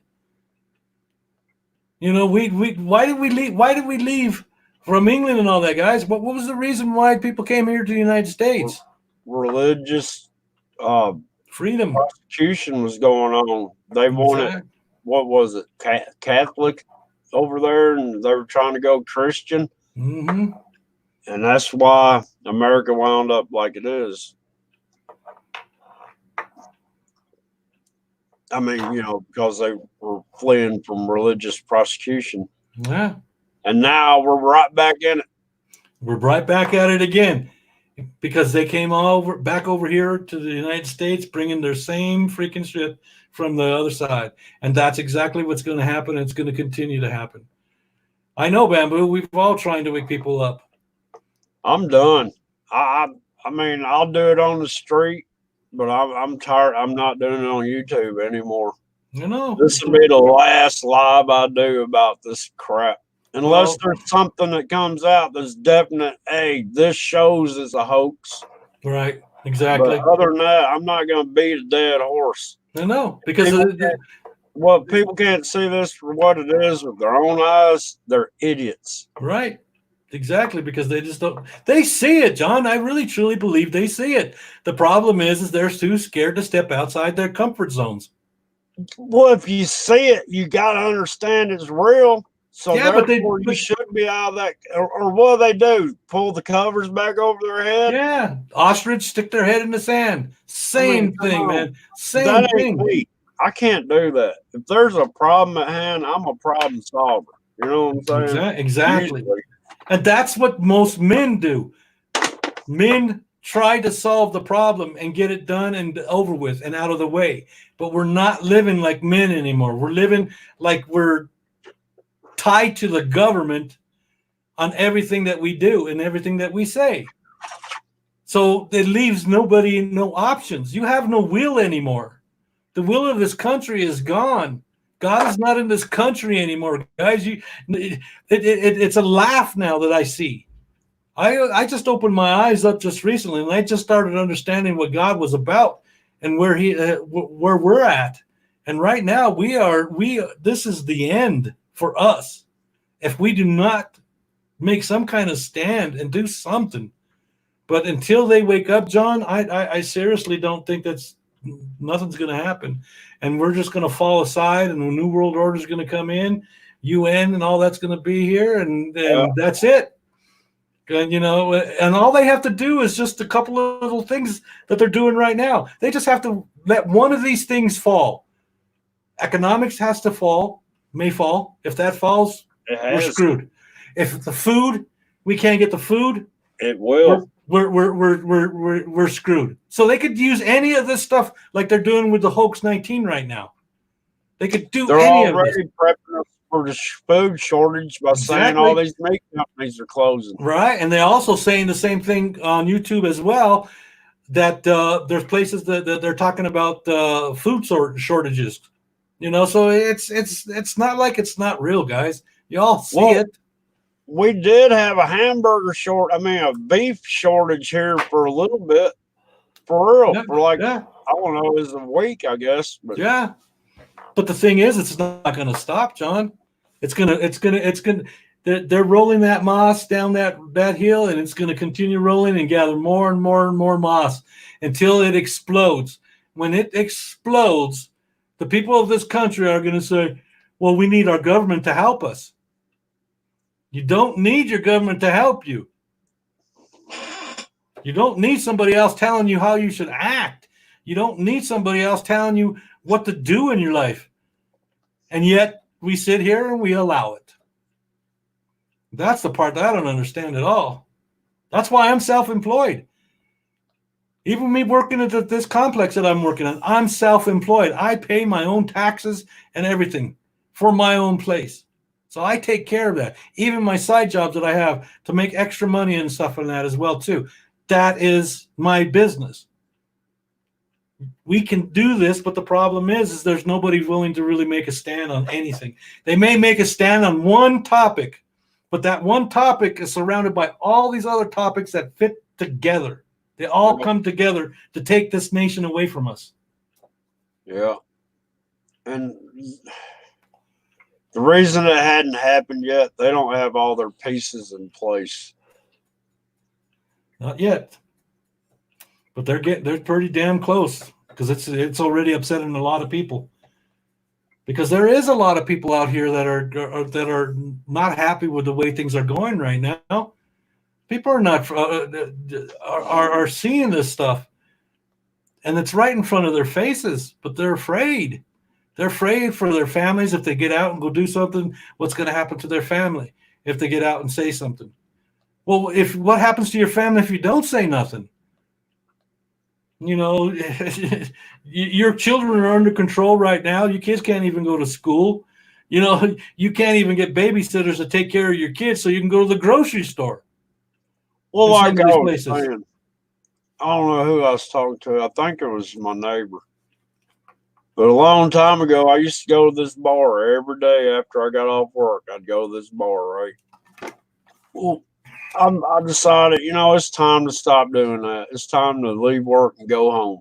You know, we why did we leave? Why did we leave from England and all that, guys? What was the reason why people came here to the United States? Religious Freedom. persecution was going on. They wanted, Exactly. what was it, Catholic over there, and they were trying to go Christian. Mm-hmm. And that's why America wound up like it is. I mean, you know, because they were fleeing from religious prosecution. Yeah. And now we're right back in it. We're right back at it again because they came back over here to the United States, bringing their same freaking shit from the other side. And that's exactly what's going to happen. And it's going to continue to happen. I know, Bamboo. We've all trying to wake people up. I'm done. I mean, I'll do it on the street, but I'm tired. I'm not doing it on YouTube anymore. You know, This will be the last live I do about this crap. Unless well, there's something that comes out that's definite, hey, this shows it's a hoax. right, exactly. But other than that, I'm not going to beat a dead horse. I know, because People can't see this for what it is with their own eyes. They're idiots. right. Exactly, because they just don't. They see it, John. I really, truly believe they see it. The problem is they're too scared to step outside their comfort zones. Well, if you see it, you got to understand it's real. So Yeah, therefore, you should be out of that. Or what do they do? Pull the covers back over their head? Yeah, ostrich stick their head in the sand. Same thing, man. Same thing. Me. I can't do that. If there's a problem at hand, I'm a problem solver. You know what I'm saying? Exactly. Usually. And that's what most men do. Men try to solve the problem and get it done and over with and out of the way. But we're not living like men anymore. We're living like we're tied to the government on everything that we do and everything that we say. So it leaves nobody no options. You have no will anymore. The will of this country is gone. God is not in this country anymore, guys. It's a laugh now that I see. I just opened my eyes up just recently, and I just started understanding what God was about and where we're at. And right now, this is the end for us if we do not make some kind of stand and do something. But until they wake up, John, I seriously don't think nothing's going to happen. And we're just going to fall aside, and the New World Order is going to come in, UN and all that's going to be here, and that's it. And, you know, and all they have to do is just a couple of little things that they're doing right now. They just have to let one of these things fall. Economics has to fall, may fall. If that falls, we're screwed. If the food, we can't get the food, it will. We're screwed. So they could use any of this stuff like they're doing with the HOAX 19 right now. They could do any of this. They're already prepping us for the food shortage by saying all these meat companies are closing. Right, and they're also saying the same thing on YouTube as well, that there's places that they're talking about food shortages. You know, so it's not like it's not real, guys. Y'all see it. We did have a beef shortage here for a little bit, for real, for I don't know, it was a week, I guess. But yeah, but the thing is, it's not going to stop, John. It's gonna. They're rolling that moss down that hill, and it's going to continue rolling and gather more and more and more moss until it explodes. When it explodes, the people of this country are going to say, "Well, we need our government to help us." You don't need your government to help you. You don't need somebody else telling you how you should act. You don't need somebody else telling you what to do in your life. And yet we sit here and we allow it. That's the part that I don't understand at all. That's why I'm self-employed. Even me working at this complex that I'm working on, I'm self-employed. I pay my own taxes and everything for my own place. So I take care of that. Even my side jobs that I have to make extra money and stuff on that as well too. That is my business. We can do this, but the problem is there's nobody willing to really make a stand on anything. They may make a stand on one topic, but that one topic is surrounded by all these other topics that fit together. They all come together to take this nation away from us. Yeah. And the reason it hadn't happened yet, they don't have all their pieces in place. Not yet. But they're pretty damn close, because it's already upsetting a lot of people. Because there is a lot of people out here that are not happy with the way things are going right now. People are not are seeing this stuff, and it's right in front of their faces, but they're afraid. They're afraid for their families. If they get out and go do something, what's going to happen to their family if they get out and say something? Well, what happens to your family if you don't say nothing? You know, your children are under control right now. Your kids can't even go to school. You know, you can't even get babysitters to take care of your kids so you can go to the grocery store. Well, like I was saying, I don't know who I was talking to. I think it was my neighbor. But a long time ago, I used to go to this bar every day after I got off work. I'd go to this bar, right? Well, I decided, it's time to stop doing that. It's time to leave work and go home.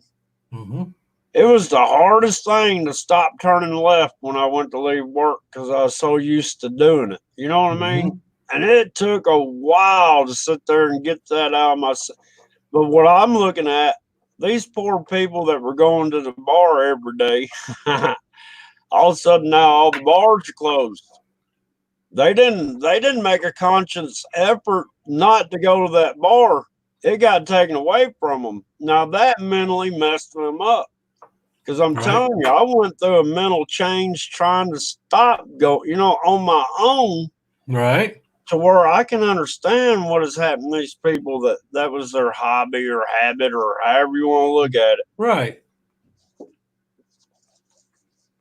Mm-hmm. It was the hardest thing to stop turning left when I went to leave work because I was so used to doing it. You know what I mean? And it took a while to sit there and get that out of myself. But what I'm looking at, these poor people that were going to the bar every day, all of a sudden now all the bars are closed. They didn't make a conscious effort not to go to that bar. It got taken away from them. Now that mentally messed them up. Because I'm telling you, I went through a mental change trying to stop on my own. Right. To where I can understand what has happened to these people that was their hobby or habit or however you want to look at it. Right.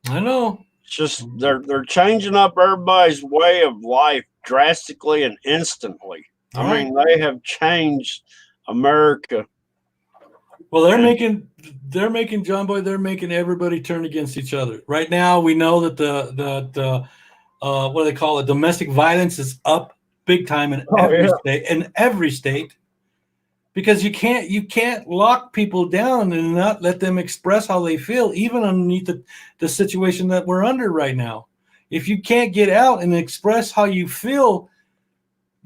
I know. It's just they're changing up everybody's way of life drastically and instantly. I mean, they have changed America. Well, they're making John Boy. They're making everybody turn against each other. Right now, we know that the what do they call it? Domestic violence is up big time in every state, because you can't lock people down and not let them express how they feel, even underneath the situation that we're under right now. If you can't get out and express how you feel,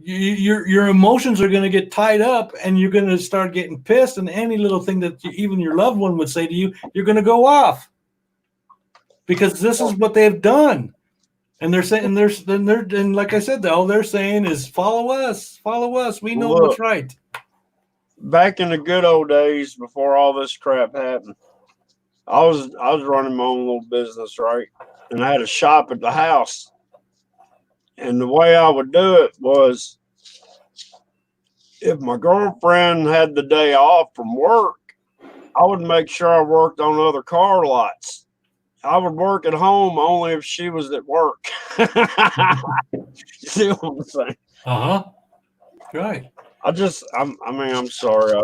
your emotions are going to get tied up, and you're going to start getting pissed, and any little thing that even your loved one would say to you, you're going to go off, because this is what they've done. And they're saying, and like I said, all they're saying is follow us. We know what's right. Back in the good old days before all this crap happened, I was running my own little business, right? And I had a shop at the house. And the way I would do it was, if my girlfriend had the day off from work, I would make sure I worked on other car lots. I would work at home only if she was at work. You see what I'm saying? Right. I'm sorry.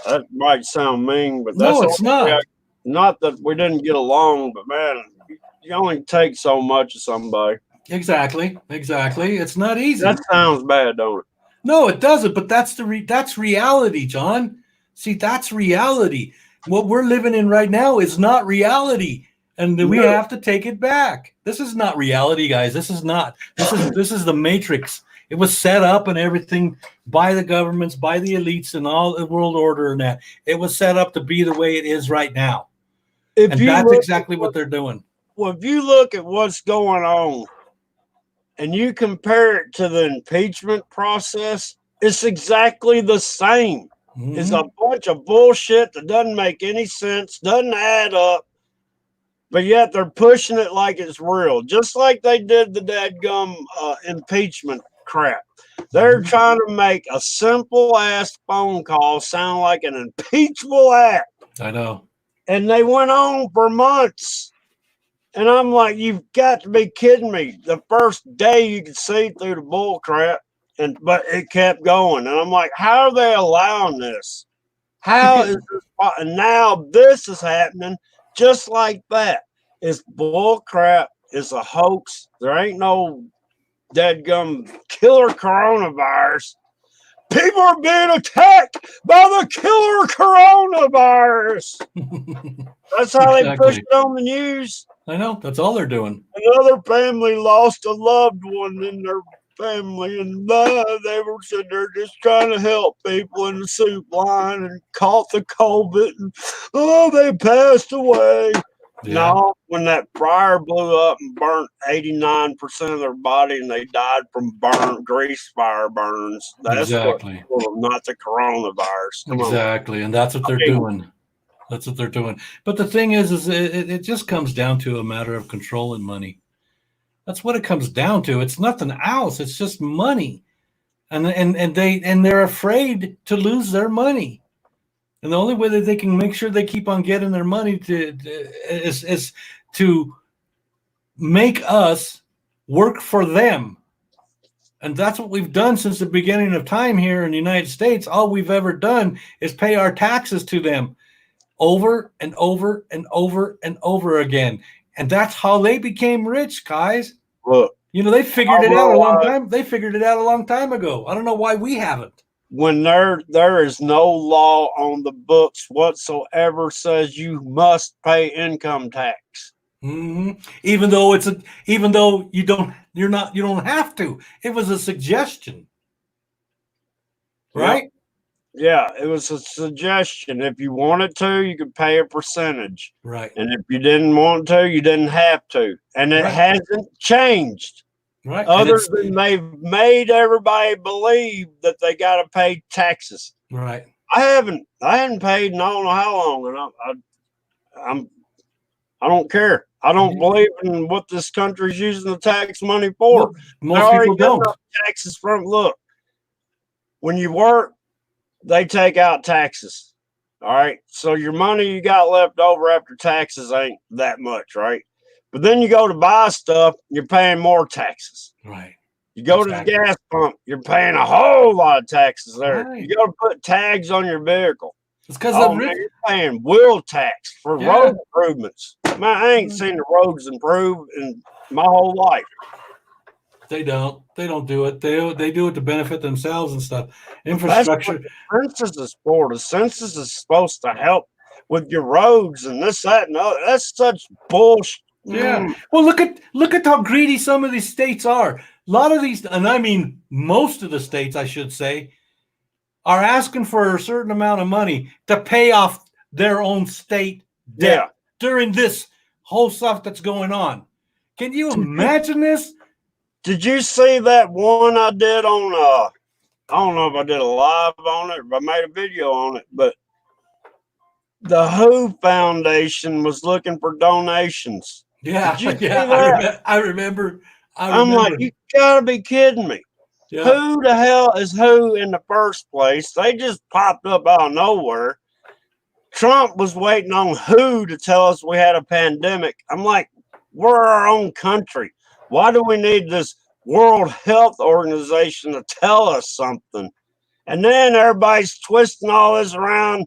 That might sound mean, but no, it's not. Not that we didn't get along, but man, you only take so much of somebody. Exactly. It's not easy. That sounds bad, don't it? No, it doesn't. But that's reality, John. See, that's reality. What we're living in right now is not reality. And we have to take it back. This is not reality, guys. This is not. This is the Matrix. It was set up and everything by the governments, by the elites, and all the world order and that. It was set up to be the way it is right now. And that's exactly what they're doing. Well, if you look at what's going on and you compare it to the impeachment process, it's exactly the same. Mm-hmm. It's a bunch of bullshit that doesn't make any sense, doesn't add up. But yet they're pushing it like it's real, just like they did the dadgum impeachment crap. They're trying to make a simple-ass phone call sound like an impeachable act. I know. And they went on for months. And I'm like, you've got to be kidding me. The first day you could see through the bull crap, but it kept going. And I'm like, how are they allowing this? How is this? And now this is happening just like that. It's bull crap. It's a hoax. There ain't no deadgum killer coronavirus. People are being attacked by the killer coronavirus. That's how they push Exactly. it on the news. I know. That's all they're doing. Another family lost a loved one in their family, and they were sitting there just trying to help people in the soup line and caught the COVID, and they passed away. Yeah. No, when that fire blew up and burnt 89% of their body, and they died from burn grease fire burns. That's what Exactly. killed them, not the coronavirus. Come on. Exactly. And that's what they're doing. That's what they're doing. But the thing is it just comes down to a matter of control and money. That's what it comes down to. It's nothing else. It's just money. And they're afraid to lose their money. And the only way that they can make sure they keep on getting their money is to make us work for them. And that's what we've done since the beginning of time here in the United States. All we've ever done is pay our taxes to them over and over and over and over again. And that's how they became rich, guys. Look, they figured it out a long time. They figured it out a long time ago. I don't know why we haven't. When there is no law on the books whatsoever says you must pay income tax. Mm-hmm. Even though you don't have to. It was a suggestion, right? Yep. Yeah, it was a suggestion. If you wanted to, you could pay a percentage. Right. And if you didn't want to, you didn't have to. And it hasn't changed. Right. Other than they've made everybody believe that they got to pay taxes. Right. I hadn't paid in I don't know how long, and I don't care. I don't believe in what this country's using the tax money for. Most people don't. Taxes from when you work, they take out taxes. All right. So your money you got left over after taxes ain't that much, right? But then you go to buy stuff, you're paying more taxes. Right. You go to the gas pump, you're paying a whole lot of taxes there. Right. You got to put tags on your vehicle. It's because you're paying wheel tax for road improvements. Man, I ain't seen the roads improve in my whole life. They don't do it. They do it to benefit themselves and stuff. Infrastructure. That's what the census is for. The census is supposed to help with your roads and this, that, and other. That's such bullshit. Yeah. Well, look at how greedy some of these states are. A lot of these, and I mean most of the states, I should say, are asking for a certain amount of money to pay off their own state debt during this whole stuff that's going on. Can you imagine this? Did you see that one I did on I don't know if I did a live on it or I made a video on it, but the WHO Foundation was looking for donations. Yeah, I remember. I'm like, you gotta be kidding me. Yeah. Who the hell is who in the first place? They just popped up out of nowhere. Trump was waiting on who to tell us we had a pandemic. I'm like, we're our own country. Why do we need this World Health Organization to tell us something? And then everybody's twisting all this around.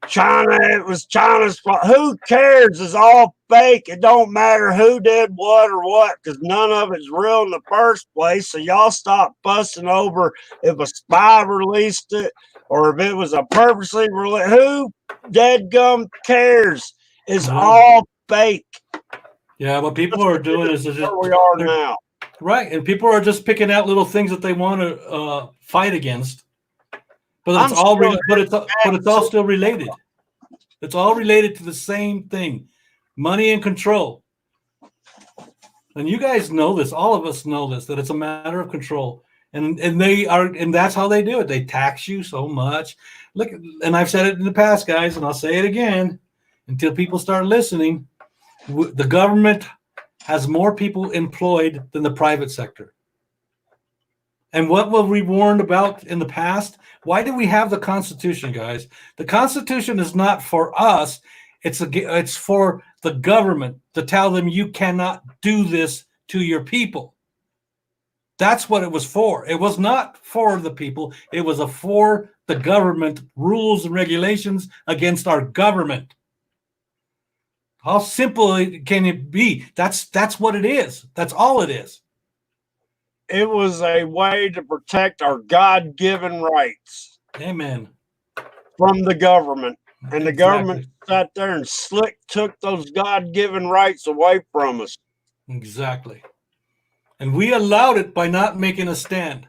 China, it was China's fault. Who cares? It's all fake. It don't matter who did what or what, because none of it's real in the first place. So y'all stop fussing over if a spy released it or if it was a purposely released. Who deadgum cares? It's all fake. Yeah, what people are doing is just where we are now. Right, and people are just picking out little things that they want to fight against. But it's all still related. It's all related to the same thing: money and control. And you guys know this. All of us know this. That it's a matter of control, and that's how they do it. They tax you so much. Look, and I've said it in the past, guys, and I'll say it again until people start listening. The government has more people employed than the private sector. And what were we warned about in the past? Why do we have the Constitution, guys? The Constitution is not for us. It's for the government to tell them you cannot do this to your people. That's what it was for. It was not for the people. It was for the government, rules and regulations against our government. How simple can it be? That's what it is. That's all it is. It was a way to protect our God-given rights Amen. from the government. And the government Exactly. sat there and slick took those God-given rights away from us. Exactly. And we allowed it by not making a stand.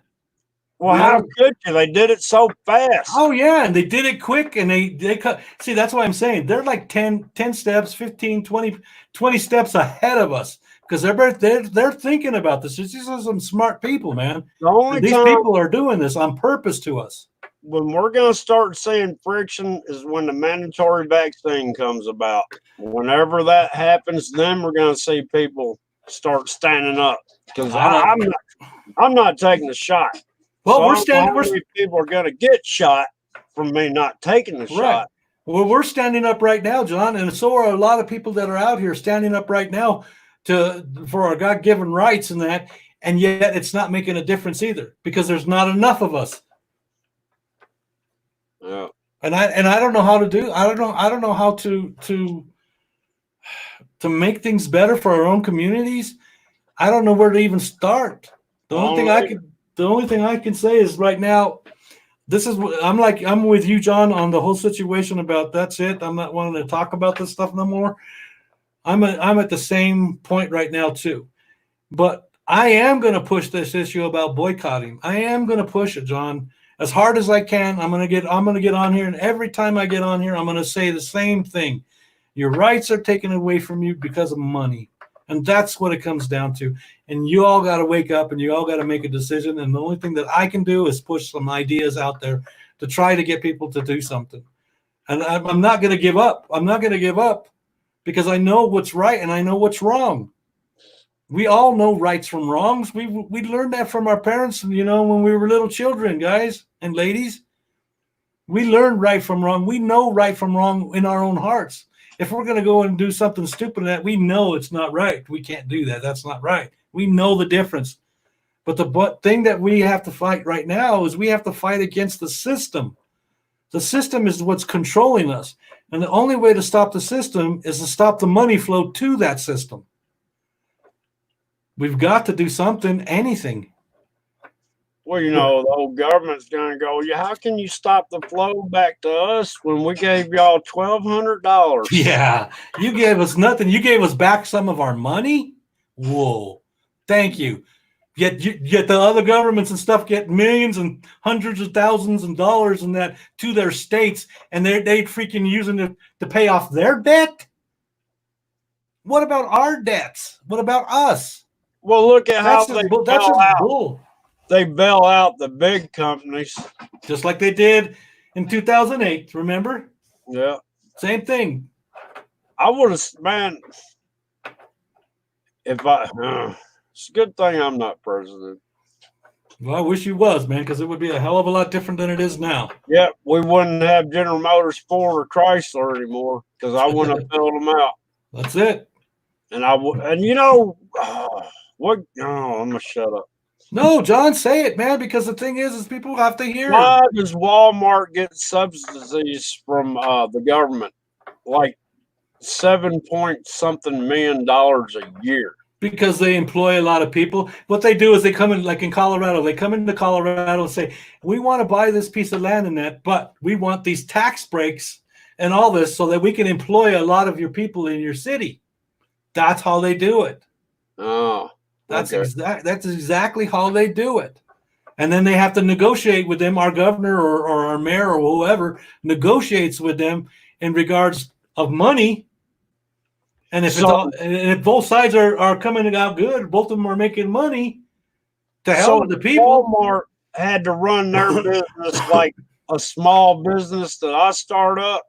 Well, how could you? They did it so fast. Oh yeah, and they did it quick, and they cut. See, that's why I'm saying they're like 10 steps, 15, 20 steps ahead of us, because they're thinking about this. These are some smart people, man. The only These time people are doing this on purpose to us. when we're going to start seeing friction is when the mandatory vaccine comes about. Whenever that happens, then we're going to see people start standing up, because I'm not taking the shot. Well, So we're I don't know standing. how many people are going to get shot from me not taking the shot. Well, we're standing up right now, John, and so are a lot of people that are out here standing up right now for our God-given rights and that, and yet it's not making a difference either, because there's not enough of us. Yeah. And I don't know how to do. I don't know how to make things better for our own communities. I don't know where to even start. The only thing I can say is right now, this is I'm with you, John, on the whole situation about that's it. I'm not wanting to talk about this stuff no more. I'm at the same point right now too, but I am going to push this issue about boycotting. I am going to push it, John, as hard as I can. I'm going to get on here, and every time I get on here, I'm going to say the same thing. Your rights are taken away from you because of money. And that's what it comes down to. And you all got to wake up, and you all got to make a decision. And the only thing that I can do is push some ideas out there to try to get people to do something. And I'm not going to give up. I'm not going to give up, because I know what's right and I know what's wrong. We all know rights from wrongs. We learned that from our parents, when we were little children, guys and ladies. We learned right from wrong. We know right from wrong in our own hearts. If we're going to go and do something stupid, that we know it's not right. We can't do that. That's not right. We know the difference. But the thing that we have to fight right now is we have to fight against the system. The system is what's controlling us. And the only way to stop the system is to stop the money flow to that system. We've got to do something, anything. Well, the old government's going to go, yeah, how can you stop the flow back to us when we gave y'all $1,200? Yeah, you gave us nothing. You gave us back some of our money? Whoa, thank you. Yet the other governments and stuff get millions and hundreds of thousands of dollars and that to their states, and they freaking using it to pay off their debt? What about our debts? What about us? Well, look at how they that's bail just out. bull. They bail out the big companies. Just like they did in 2008, remember? Yeah. Same thing. I would have, man, it's a good thing I'm not president. Well, I wish you was, man, because it would be a hell of a lot different than it is now. Yeah, we wouldn't have General Motors, Ford, or Chrysler anymore, because I wouldn't have built them out. That's it. And what? Oh, I'm gonna shut up. No, John, say it, man, because the thing is people have to hear Why it. does Walmart get subsidies from the government, like $7-point-something million a year? Because they employ a lot of people. What they do is they come in, like in Colorado, they come into Colorado and say, we want to buy this piece of land in that, but we want these tax breaks and all this so that we can employ a lot of your people in your city. That's how they do it. Oh. That's exactly how they do it. And then they have to negotiate with them. Our governor or our mayor or whoever negotiates with them in regards of money. And if both sides are coming out good, both of them are making money, to hell with the people. Walmart had to run their business like a small business that I start up.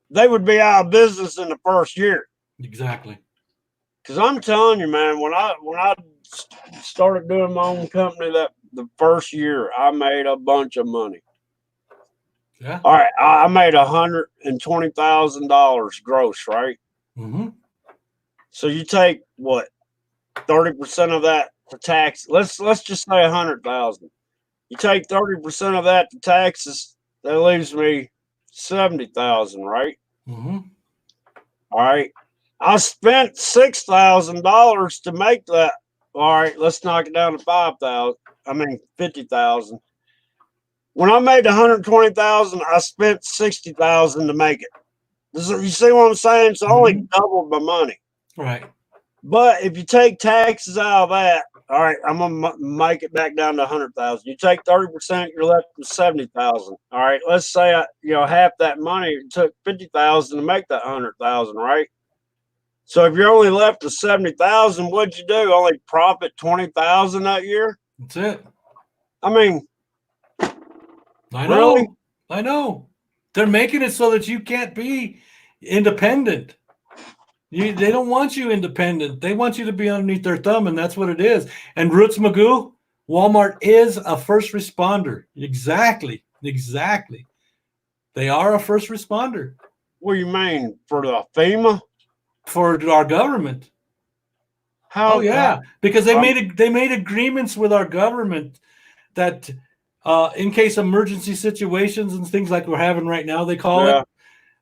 They would be out of business in the first year. Exactly. Because I'm telling you, man, when I started doing my own company, that the first year I made a bunch of money. Yeah. All right, I made $120,000 gross, right? Mm-hmm. So you take what, 30% of that to tax. Let's just say 100,000. You take 30% of that to taxes, that leaves me 70,000, right? Mm-hmm. All right. I spent $6,000 to make that. All right, let's knock it down to 5,000. I mean 50,000. When I made 120,000, I spent 60,000 to make it. You see what I'm saying? So I only doubled my money. Right. But if you take taxes out of that, all right, I'm gonna make it back down to 100,000. You take 30%, you're left with 70,000. All right, let's say half that money, it took 50,000 to make that 100,000, right? So if you're only left with 70,000, what'd you do? Only profit 20,000 that year? That's it. I mean, I really? know. I know. They're making it so that you can't be independent. They don't want you independent. They want you to be underneath their thumb, and that's what it is. And Roots Magoo, Walmart is a first responder. Exactly. Exactly. They are a first responder. What do you mean? For the FEMA? For our government. How? Oh yeah, because they made agreements with our government that in case emergency situations and things like we're having right now, they call it,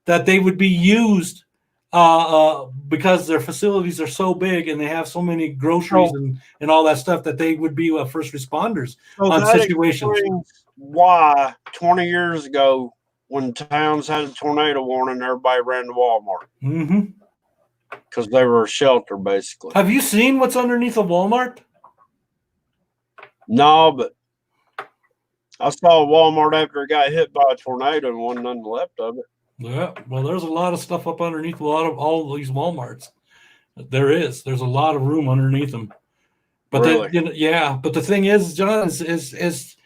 that they would be used because their facilities are so big and they have so many groceries and all that stuff, that they would be first responders on situations. Why 20 years ago, when towns had a tornado warning, everybody ran to Walmart. Mm-hmm. Because they were a shelter, basically. Have you seen what's underneath a Walmart? No, but I saw Walmart after it got hit by a tornado and wasn't nothing left of it. Yeah, well, there's a lot of stuff up underneath all these Walmarts. There's a lot of room underneath them. But really? But the thing is, John, is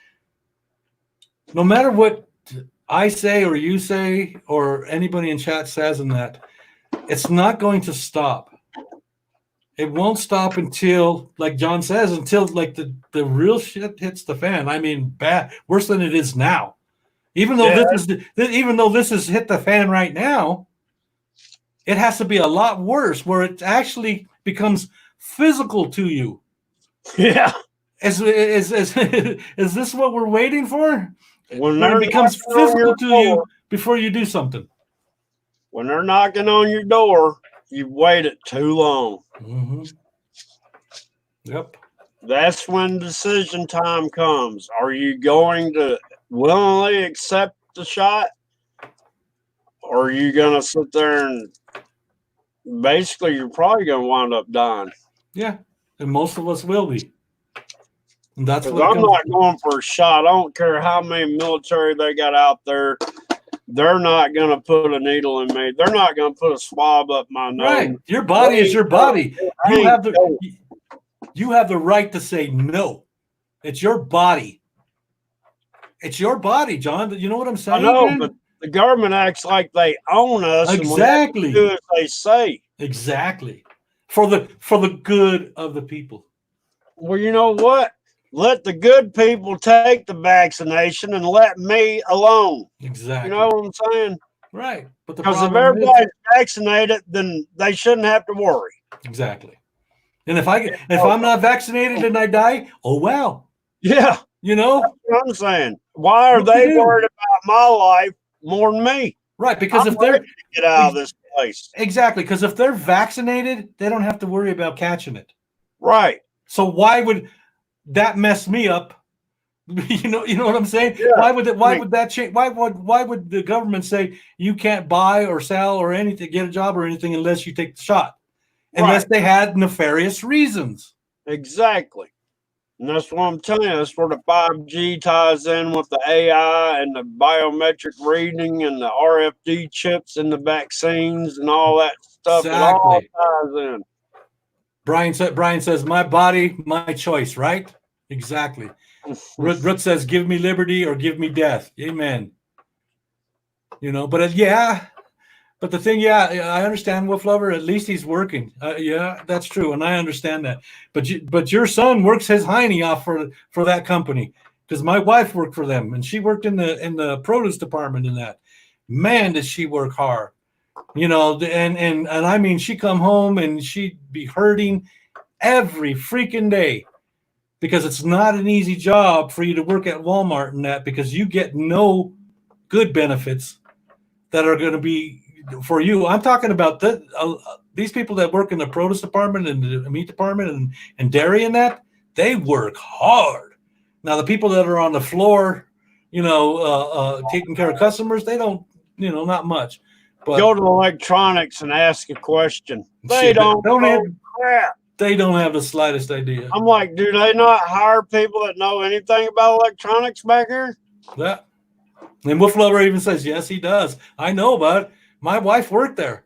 no matter what I say or you say or anybody in chat says in that, it's not going to stop. It won't stop until, like John says, until like the real shit hits the fan. I mean, bad, worse than it is now. Even though this is hit the fan right now, it has to be a lot worse, where it actually becomes physical to you. Yeah. Is this what we're waiting for? When it becomes physical to you before you do something. When they're knocking on your door, you've waited too long. Mm-hmm. Yep. That's when decision time comes. Are you going to willingly accept the shot? Or are you going to sit there and basically you're probably going to wind up dying? Yeah. And most of us will be. And that's what I'm not going for a shot. I don't care how many military they got out there. They're not going to put a needle in me. They're not going to put a swab up my nose. Right. Your body is your body. You have the right to say no. It's your body. It's your body, John. You know what I'm saying? I know, but the government acts like they own us. Exactly. And do as they say. Exactly. For the good of the people. Well, you know what? Let the good people take the vaccination and let me alone. Exactly. You know what I'm saying? Right. But because if everybody's vaccinated, then they shouldn't have to worry. Exactly. And if I'm not vaccinated and I die, oh well. Yeah. You know? That's what I'm saying. Why are they worried about my life more than me? Right, because if they're get out of this place. Exactly. Because if they're vaccinated, they don't have to worry about catching it. Right. So why would that mess me up? You know what I'm saying? Yeah. Why would that change? Why would the government say you can't buy or sell or anything, get a job or anything unless you take the shot? Unless they had nefarious reasons. Exactly. And that's what I'm telling you. That's where the 5G ties in with the AI and the biometric reading and the RFD chips and the vaccines and all that stuff. Exactly. It all ties in. Brian says, my body, my choice, right? Exactly. Root says, give me liberty or give me death. Amen. You know, but but the thing, I understand, Wolf Lover. At least he's working. Yeah, that's true, and I understand that. But your son works his hiney off for that company, because my wife worked for them, and she worked in the produce department. In that, man, does she work hard. You know, and I mean, she come home and she'd be hurting every freaking day. because it's not an easy job for you to work at Walmart and that, because you get no good benefits that are going to be for you. I'm talking about these people that work in the produce department and the meat department and dairy and that, they work hard. Now, the people that are on the floor, taking care of customers, they don't, not much. But Go to electronics and ask a question. They shit, don't know crap. they don't have the slightest idea. I'm like, do they not hire people that know anything about electronics back here? Yeah. And Wolf Lover even says, yes, he does. I know about it. My wife worked there.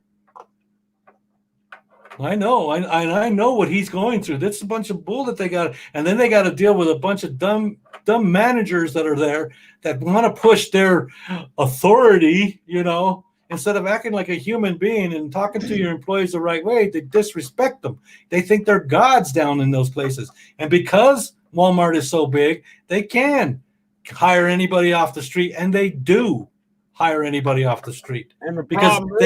I know. I know what he's going through. That's a bunch of bull that they got. And then they got to deal with a bunch of dumb managers that are there that want to push their authority, instead of acting like a human being and talking to your employees the right way. They disrespect them. They think they're gods down in those places. And because Walmart is so big, they can hire anybody off the street, and they do hire anybody off the street, And the because problem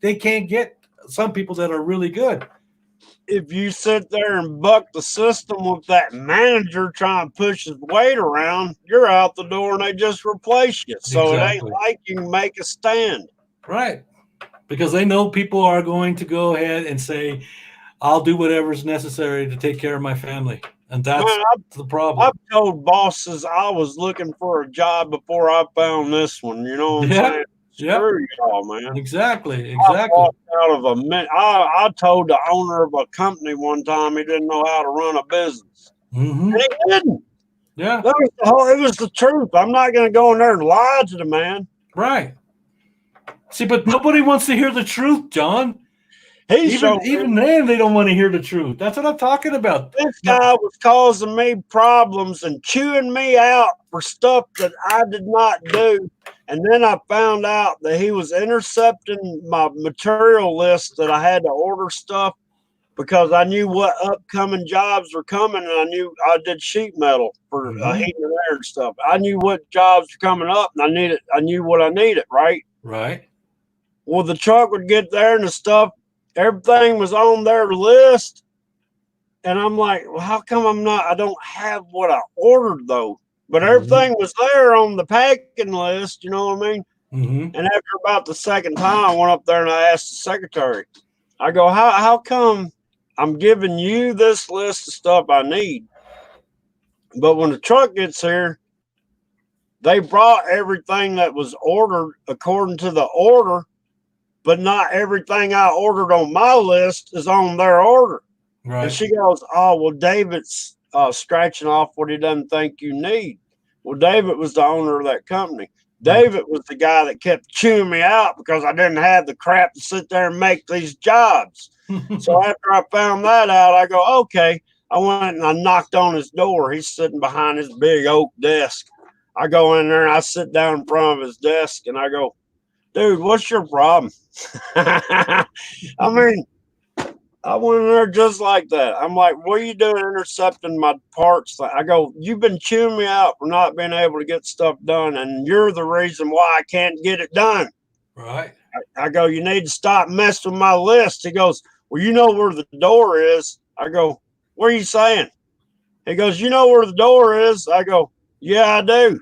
they can't get some people that are really good. if you sit there and buck the system with that manager trying to push his weight around, you're out the door and they just replace you. So It ain't Exactly. like you can make a stand. Right. Because they know people are going to go ahead and say, I'll do whatever's necessary to take care of my family. And that's Man, the problem. I've told bosses I was looking for a job before I found this one. You know what I'm saying? Yeah. Screw y'all, man. Exactly. I walked out of a minute. I told the owner of a company one time he didn't know how to run a business. Mm-hmm. And he didn't. Yeah. It was the truth. I'm not going to go in there and lie to the man. Right. See, but nobody wants to hear the truth, John. Even then, they don't want to hear the truth. That's what I'm talking about. This guy was causing me problems and chewing me out for stuff that I did not do. And then I found out that he was intercepting my material list that I had to order stuff because I knew what upcoming jobs were coming. And I knew I did sheet metal for heating and air and stuff. I knew what jobs were coming up, and I knew what I needed, right? Right. Well, the truck would get there and the stuff, everything was on their list. And I'm like, well, how come I don't have what I ordered though? But everything was there on the packing list, you know what I mean? Mm-hmm. And after about the second time, I went up there and I asked the secretary, I go, how come I'm giving you this list of stuff I need? But when the truck gets here, they brought everything that was ordered according to the order, but not everything I ordered on my list is on their order. Right. And she goes, oh, well, David's scratching off what he doesn't think you need. Well, David was the owner of that company. David was the guy that kept chewing me out because I didn't have the crap to sit there and make these jobs. So after I found that out, I go, okay. I went and I knocked on his door. He's sitting behind his big oak desk. I go in there and I sit down in front of his desk and I go, dude, what's your problem? I mean, I went in there just like that. I'm like, what are you doing intercepting my parts? I go, you've been chewing me out for not being able to get stuff done, and you're the reason why I can't get it done. Right. I go, you need to stop messing with my list. He goes, well, you know where the door is. I go, what are you saying? He goes, you know where the door is? I go, yeah, I do.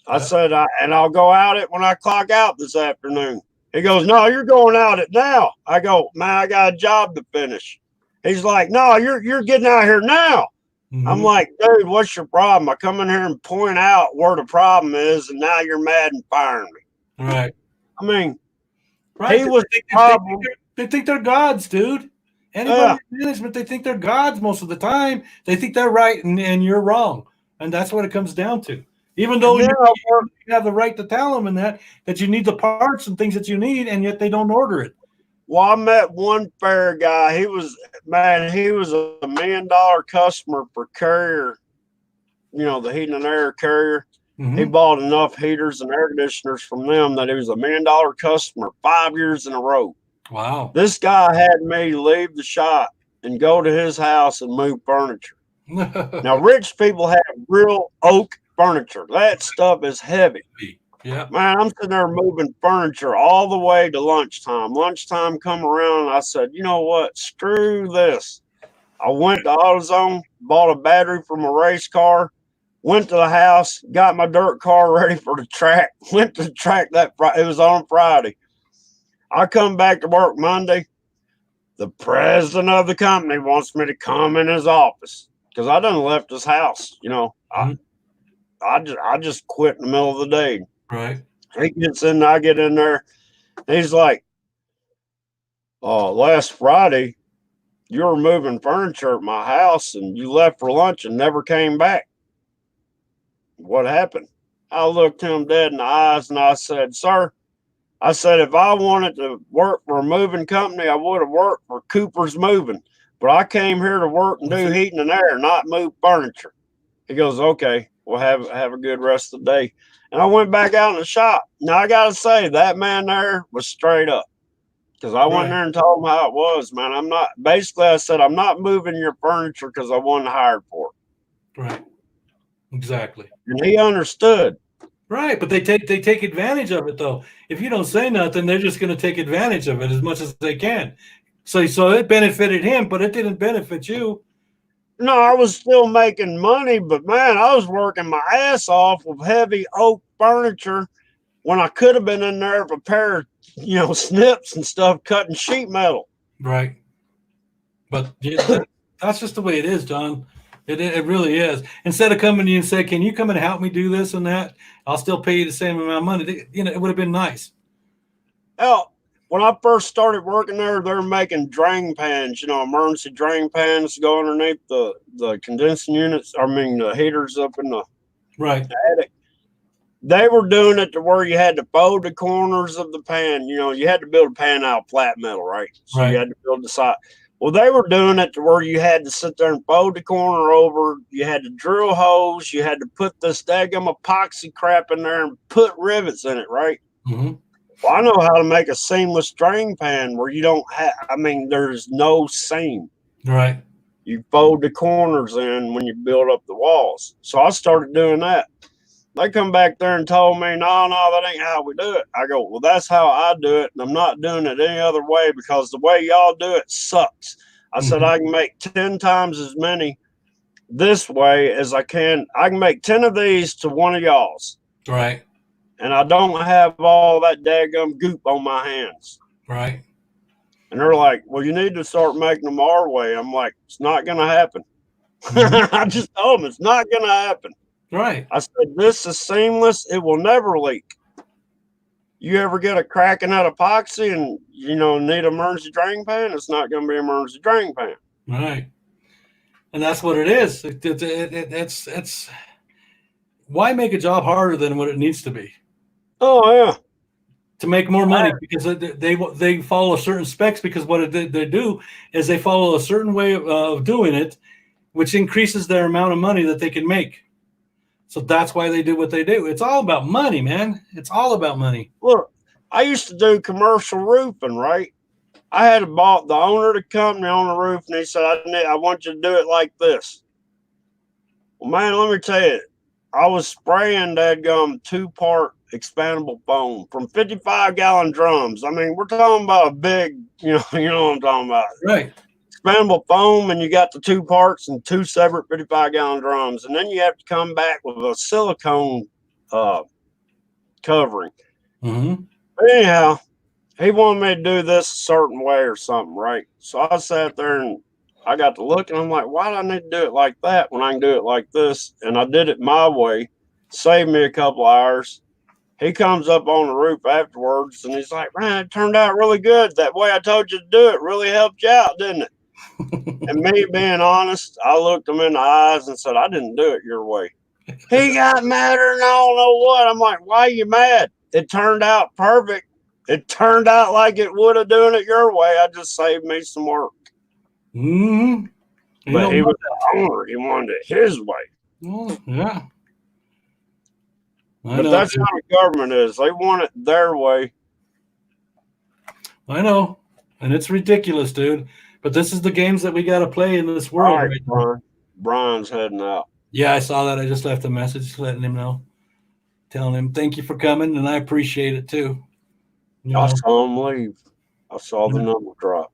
I said, and I'll go out it when I clock out this afternoon. He goes, no, you're going out it now. I go, man, I got a job to finish. He's like, no, you're getting out here now. Mm-hmm. I'm like, dude, what's your problem? I come in here and point out where the problem is, and now you're mad and firing me. Right. I mean, right. He was the problem. They think they're gods, dude. Anybody in management, they think they're gods most of the time. They think they're right and you're wrong. And that's what it comes down to. Even though you have the right to tell them that you need the parts and things that you need, and yet they don't order it. Well, I met one fair guy. He was a $1 million customer for Carrier, the heating and air Carrier. Mm-hmm. He bought enough heaters and air conditioners from them that he was a $1 million customer 5 years in a row. Wow. This guy had me leave the shop and go to his house and move furniture. Now, rich people have real oak furniture. That stuff is heavy. Yeah. Man, I'm sitting there moving furniture all the way to lunchtime. Lunchtime come around, and I said, you know what? Screw this. I went to AutoZone, bought a battery from a race car, went to the house, got my dirt car ready for the track, went to the track it was on Friday. I come back to work Monday. The president of the company wants me to come in his office because I done left his house. I just quit in the middle of the day. Right. He gets in, I get in there. He's like, last Friday, you were moving furniture at my house and you left for lunch and never came back. What happened? I looked him dead in the eyes and I said, sir, I said, if I wanted to work for a moving company, I would have worked for Cooper's Moving. But I came here to work and do heating and air, not move furniture. He goes, okay, well, have a good rest of the day. And I went back out in the shop. Now, I got to say, that man there was straight up. Because I went there and told him how it was, man. I said, I'm not moving your furniture because I wasn't hired for it. Right. Exactly. And he understood. Right, but they take advantage of it though. If you don't say nothing, they're just going to take advantage of it as much as they can. So it benefited him, but it didn't benefit you. No, I was still making money, but man, I was working my ass off with heavy oak furniture when I could have been in there with a pair of, snips and stuff cutting sheet metal. Right. But that's just the way it is, John. It really is. Instead of coming to you and say, can you come and help me do this and that? I'll still pay you the same amount of money. It would have been nice. Hell, when I first started working there, they were making drain pans, emergency drain pans to go underneath the condensing units. The heaters up in the attic. They were doing it to where you had to fold the corners of the pan. You had to build a pan out of flat metal, right? So you had to build the side. Well, they were doing it to where you had to sit there and fold the corner over. You had to drill holes. You had to put this daggum epoxy crap in there and put rivets in it, right? Mm-hmm. Well, I know how to make a seamless drain pan where you don't have, there's no seam. Right. You fold the corners in when you build up the walls. So I started doing that. They come back there and told me, no, that ain't how we do it. I go, well, that's how I do it. And I'm not doing it any other way because the way y'all do it sucks. I said, I can make 10 times as many this way as I can. I can make 10 of these to one of y'all's. Right. And I don't have all that daggum goop on my hands. Right. And they're like, well, you need to start making them our way. I'm like, it's not going to happen. Mm-hmm. I just told them it's not going to happen. Right. I said, this is seamless. It will never leak. You ever get a crack in that epoxy and, need an emergency drain pan? It's not going to be an emergency drain pan. Right. And that's what it is. It's why make a job harder than what it needs to be? Oh, yeah. To make more money because they follow certain specs because what they do is they follow a certain way of doing it, which increases their amount of money that they can make. So that's why they do what they do. It's all about money, man. It's all about money. Look, I used to do commercial roofing, right? I had bought the owner of the company on the roof, and he said, I want you to do it like this. Well, man, let me tell you, I was spraying that 2-part expandable foam from 55-gallon drums. We're talking about a big, you know what I'm talking about. Right. Expandable foam, and you got the 2 parts and 2 separate 55-gallon drums, and then you have to come back with a silicone covering. Mm-hmm. But anyhow, he wanted me to do this a certain way or something, right? So I sat there and I got to look, and I'm like, why do I need to do it like that when I can do it like this? And I did it my way, saved me a couple hours. He comes up on the roof afterwards, and he's like, man, it turned out really good. That way I told you to do it really helped you out, didn't it? And me being honest, I looked him in the eyes and said, I didn't do it your way. He got madder than I don't know what. I'm like, why are you mad? It turned out perfect. It turned out like it would have done it your way. I just saved me some work. Mm-hmm. But he was the owner. He wanted it his way. Well, yeah. But that's how the government is. They want it their way. I know. And it's ridiculous, dude. But this is the games that we got to play in this world. All right, Brian. Brian's heading out. Yeah, I saw that. I just left a message letting him know. Telling him thank you for coming, and I appreciate it too. I saw him leave. I saw the number drop.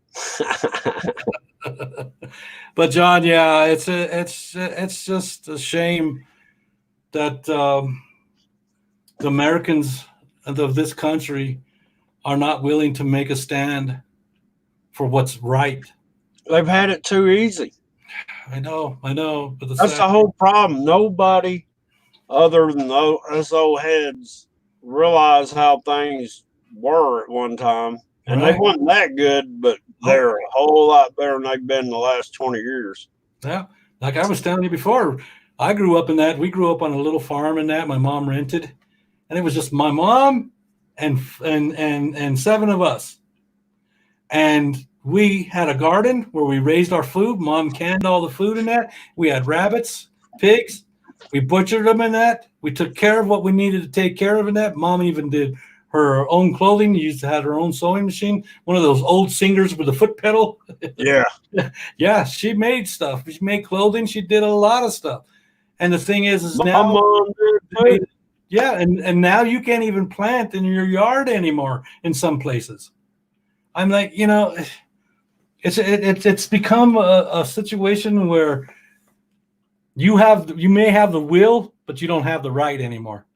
But John, yeah, it's just a shame that the Americans of this country are not willing to make a stand for what's right. They've had it too easy. I know, but the That's sad, the whole problem. Nobody other than us old heads realize how things were at one time. And they right? wasn't that good, but Oh, they're a whole lot better than they've been in the last 20 years. yeah. Like I was telling you before, I grew up in that. We grew up on a little farm in that. My mom rented, and it was just my mom and seven of us. And we had a garden where we raised our food. Mom canned all the food in that. We had rabbits, pigs. We butchered them in that. We took care of what we needed to take care of in that. Mom even did her own clothing. Used to have her own sewing machine. One of those old singers with a foot pedal. Yeah. Yeah, she made stuff. She made clothing. She did a lot of stuff. And the thing is My now, mom did too. yeah, and now you can't even plant in your yard anymore in some places. I'm like, it's become a situation where you may have the will, but you don't have the right anymore,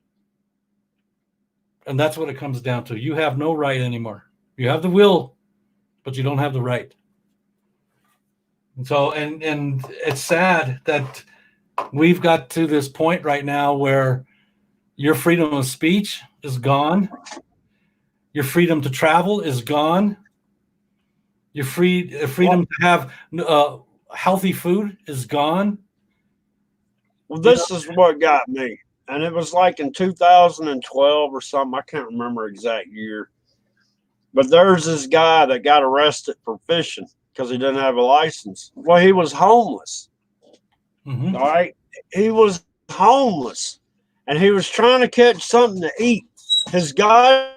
and that's what it comes down to. You have no right anymore. You have the will, but you don't have the right. And so, and it's sad that we've got to this point right now where your freedom of speech is gone, your freedom to travel is gone, your Well, freedom to have healthy food is gone. well, You know, this is what got me. And it was like in 2012 or something. I can't remember exact year. But there's this guy that got arrested for fishing because he didn't have a license. Well, he was homeless. hmm All right. He was homeless and he was trying to catch something to eat. His God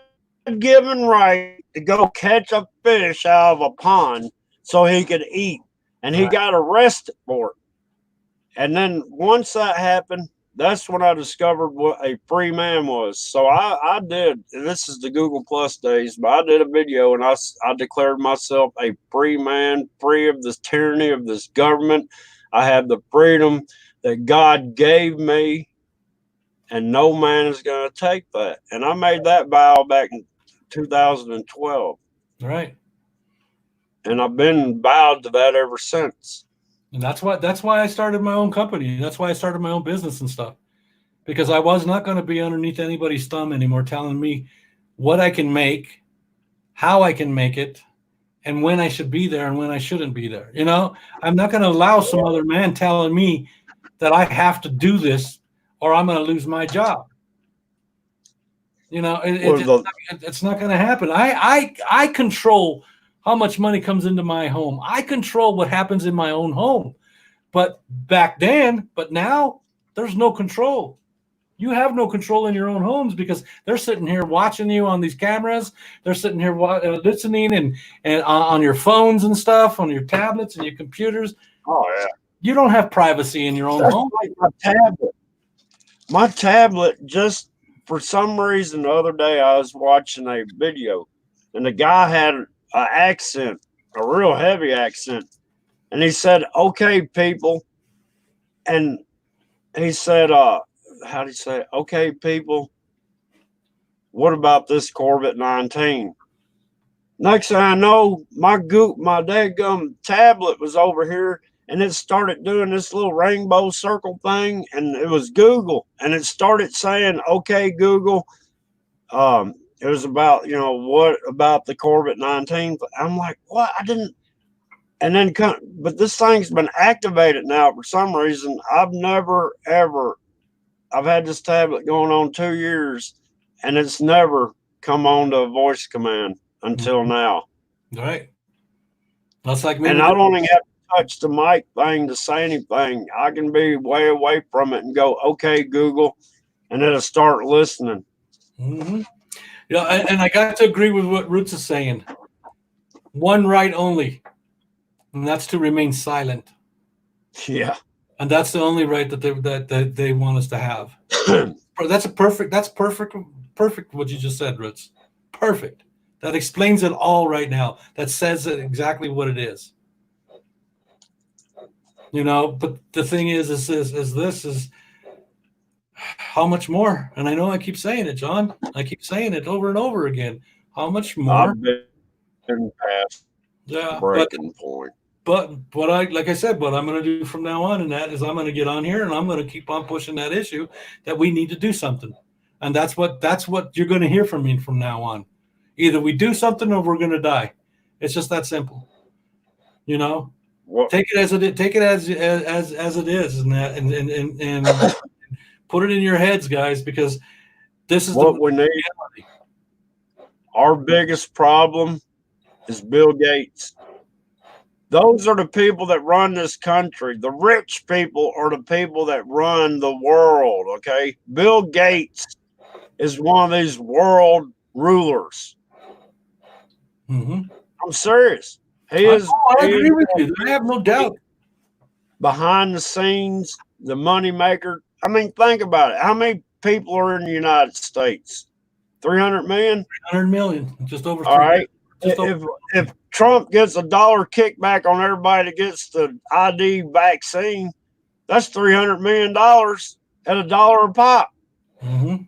given right to go catch a fish out of a pond so he could eat. And he right, got arrested for it. And then once that happened, that's when I discovered what a free man was. So I did, this is the Google Plus days, but I did a video and I declared myself a free man, free of this tyranny of this government. I have the freedom that God gave me, and no man is going to take that. And I made that vow back in 2012, right. and I've been vowed to that ever since. And that's why I started my own company. That's why I started my own business and stuff. Because I was not going to be underneath anybody's thumb anymore telling me what I can make, how I can make it, and when I should be there and when I shouldn't be there. I'm not going to allow some other man telling me that I have to do this or I'm going to lose my job. Well, It's not going to happen. I control how much money comes into my home. I control what happens in my own home. But now there's no control. You have no control in your own homes because they're sitting here watching you on these cameras. They're sitting here listening and on your phones and stuff, on your tablets and your computers. oh yeah, You don't have privacy in your own that's home. like my tablet. My tablet just for some reason the other day I was watching a video and the guy had an accent, a real heavy accent, and he said, "Okay, people," and he said, how do you say, it? "Okay, people, what about this Corvette 19?" Next thing I know, my dadgum tablet was over here and it started doing this little rainbow circle thing, and it was Google, and it started saying, "Okay, Google." It was about, what about the Corvette 19? I'm like, what? I didn't. And then, but this thing's been activated now for some reason. I've never ever. I've had this tablet going on 2 years, and it's never come on to a voice command until now. Right. That's like me And with I the, don't even have to touch the mic thing to say anything. I can be way away from it and go, "Okay, Google," and it'll start listening. Mhm. And I got to agree with what Roots is saying. One right only, and that's to remain silent. Yeah. And that's the only right that they want us to have. That's perfect what you just said, Roots. Perfect. That explains it all right now. That says it exactly what it is. But the thing is how much more? And I know I keep saying it, John. I keep saying it over and over again. How much more? I've been past the Yeah, breaking point. but what I like I said, what I'm going to do from now on, and that is I'm going to get on here and I'm going to keep on pushing that issue that we need to do something, and that's what you're going to hear from me from now on. Either we do something or we're going to die. It's just that simple. You know, What take it as it take it as it is, and put it in your heads, guys, because this is the what we need, reality. our biggest problem is Bill Gates. Those are the people that run this country. The rich people are the people that run the world. Okay. Bill Gates is one of these world rulers. Mm-hmm. I'm serious. He I is, know, I he is agree with you. I have no doubt. behind the scenes, the money maker. I mean, think about it. How many people are in the United States? 300 million? 100 million, just over All three, right. just over. If Trump gets $1 kickback on everybody that gets the ID vaccine, that's $300 million at $1 a pop. Mm-hmm.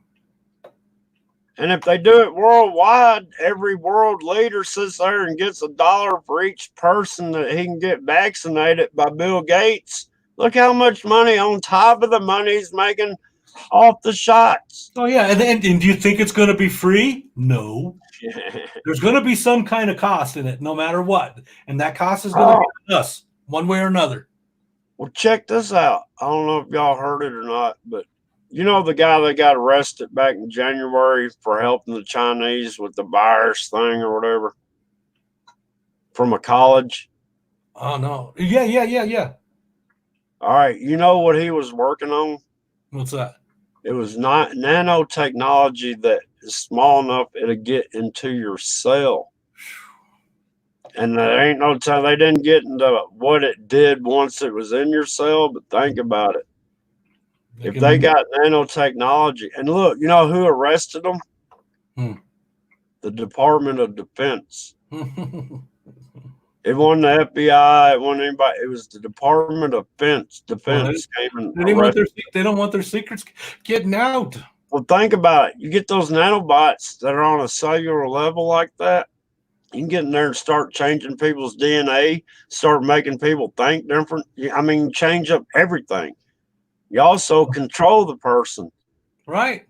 And if they do it worldwide, every world leader sits there and gets $1 for each person that he can get vaccinated by Bill Gates. Look how much money on top of the money he's making off the shots. Oh yeah, and do you think it's going to be free? No. There's going to be some kind of cost in it, no matter what, and that cost is going to Oh, be on us, one way or another. well, check this out. I don't know if y'all heard it or not, but you know the guy that got arrested back in January for helping the Chinese with the virus thing or whatever from a college? Oh no, yeah. All right, you know what he was working on? What's that? It was not nanotechnology that is small enough it'll get into your cell. And there ain't no time they didn't get into what it did once it was in your cell, but think about it. They If they can. got nanotechnology, and look, you know who arrested them? Hmm. The Department of Defense. It wasn't the FBI, it wasn't anybody, it was the Department of Defense. Well, Defense came and they want arrested. they don't want their secrets getting out. Well, think about it. You get those nanobots that are on a cellular level like that. You can get in there and start changing people's DNA, start making people think different. I mean, change up everything. You also control the person. Right.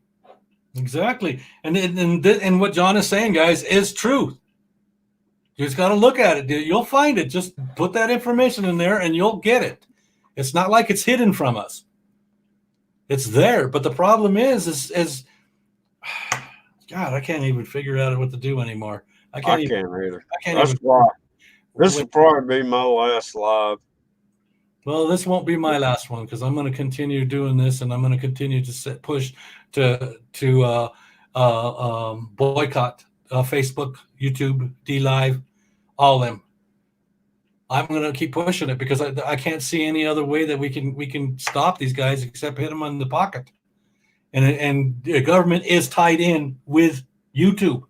Exactly. And what John is saying, guys, is true. You just got to look at it. You'll find it. Just put that information in there and you'll get it. It's not like it's hidden from us. It's there. But the problem is God, I can't even figure out what to do anymore. I I can't even, can't either. I can't That's even. why this will Wait. probably be my last live. Well, this won't be my last one because I'm going to continue doing this, and I'm going to continue to push to boycott Facebook, YouTube, D Live, all them. I'm going to keep pushing it because I can't see any other way that we can stop these guys except hit them on the pocket, and the government is tied in with YouTube.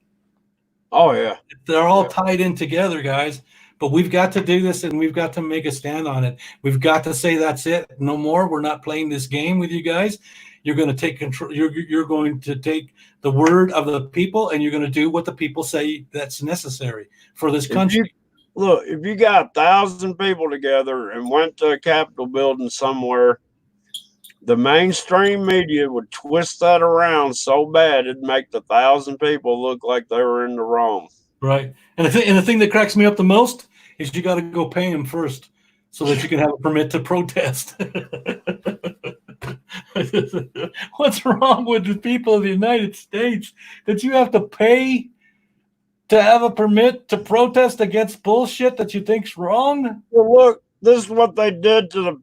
Oh yeah, They're all yeah. tied in together, guys. But we've got to do this, and we've got to make a stand on it. We've got to say that's it. No more. We're not playing this game with you guys. You're going to take control. You're going to take the word of the people, and you're going to do what the people say that's necessary for this If you country. look, if you got 1,000 people together and went to a Capitol building somewhere, the mainstream media would twist that around so bad it'd make the 1,000 people look like they were in the wrong. Right. And the thing that cracks me up the most is you got to go pay them first so that you can have a permit to protest. What's wrong with the people of the United States that you have to pay to have a permit to protest against bullshit that you think's wrong? Well, look, this is what they did to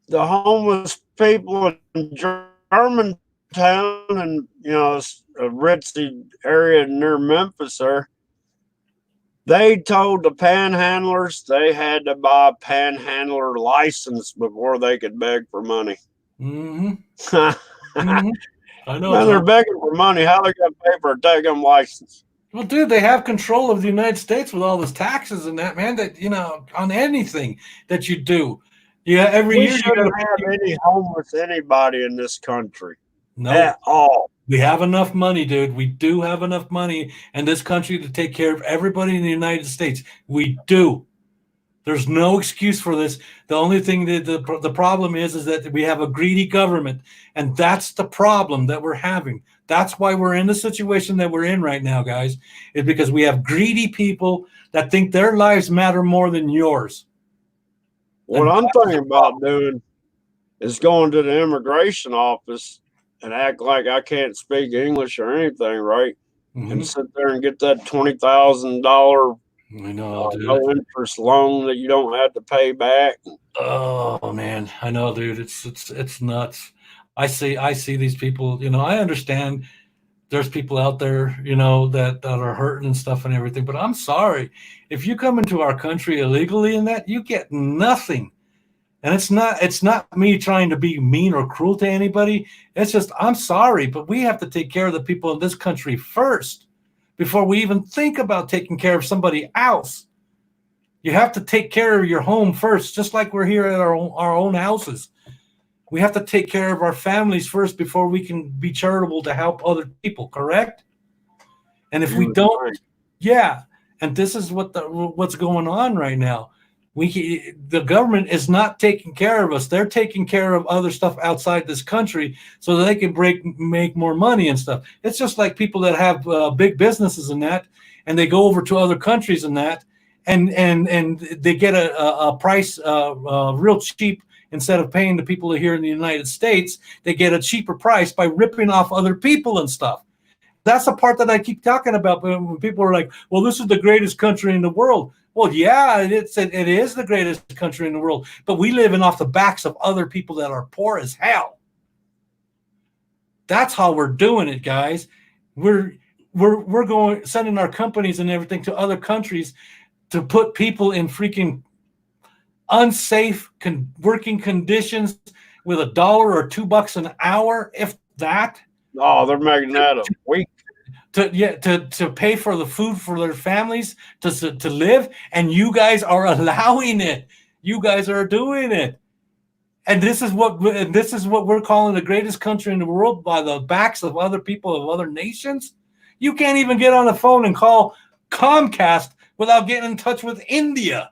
the homeless people in Germantown and, it's a ritzy area near Memphis there. They told the panhandlers they had to buy a panhandler license before they could beg for money. Mm-hmm. Man, Mm-hmm. I know, they're John. begging for money. How they going to pay for a daggum license? Well, dude, they have control of the United States with all those taxes and that, man, that, on anything that you do. Yeah, every We year you got shouldn't to have any homeless anybody in this country no. at all. We have enough money, dude. We do have enough money in this country to take care of everybody in the United States. We do. There's no excuse for this. The only thing that the problem is that we have a greedy government, and that's the problem that we're having. That's why we're in the situation that we're in right now, guys. Is because we have greedy people that think their lives matter more than yours. What And I'm that's the thinking about problem. doing is going to the immigration office and act like I can't speak English or anything, right? And Mhm. sit there and get that $20,000 I know, dude. no interest loan that you don't have to pay back. Oh man, I know, dude. It's nuts. I see these people. I understand there's people out there, that are hurting and stuff and everything. But I'm sorry, if you come into our country illegally and that, you get nothing. And it's not me trying to be mean or cruel to anybody. It's just I'm sorry, but we have to take care of the people in this country first before we even think about taking care of somebody else. You have to take care of your home first, just like we're here at our own houses. We have to take care of our families first before we can be charitable to help other people, correct? And if You we would don't, think. yeah, and this is what's going on right now. The government is not taking care of us. They're taking care of other stuff outside this country so that they can make more money and stuff. It's just like people that have big businesses and that, and they go over to other countries and that, and they get a price real cheap instead of paying the people here in the United States. They get a cheaper price by ripping off other people and stuff. That's the part that I keep talking about. When people are like, "Well, this is the greatest country in the world." Well, yeah, it is the greatest country in the world, but we live in off the backs of other people that are poor as hell. That's how we're doing it, guys. We're we're going sending our companies and everything to other countries to put people in freaking unsafe working conditions with $1 or $2 an hour, if that. Oh, they're making that a week. To pay for the food for their families to live, and you guys are allowing it. You guys are doing it, and this is what we're calling the greatest country in the world by the backs of other people of other nations. You can't even get on the phone and call Comcast without getting in touch with India.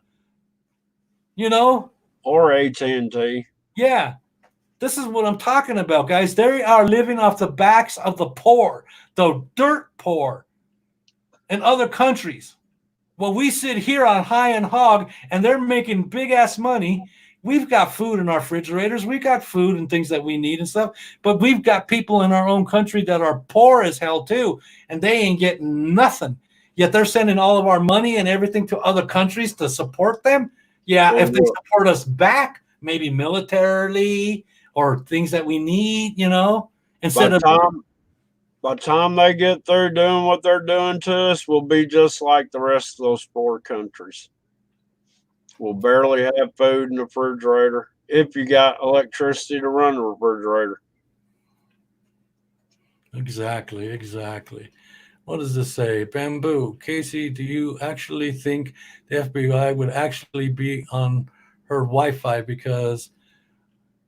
You know, Or AT&T. yeah. This is what I'm talking about, guys. They are living off the backs of the poor, the dirt poor in other countries. Well, we sit here on high and hog, and they're making big ass money. We've got food in our refrigerators. We've got food and things that we need and stuff. But we've got people in our own country that are poor as hell too, and they ain't getting nothing. Yet they're sending all of our money and everything to other countries to support them. Yeah, Well, if they look, support us back, maybe militarily or things that we need, by instead the of time by the time they get through doing what they're doing to us, we'll be just like the rest of those poor countries. We'll barely have food in the refrigerator if you got electricity to run the refrigerator. exactly, exactly. What does this say? Bamboo. Casey, do you actually think the FBI would actually be on her Wi-Fi? Because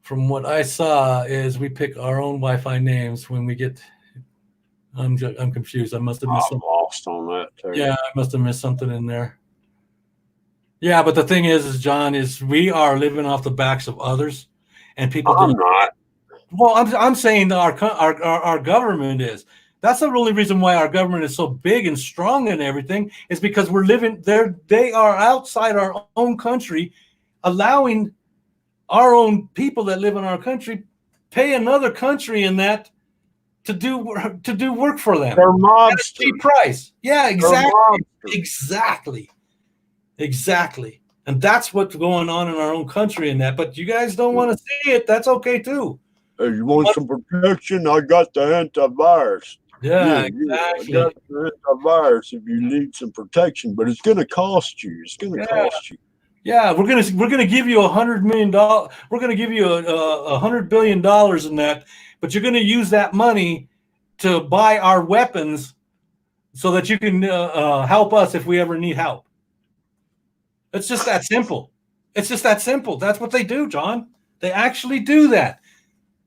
from what I saw is we pick our own Wi-Fi names when we get. I'm confused. I must have missed I'm something. lost on that too. Yeah, I must have missed something in there. Yeah, but the thing is John, is we are living off the backs of others, and people I'm don't. not. Well, I'm saying that our government is. That's the only reason why our government is so big and strong and everything is because we're living there. They are outside our own country, allowing our own people that live in our country pay another country in that to do work for them They're at a cheap mobsters. price. Yeah, They're exactly, mobsters. exactly, exactly. And that's what's going on in our own country in that. But you guys don't want to see it. That's okay too. Hey, you want some protection? I got the antivirus. Yeah, Yeah, I got exactly. the antivirus if you need some protection, but it's going to cost you. It's going to Yeah, cost you. yeah. We're gonna give you $100 million. We're gonna give you $100 billion in that, but you're gonna use that money to buy our weapons so that you can help us if we ever need help. It's just that simple. It's just that simple. That's what they do, John. They actually do that.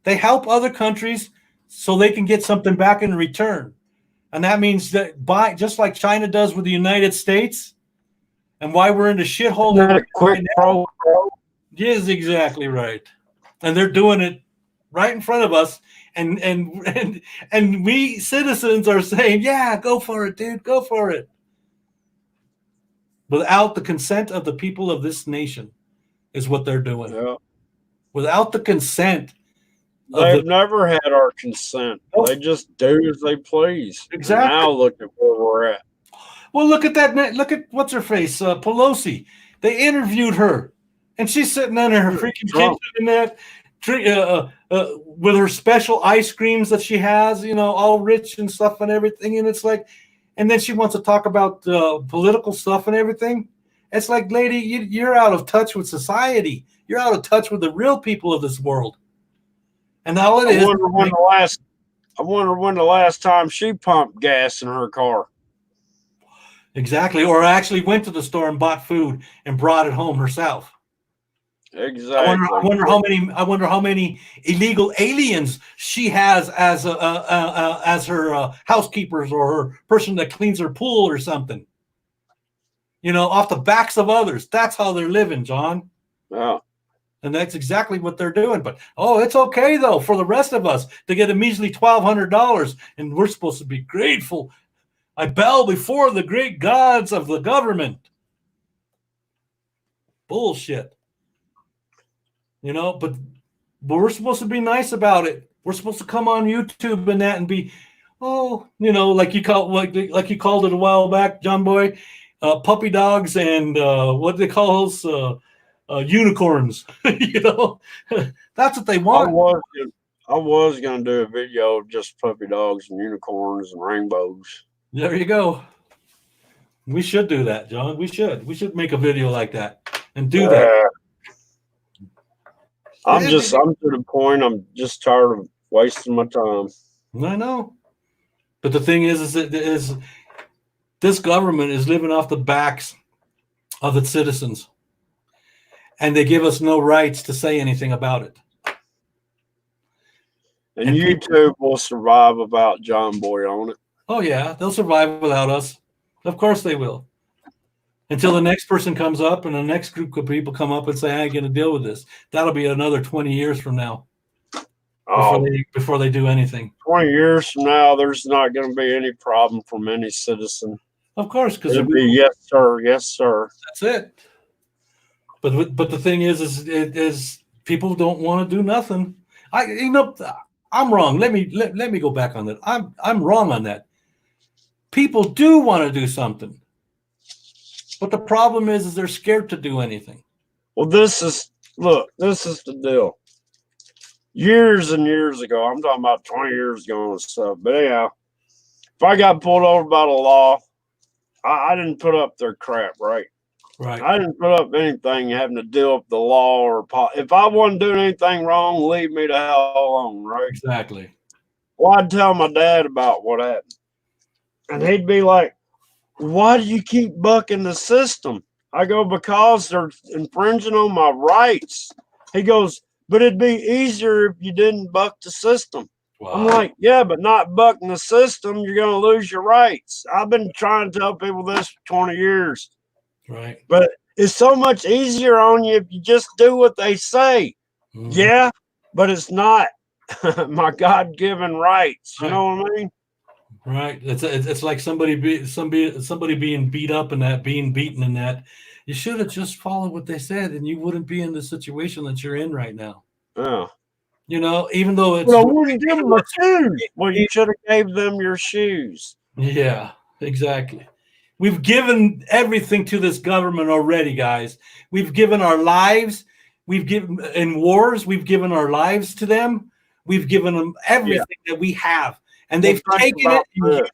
They help other countries so they can get something back in return. And that means that just like China does with the United States, and why we're in the shithole that Not we're a quick in right now. pro. Yes, exactly right. And they're doing it right in front of us. And we citizens are saying, yeah, go for it, dude, go for it. Without the consent of the people of this nation is what they're doing. Yeah. Without the consent of They've never had our consent. They just do as they please. And exactly. now look at where we're at. Well, look at that. Look at what's her face, Pelosi. They interviewed her, and she's sitting in her freaking kitchen and that, with her special ice creams that she has, all rich and stuff and everything. And it's like, and then she wants to talk about political stuff and everything. It's like, lady, you're out of touch with society. You're out of touch with the real people of this world. And all it is. I wonder when the last time she pumped gas in her car. Exactly, or actually went to the store and bought food and brought it home herself. Exactly. I wonder how many illegal aliens she has as her housekeepers or her person that cleans her pool or something. Off the backs of others. That's how they're living, John. Yeah. And that's exactly what they're doing. But it's okay though for the rest of us to get a measly $1,200, and we're supposed to be grateful. I bow before the great gods of the government. Bullshit. But we're supposed to be nice about it. We're supposed to come on YouTube and that and be, like you called it a while back, John Boy, puppy dogs and what do they call those? Unicorns. That's what they want. I was gonna do a video of just puppy dogs and unicorns and rainbows. There you go. We should do that, John. We should make a video like that and do that. I'm to the point. I'm just tired of wasting my time. I know, but the thing is this government is living off the backs of its citizens, and they give us no rights to say anything about it. And YouTube will survive without John Boy on it. Oh yeah, they'll survive without us. Of course they will. Until the next person comes up and the next group of people come up and say, I ain't going to deal with this. That'll be another 20 years from now before they do anything. 20 years from now, there's not going to be any problem from any citizen. Of course. Because it'll be yes, sir. Yes, sir. That's it. But the thing is people don't want to do nothing. I'm wrong. Let me go back on that. I'm wrong on that. People do want to do something. But the problem is they're scared to do anything. Well, this is the deal. Years and years ago, I'm talking about 20 years ago and stuff. But anyhow, if I got pulled over by the law, I didn't put up their crap, right? Right. I didn't put up anything having to deal with the law or if I wasn't doing anything wrong, leave me the hell alone, right? Exactly. Well, I'd tell my dad about what happened. And he'd be like, why do you keep bucking the system? I go, because they're infringing on my rights. He goes, but it'd be easier if you didn't buck the system. Wow. I'm like, yeah, but not bucking the system, you're going to lose your rights. I've been trying to tell people this for 20 years. Right. But it's so much easier on you if you just do what they say. Mm-hmm. Yeah, but it's not my God-given rights. You know what I mean? Right. It's like somebody being beat up and that, being beaten and that. You should have just followed what they said, and you wouldn't be in the situation that you're in right now. Yeah. Even though it's. Well, I wouldn't give them a shoes. Well, you should have gave them your shoes. Yeah, exactly. We've given everything to this government already, guys. We've given our lives. We've given in wars. We've given our lives to them. We've given them everything that we have. And they've taken it and used it.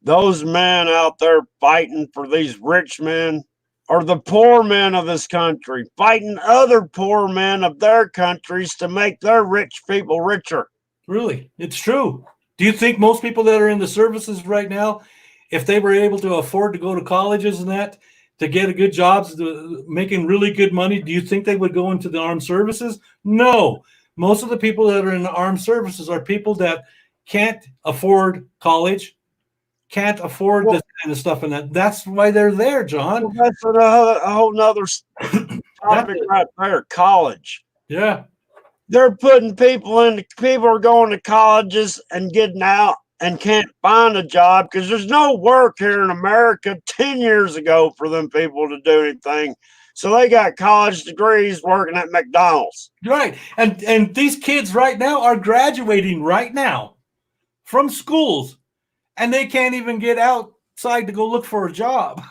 Those men out there fighting for these rich men are the poor men of this country, fighting other poor men of their countries to make their rich people richer. Really? It's true. Do you think most people that are in the services right now, if they were able to afford to go to colleges and that, to get a good jobs, making really good money, do you think they would go into the armed services? No. Most of the people that are in the armed services are people that can't afford college, can't afford Well, this kind of stuff, and that's why they're there, John. that's a whole nother That's topic it. right there. College. Yeah. They're putting people are going to colleges and getting out and can't find a job because there's no work here in America 10 years ago for them people to do anything. So they got college degrees working at McDonald's. Right. And these kids right now are graduating right now from schools, and they can't even get outside to go look for a job.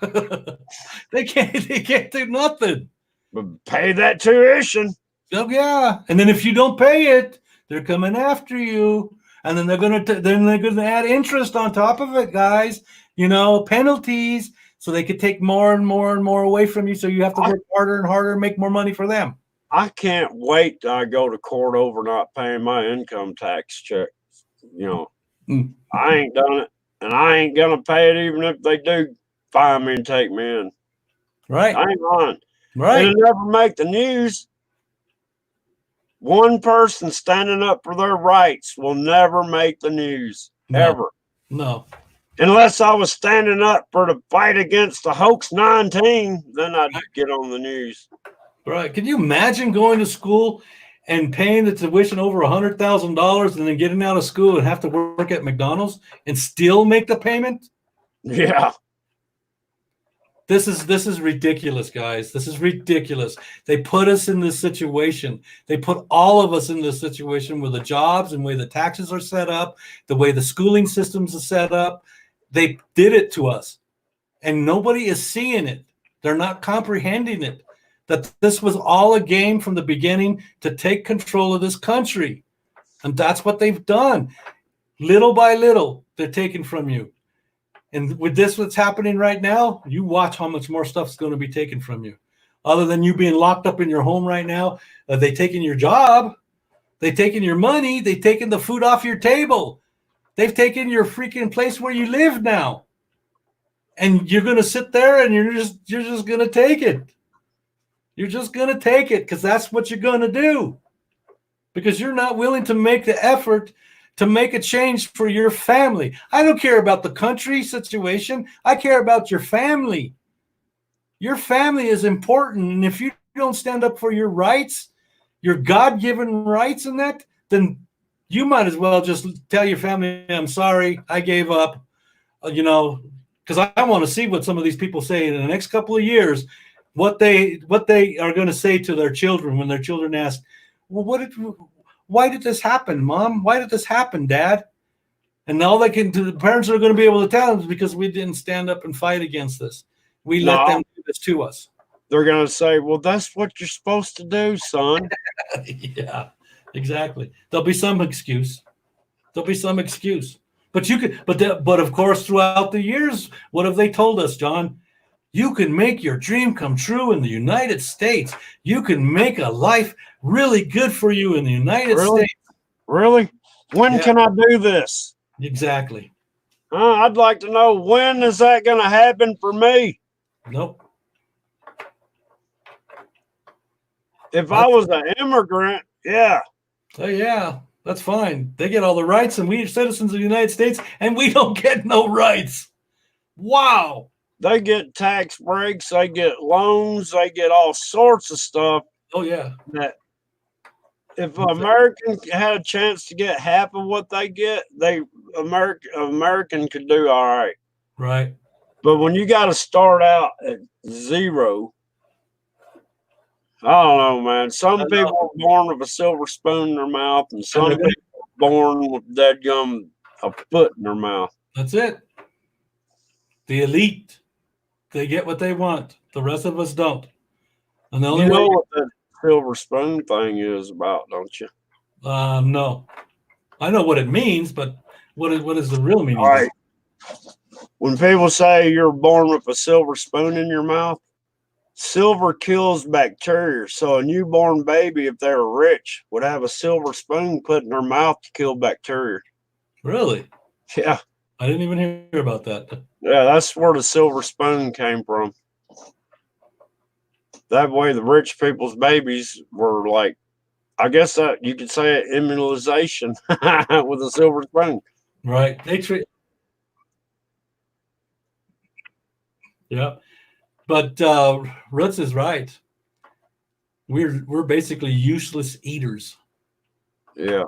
They can't do nothing. But pay that tuition. Oh yeah. And then if you don't pay it, they're coming after you. And then they're gonna add interest on top of it, guys. You know, penalties, so they could take more and more and more away from you. So you have to work harder and harder and make more money for them. I can't wait till I go to court over not paying my income tax check. You know, I ain't done it, and I ain't gonna pay it even if they do find me and take me in. Right. I ain't lying. Right. It'll never make the news. One person standing up for their rights will never make the news, ever. No. Unless I was standing up for the fight against the HOAX 19, then I'd get on the news. Right. Can you imagine going to school and paying the tuition over $100,000 and then getting out of school and have to work at McDonald's and still make the payment? Yeah. This is ridiculous, guys. This is ridiculous. They put us in this situation. They put all of us in this situation with the jobs and the way the taxes are set up, the way the schooling systems are set up. They did it to us, and nobody is seeing it. They're not comprehending it, that this was all a game from the beginning to take control of this country. And that's what they've done. Little by little, they're taking from you. And with this, what's happening right now, you watch how much more stuff is going to be taken from you. Other than you being locked up in your home right now, they taking your job, they taking your money, they taking the food off your table, they've taken your freaking place where you live now. And you're going to sit there and you're just going to take it. You're just going to take it because that's what you're going to do. Because you're not willing to make the effort to make a change for your family. I don't care about the country situation. I care about your family. Your family is important. And if you don't stand up for your rights, your God-given rights in that, then you might as well just tell your family, I'm sorry, I gave up, because I want to see what some of these people say in the next couple of years, what they are going to say to their children when their children ask, well, why did this happen, Mom? Why did this happen, Dad? And all they can do, the parents are going to be able to tell them is because we didn't stand up and fight against this. We let them do this to us. They're going to say, well, that's what you're supposed to do, son. Yeah, exactly. There'll be some excuse. But of course, throughout the years, what have they told us, John? You can make your dream come true in the United States. You can make a life really good for you in the United States. Really? When can I do this? Exactly. I'd like to know, when is that going to happen for me? Nope. If I was an immigrant, yeah. Oh, yeah, that's fine. They get all the rights, and we are citizens of the United States, and we don't get no rights. Wow. They get tax breaks, they get loans, they get all sorts of stuff. Oh, yeah. That if American had a chance to get half of what they get, American could do all right. Right. But when you got to start out at zero, I don't know, man. Some people are born with a silver spoon in their mouth, and some people are born with dadgum a foot in their mouth. That's it. The elite, they get what they want. The rest of us don't. And the only way what that silver spoon thing is about, don't you? No. I know what it means, but what is the real meaning? All right. When people say you're born with a silver spoon in your mouth, silver kills bacteria. So a newborn baby, if they're rich, would have a silver spoon put in their mouth to kill bacteria. Really? Yeah. I didn't even hear about that. Yeah, that's where the silver spoon came from. That way, the rich people's babies were like, I guess that you could say it, immunization with a silver spoon. Right. They treat. Yeah. But Roots is right. We're basically useless eaters. Yeah.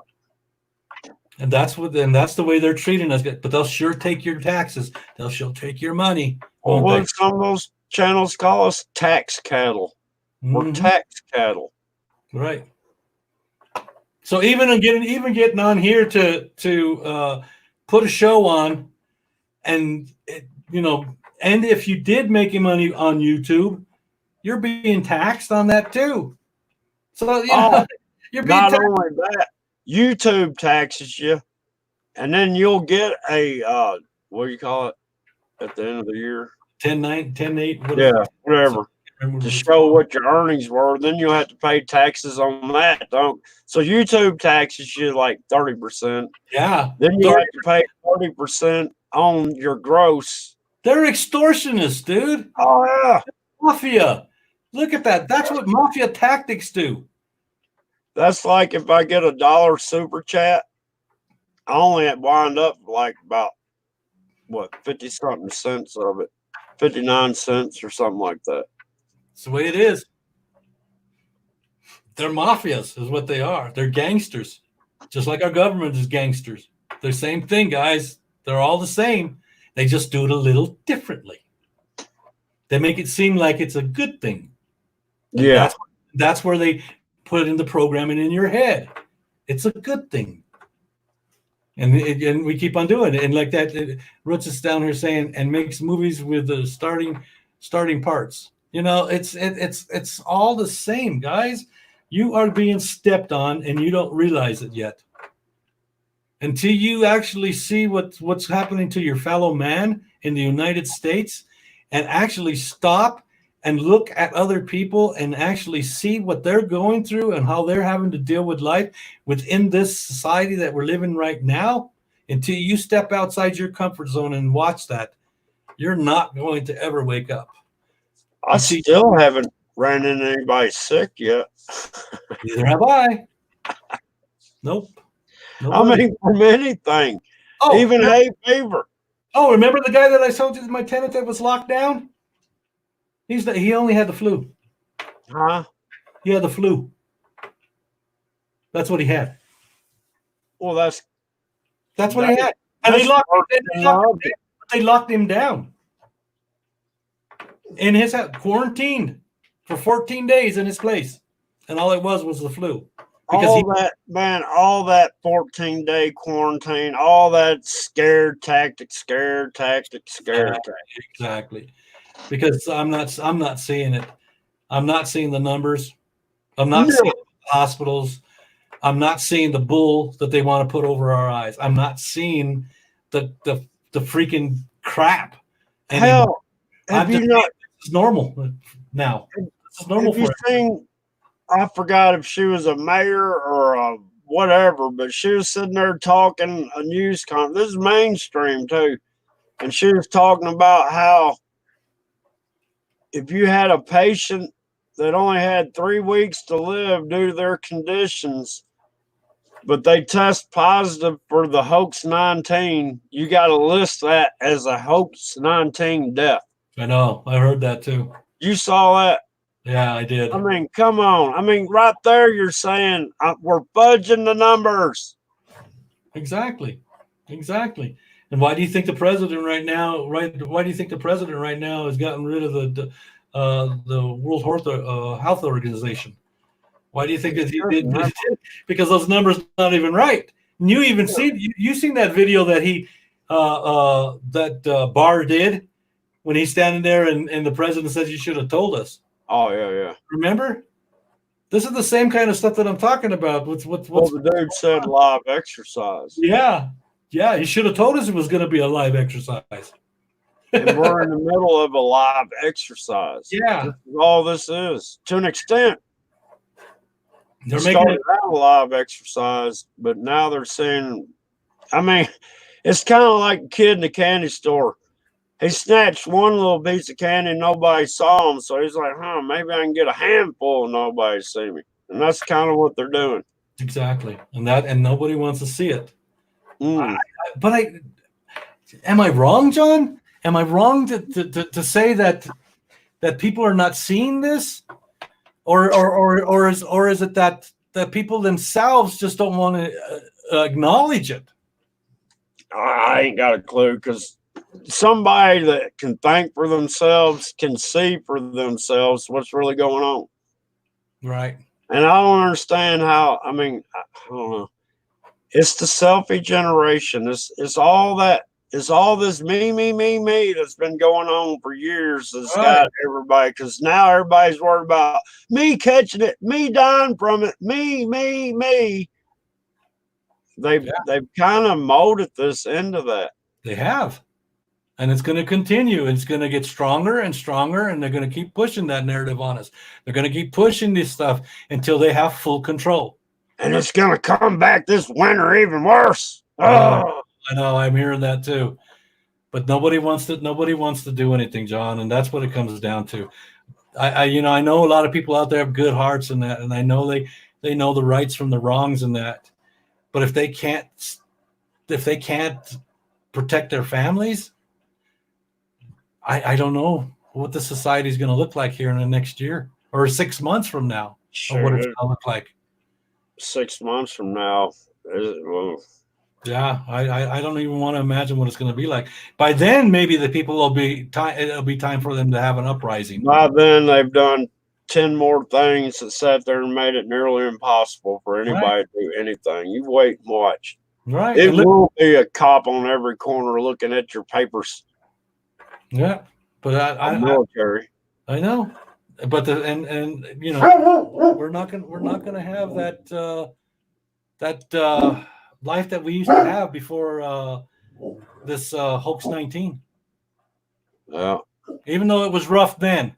And that's the way they're treating us. But they'll sure take your taxes. They'll sure take your money, Well, won't what they? did some of those channels call us? Tax cattle. We're Hmm. tax cattle. Right. So even getting on here to put a show on, and and if you did make money on YouTube, you're being taxed on that too. So Oh, you're being not taxed. only that, YouTube taxes you, and then you'll get a what do you call it at the end of the year? 10-9, 10-8, Yeah, whatever. whatever. To show what your earnings were, then you'll have to pay taxes on that. Don't so YouTube taxes you like 30%. Yeah. Then you have to pay 30% on your gross. They're extortionists, dude. Oh yeah. Mafia. Look at that. That's what mafia tactics do. That's like if I get $1 super chat, I only wind up like about what 50 something cents of it. 59 cents or something like that. It's the way it is. They're mafias, is what they are. They're gangsters, just like our government is gangsters. They're the same thing, guys. They're all the same. They just do it a little differently. They make it seem like it's a good thing. And Yeah. that's where they put in the programming in your head. It's a good thing. And we keep on doing it. And like that, Roots is down here saying, and makes movies with the starting parts. It's all the same, guys. You are being stepped on, and you don't realize it yet. Until you actually see what's happening to your fellow man in the United States, and actually stop and look at other people and actually see what they're going through and how they're having to deal with life within this society that we're living right now, until you step outside your comfort zone and watch that, you're not going to ever wake up. I still haven't ran into anybody sick yet. Neither have I. Nope. I mean, from anything. Even hay fever. Oh, remember the guy that I told you, my tenant that was locked down? He only had the flu. Huh? He had the flu. That's what he had. Well, that's what he had. And they locked him down in his house, quarantined for 14 days in his place. And all it was the flu. All that 14-day quarantine, all that scare tactic. Exactly. Because I'm not seeing it. I'm not seeing the numbers. I'm not seeing the hospitals. I'm not seeing the bull that they want to put over our eyes. I'm not seeing the freaking crap anymore. Hell, it's normal now. It's normal for you. I forgot if she was a mayor or a whatever, but she was sitting there talking a news conference. This is mainstream too. And she was talking about how if you had a patient that only had 3 weeks to live due to their conditions, but they test positive for the hoax 19, you got to list that as a hoax 19 death. I know. I heard that too. You saw that? Yeah, I did. I mean, come on. I mean, right there, you're saying we're fudging the numbers. Exactly. And why do you think the president right now? Why do you think the president right now has gotten rid of the World Health Organization? Why do you think that he did? Because those numbers not even right. And you even you seen that video that he Barr did when he's standing there and the president says you should have told us. Oh yeah. Remember? This is the same kind of stuff that I'm talking about. What's the dude said live exercise. Yeah, you should have told us it was going to be a live exercise. And we're in the middle of a live exercise. Yeah, this is all this is to an extent. They're started out a live exercise, but now they're saying, I mean, it's kind of like a kid in a candy store. He snatched one little piece of candy and nobody saw him. So he's like, maybe I can get a handful and nobody see me. And that's kind of what they're doing. Exactly. And nobody wants to see it. Mm. But am I wrong, John? Am I wrong to say that people are not seeing this? Or is it that people themselves just don't want to acknowledge it? I ain't got a clue, because somebody that can think for themselves can see for themselves what's really going on. Right. And I don't understand how. I mean, I don't know. It's the selfie generation. It's all that. It's all this me that's been going on for years. That's Right. got everybody, because now everybody's worried about me catching it, me dying from it, me. They've kind of molded this into that. They have. And it's going to continue. It's going to get stronger and stronger, and they're going to keep pushing that narrative on us. They're going to keep pushing this stuff until they have full control. And it's going to come back this winter even worse. Oh. I know. I'm hearing that too. But nobody wants to do anything, John, and that's what it comes down to. I know a lot of people out there have good hearts in that, and I know they know the rights from the wrongs in that. But if they can't protect their families, I don't know what the society is going to look like here in the next year or 6 months from now, or what it's going to look like. 6 months from now, well, yeah, I don't even want to imagine what it's going to be like. By then, maybe the people will be time. It'll be time for them to have an uprising. By then, they've done 10 more things that sat there and made it nearly impossible for anybody to do anything. You wait and watch. Right. It will be a cop on every corner looking at your papers. Yeah, but military. I know, but we're not gonna have that life that we used to have before this hoax 19. Yeah. Even though it was rough then,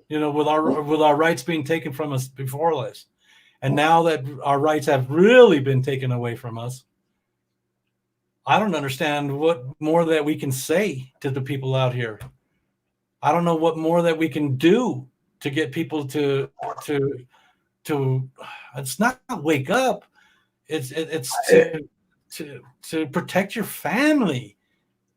with our rights being taken from us before this, and now that our rights have really been taken away from us, I don't understand what more that we can say to the people out here. I don't know what more that we can do to get people to it's not wake up. It's to protect your family.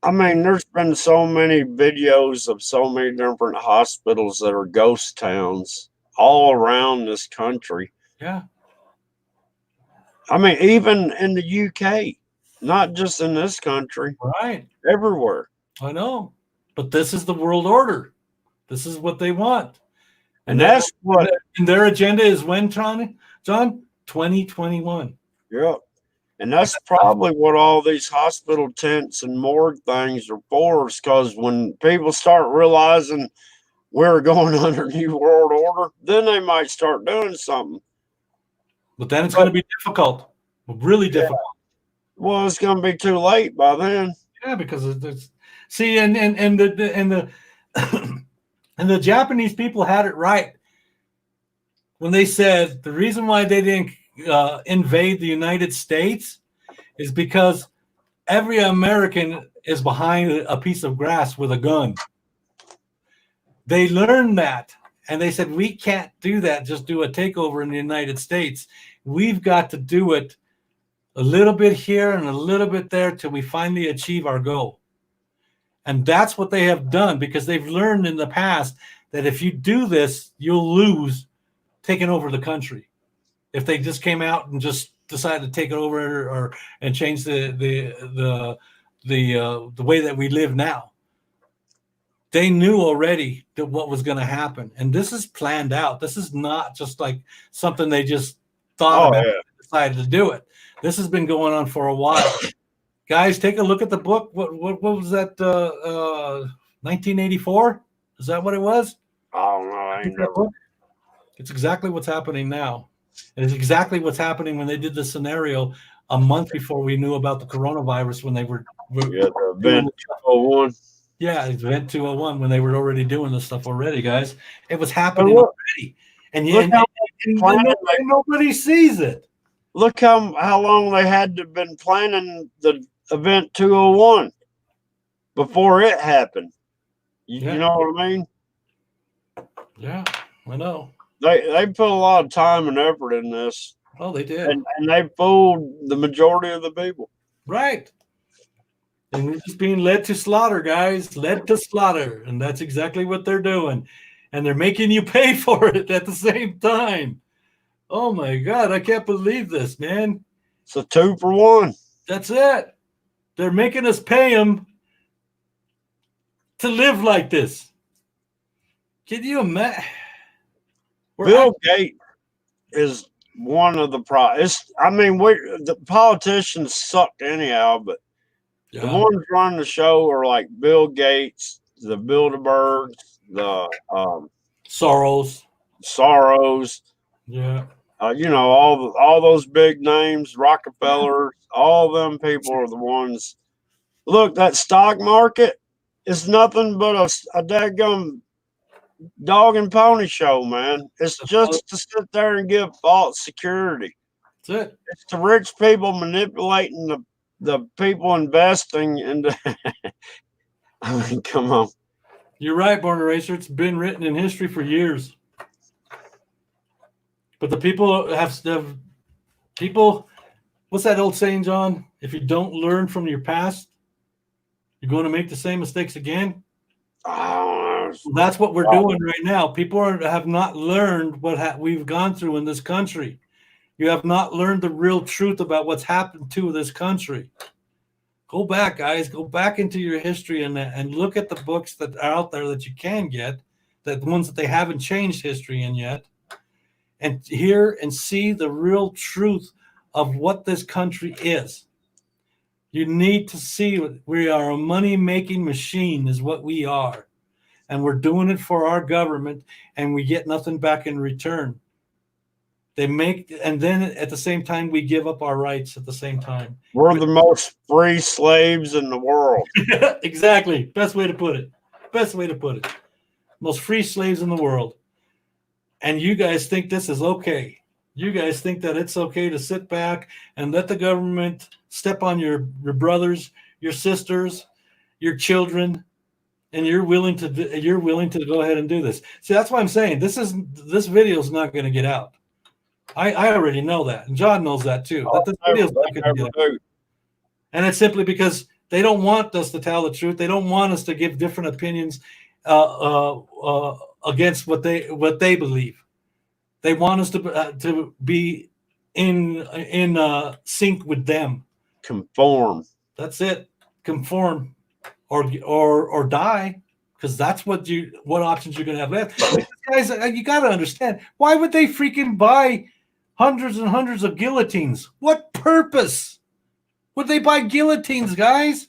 I mean, there's been so many videos of so many different hospitals that are ghost towns all around this country. Yeah. I mean, even in the UK, not just in this country. Right. Everywhere. I know. But this is the world order. This is what they want. And that's what. And their agenda is when, John? 2021. Yeah. And that's probably what all these hospital tents and morgue things are for, is because when people start realizing we're going under new world order, then they might start doing something. But then it's going to be difficult. Really difficult. Well, it's going to be too late by then. Yeah, because it's see, and the and the Japanese people had it right when they said the reason why they didn't invade the United States is because every American is behind a piece of grass with a gun. They learned that, and they said, we can't do that, just do a takeover in the United States. We've got to do it a little bit here and a little bit there till we finally achieve our goal. And that's what they have done, because they've learned in the past that if you do this, you'll lose taking over the country. If they just came out and just decided to take it over and change the way that we live now, they knew already that what was going to happen. And this is planned out. This is not just like something they just thought about and decided to do it. This has been going on for a while. Guys, take a look at the book. What was that? 1984? Is that what it was? I don't know. It's exactly what's happening now. It's exactly what's happening when they did the scenario a month before we knew about the coronavirus, when they were the event 201. Yeah, event 201, when they were already doing this stuff already, guys. It was happening already. And nobody sees it. Look how long they had to have been planning the event 201. before it happened. You Yeah. know what I mean? Yeah, I know. They put a lot of time and effort in this, Oh, they did. and they fooled the majority of the people. Right. And we're just being led to slaughter, guys. Led to slaughter. And that's exactly what they're doing. And they're making you pay for it at the same time. Oh my God, I can't believe this, man. It's a 2-for-1. That's it. They're making us pay them to live like this. Can you imagine? Bill Gates is one of the problems. I mean, the politicians sucked anyhow, but the ones running the show are like Bill Gates, the Bilderbergs, the Soros. Yeah. All those big names, Rockefeller, all them people are the ones. Look, that stock market is nothing but a daggum dog and pony show, man. It's just to sit there and give false security. That's it. It's the rich people manipulating the people investing into. I mean, come on. You're right, Born Eraser. It's been written in history for years. But the people have people. What's that old saying, John? If you don't learn from your past, you're going to make the same mistakes again. That's what we're doing right now. People have not learned what we've gone through in this country. You have not learned the real truth about what's happened to this country. Go back, guys. Go back into your history and look at the books that are out there that you can get, the ones that they haven't changed history in yet, and hear and see the real truth of what this country is. You need to see we are a money-making machine is what we are. And we're doing it for our government, and we get nothing back in return. And then at the same time, we give up our rights at the same time. We're the most free slaves in the world. Exactly. Best way to put it. Most free slaves in the world. And you guys think this is okay. You guys think that it's okay to sit back and let the government step on your brothers, your sisters, your children, and you're willing to go ahead and do this. See, that's why I'm saying this video is not going to get out. I already know that, and John knows that too. That this video is not going to get out. And it's simply because they don't want us to tell the truth. They don't want us to give different opinions against what they believe. They want us to be in sync with them. Conform. That's it. Conform, or die, because that's what options you're going to have left. Guys, you got to understand, why would they freaking buy hundreds and hundreds of guillotines? What purpose would they buy guillotines, guys?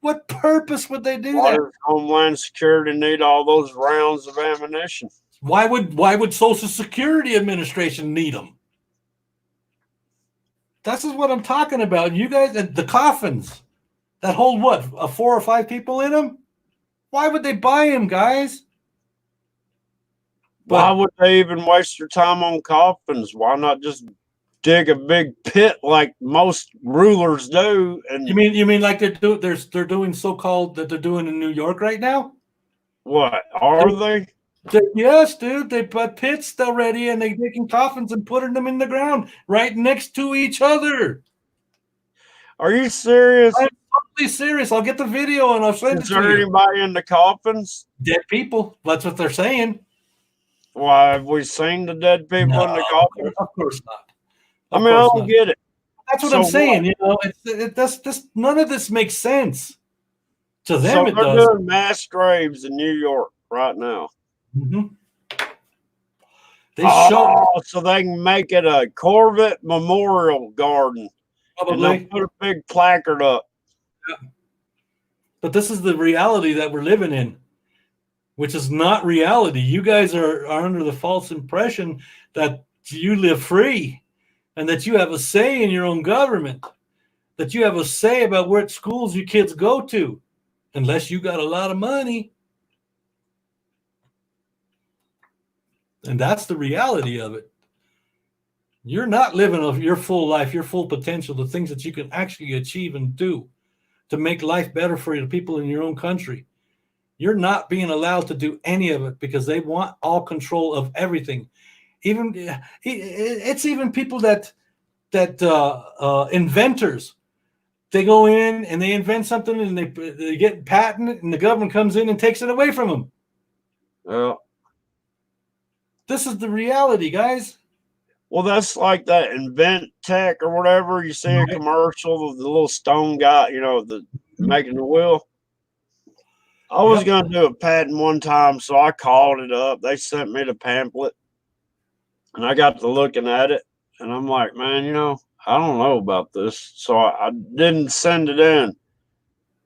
What purpose would they do that? Does Homeland Security need all those rounds of ammunition? Why would Social Security Administration need them? This is what I'm talking about. You guys, the coffins that hold what, 4 or 5 people in them? Why would they buy them, guys? Why would they even waste their time on coffins? Why not just dig a big pit like most rulers do? And you mean like they're doing so-called that they're doing in New York right now? What are they? Yes, dude. They put pits already, and they're taking coffins and putting them in the ground right next to each other. Are you serious? I'm totally serious. I'll get the video and I'll send it to you. Is there anybody in the coffins? Dead people. That's what they're saying. Why, have we seen the dead people in the coffins? Of course not. I don't get it. That's what I'm saying. You know, none of this makes sense to them. So they're doing mass graves in New York right now. Mm-hmm. So they can make it a Corvette Memorial Garden. Probably. And they'll put a big placard up. Yeah. But this is the reality that we're living in, which is not reality. You guys are under the false impression that you live free and that you have a say in your own government, that you have a say about what schools your kids go to, unless you got a lot of money. And that's the reality of it. You're not living your full life, your full potential, the things that you can actually achieve and do. to make life better for the people in your own country. You're not being allowed to do any of it because they want all control of everything. Even it's even people that inventors. They go in and they invent something and they get patent and the government comes in and takes it away from them. Well, this is the reality, guys. Well, that's like that Invent Tech or whatever. You see a Right. commercial of the little stone guy, the making the wheel. I was going to do a patent one time, so I called it up. They sent me the pamphlet, and I got to looking at it, and I'm like, man, I don't know about this, so I didn't send it in.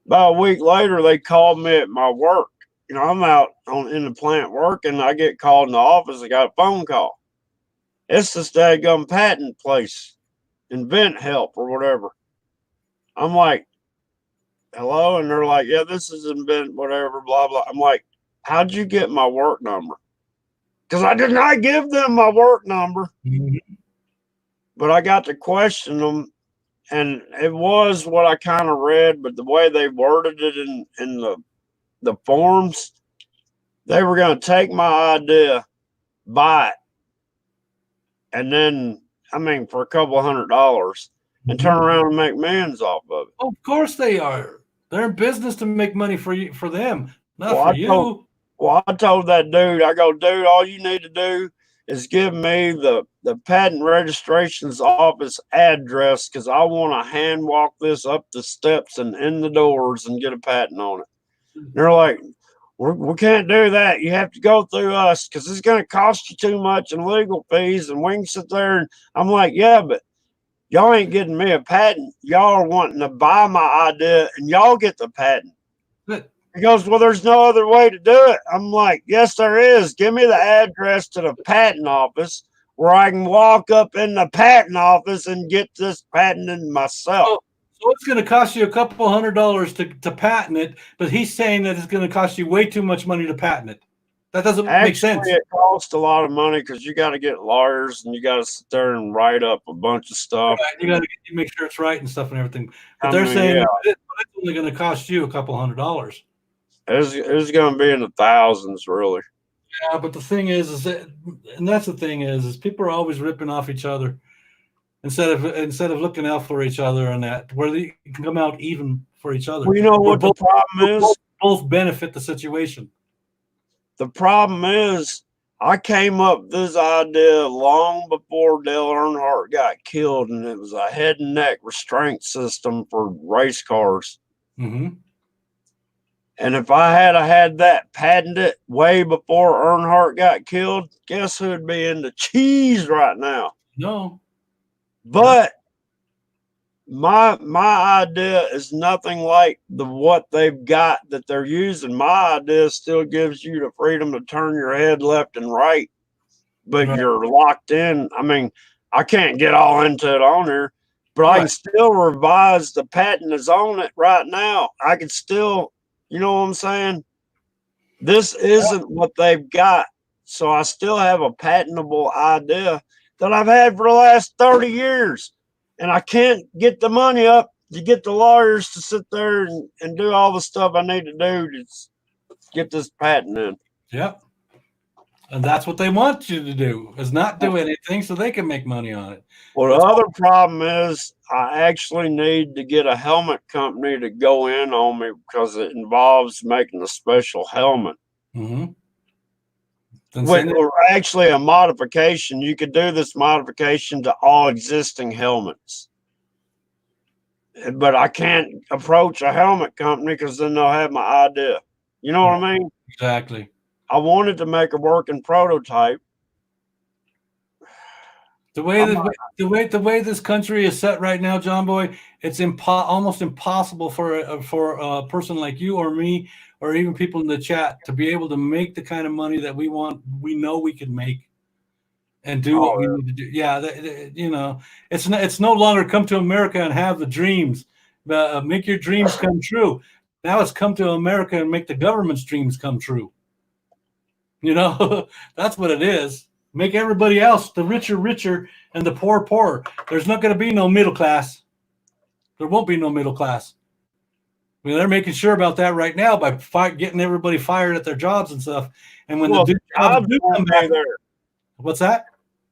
About a week later, they called me at my work. I'm out in the plant working. I get called in the office. I got a phone call. It's this daggum patent place, Invent Help or whatever. I'm like, hello? And they're like, yeah, this is Invent whatever, blah, blah. I'm like, how'd you get my work number? Because I did not give them my work number. Mm-hmm. But I got to question them, and it was what I kind of read, but the way they worded it in the forms, they were going to take my idea, buy it, and then, for a couple $100 and turn around and make millions off of it. Of course they are. They're in business to make money for them, not for you. I told that dude, I go, dude, all you need to do is give me the patent registration's office address because I want to hand walk this up the steps and in the doors and get a patent on it. And they're like, we can't do that. You have to go through us because it's going to cost you too much in legal fees. And we can sit there. And I'm like, yeah, but y'all ain't getting me a patent. Y'all are wanting to buy my idea and y'all get the patent. He goes, well, there's no other way to do it. I'm like, yes, there is. Give me the address to the patent office where I can walk up in the patent office and get this patented myself. So it's going to cost you a couple $100 to patent it, but he's saying that it's going to cost you way too much money to patent it. That doesn't make sense. It costs a lot of money because you got to get lawyers and you got to sit there and write up a bunch of stuff. Right. You got to make sure it's right and stuff and everything. But they're saying it's only going to cost you a couple $100. It's going to be in the thousands, really. Yeah, but the thing is that, and that's the thing is people are always ripping off each other instead of looking out for each other and that where they can come out even for each other. Well, you know what the problem is? Both benefit the situation. The problem is I came up with this idea long before Dale Earnhardt got killed, and it was a head and neck restraint system for race cars. Mm-hmm. And if I had that patented way before Earnhardt got killed, guess who'd be in the cheese right now? No. But my idea is nothing like what they've got that they're using. My idea still gives you the freedom to turn your head left and right, but you're locked in. I can't get all into it on here, but I can still revise the patent that's on it right now. I can still, you know what I'm saying? This isn't what they've got. So I still have a patentable idea that I've had for the last 30 years. And I can't get the money up to get the lawyers to sit there and do all the stuff I need to do to get this patent in. Yep. And that's what they want you to do, is not do anything so they can make money on it. Well, the other problem is I actually need to get a helmet company to go in on me because it involves making a special helmet. Mm-hmm. Or actually a modification. You could do this modification to all existing helmets. But I can't approach a helmet company because then they'll have my idea. You know what I mean? Exactly. I wanted to make a working prototype. The way this country is set right now, John Boy, it's almost impossible for a person like you or me or even people in the chat to be able to make the kind of money that we want. We know we can make and do what we need to do. Yeah, it's no longer come to America and have the dreams, make your dreams come true. Now it's come to America and make the government's dreams come true. That's what it is. Make everybody else, the richer, and the poorer. There's not going to be no middle class. There won't be no middle class. I mean, they're making sure about that right now by getting everybody fired at their jobs and stuff. And when Well, the the jobs jobs do come won't be back, there. what's that?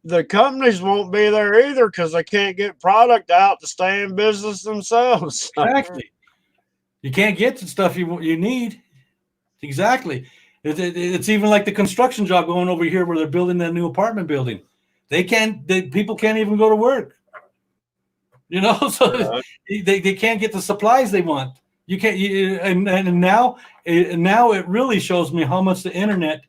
The companies won't be there either because they can't get product out to stay in business themselves. Exactly. You can't get the stuff you need. Exactly. It's even like the construction job going over here where they're building that new apartment building. People can't even go to work. So Yeah. they can't get the supplies they want. You can't. And now it really shows me how much the internet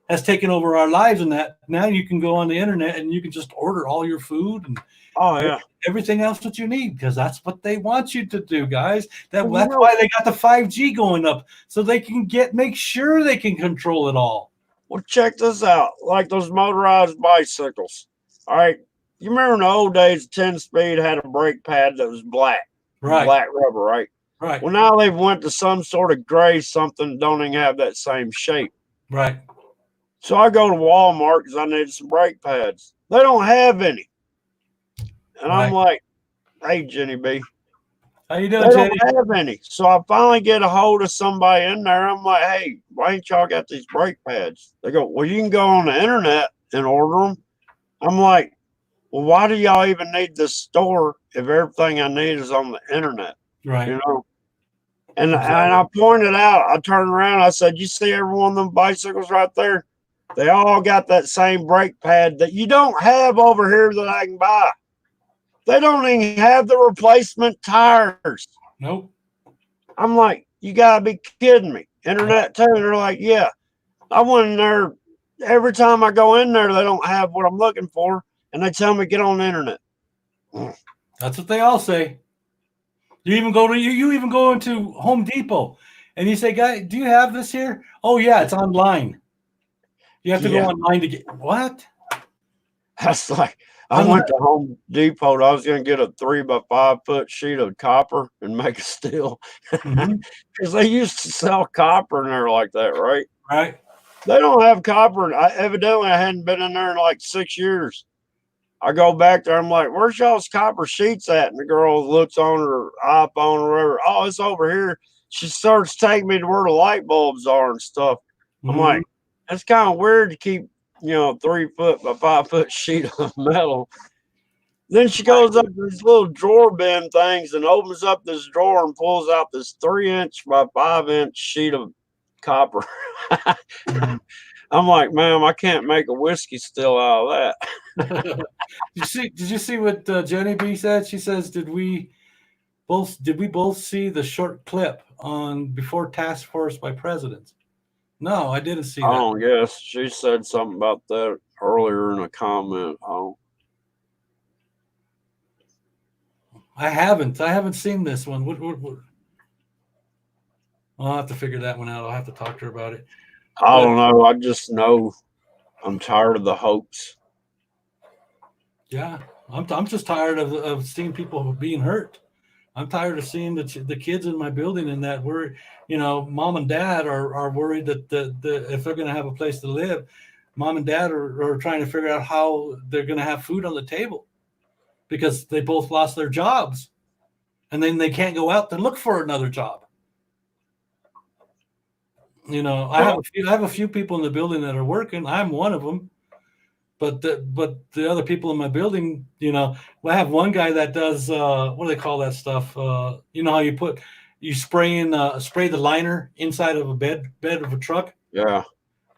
has taken over our lives. And that now you can go on the internet and you can just order all your food and Oh yeah. everything else that you need because that's what they want you to do, guys. Well, That's why they got the 5G going up so they can make sure they can control it all. Well, check this out. Like those motorized bicycles. All right. You remember in the old days, 10-speed had a brake pad that was black, Right, black rubber, right? right, Well, now they've went to some sort of gray something that don't even have that same shape. right. So I go to Walmart because I need some brake pads. They don't have any. And I'm Right. like, hey, Jenny B, How you they doing, don't Jenny? have any. So I finally get a hold of somebody in there. I'm like, hey, why ain't y'all got these brake pads? They go, well, you can go on the internet and order them. I'm like, well, why do y'all even need this store if everything I need is on the internet? Right. You know? And Exactly. I pointed out, I turned around, I said, you see every one of them bicycles right there? They all got that same brake pad that you don't have over here that I can buy. They don't even have the replacement tires. Nope. I'm like, you gotta be kidding me. Internet too. And they're like, yeah. I went in there. Every time I go in there, they don't have what I'm looking for. And they tell me get on the internet. That's what they all say. You even go into Home Depot and you say, "Guy, do you have this here?" "Oh yeah, it's online." You have to go Yeah. online to get what? That's like I Unless, went to Home Depot. I was gonna get a 3 by 5 foot sheet of copper and make a steel. Mhm. Because they used to sell copper in there like that, right? Right? They don't have copper. Evidently, I hadn't been in there in like 6 years. I go back there. I'm like, "Where's y'all's copper sheets at?" And the girl looks on her iPhone or whatever. "Oh, it's over here." She starts taking me to where the light bulbs are and stuff. I'm Mhm. like, that's kind of weird to keep, 3 foot by 5 foot sheet of metal. Then she goes up to these little drawer bin things and opens up this drawer and pulls out this 3 inch by 5 inch sheet of copper. Mhm. I'm like, ma'am, I can't make a whiskey still out of that. Did you see what Jenny B said? She says, did we both see the short clip on Before Task Force by Presidents?" No, I didn't see I that. don't guess. She said something about that earlier in a comment. Oh, I haven't. I haven't seen this one. What? I'll have to figure that one out. I'll have to talk to her about it. I But don't know. I just know I'm tired of the hoax. yeah, I'm just tired of seeing people being hurt. I'm tired of seeing the kids in my building and that we're, mom and dad are worried that if they're going to have a place to live, mom and dad are trying to figure out how they're going to have food on the table because they both lost their jobs and then they can't go out to look for another job. Well, I have a few people in the building that are working. I'm one of them. But the other people in my building, I have one guy that does what do they call that stuff? How you spray the liner inside of a bed of a truck. yeah.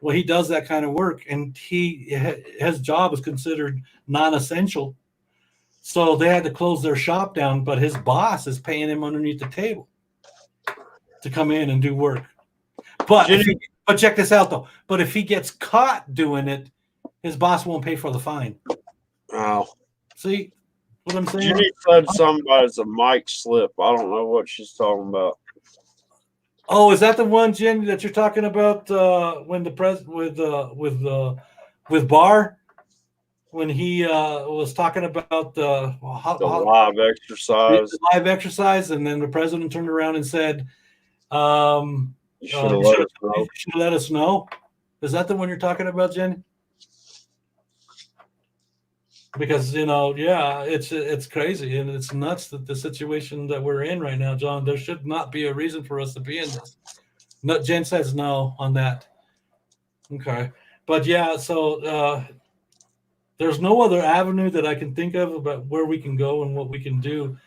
Well, he does that kind of work, and his job is considered non-essential. So they had to close their shop down, but his boss is paying him underneath the table to come in and do work. But Jenny, but check this out though. But if he gets caught doing it, his boss won't pay for the fine. oh, See what I'm saying? Jenny said something about it's a mic slip. I don't know what she's talking about. Oh, is that the one, Jen, that you're talking about when the pres with Barr when he was talking about The live the exercise. live exercise, and then the president turned around and said, You should have "You let should us know. let us know." Is that the one you're talking about, Jen? because yeah, it's crazy and it's nuts that the situation that we're in right now, John. There should not be a reason for us to be in this. No, Jen says no on that. Okay, but yeah, so there's no other avenue that I can think of about where we can go and what we can do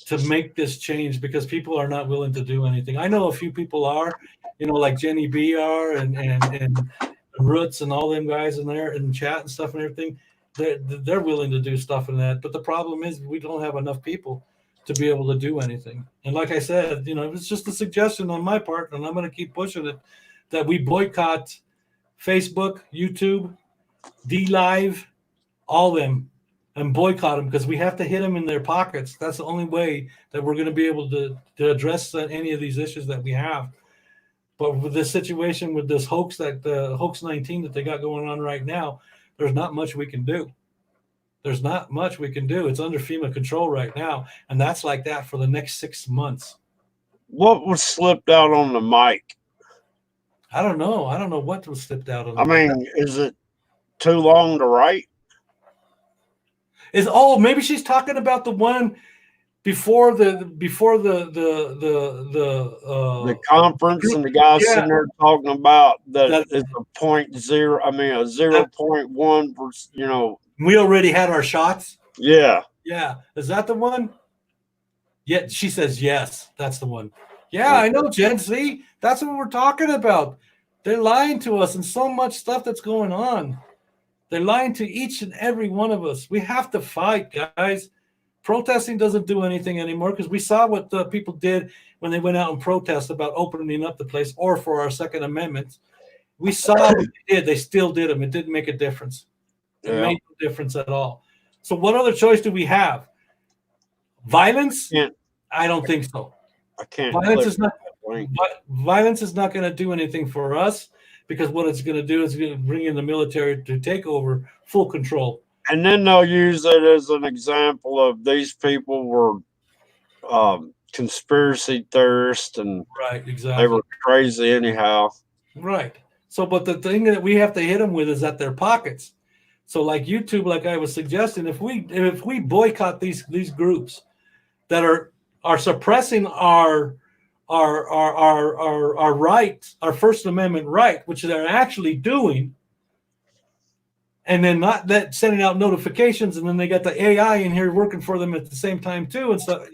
to make this change because people are not willing to do anything. I know a few people are, like Jenny B are and Roots and all them guys in there in chat and stuff and everything. They're willing to do stuff in that, but the problem is we don't have enough people to be able to do anything. And like I said, it's just a suggestion on my part, and I'm going to keep pushing it that we boycott Facebook, YouTube, D Live, all them, and boycott them because we have to hit them in their pockets. That's the only way that we're going to be able to address any of these issues that we have. But with this situation, with this hoax the hoax 19 that they got going on right now, there's not much we can do. There's not much we can do. It's under FEMA control right now, and that's like that for the next 6 months. What was slipped out on the mic? I don't know. I don't know what was slipped out on the I mic. mean, is it too long to write? Maybe she's talking about the one before the conference and the guy sitting there talking about that it's a 0.1%, we already had our shots. Yeah. Is that the one? Yeah, she says yes, that's the one. Yeah, I know, Jen. See, that's what we're talking about. They're lying to us and so much stuff that's going on. They're lying to each and every one of us. We have to fight, guys. Protesting doesn't do anything anymore because we saw what the people did when they went out and protest about opening up the place or for our Second Amendment. We saw what they did. They still did them. It didn't make a difference. It made no difference at all. So what other choice do we have? Violence? I don't think so. I can't. Violence is not going to do anything for us because what it's going to do is going to bring in the military to take over full control. And then they'll use it as an example of these people were conspiracy theorists and they were crazy anyhow. Right. So, but the thing that we have to hit them with is at their pockets. So, like YouTube, like I was suggesting, if we boycott these groups that are suppressing our rights, our First Amendment right, which they're actually doing. And then not that sending out notifications, and then they got the AI in here working for them at the same time too. And so,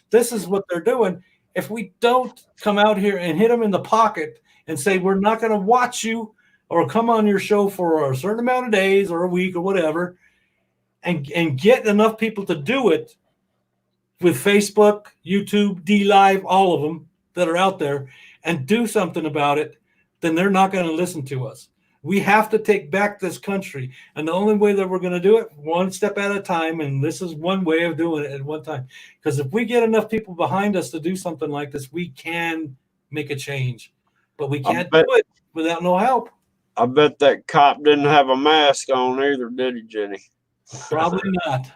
this is what they're doing. If we don't come out here and hit them in the pocket and say we're not going to watch you or come on your show for a certain amount of days or a week or whatever, and get enough people to do it with Facebook, YouTube, D Live, all of them that are out there, and do something about it, then they're not going to listen to us. We have to take back this country. And the only way that we're going to do it, one step at a time, and this is one way of doing it at one time. Because if we get enough people behind us to do something like this, we can make a change. But we can't do it without no help. I bet that cop didn't have a mask on either, did he, Jenny? Probably not.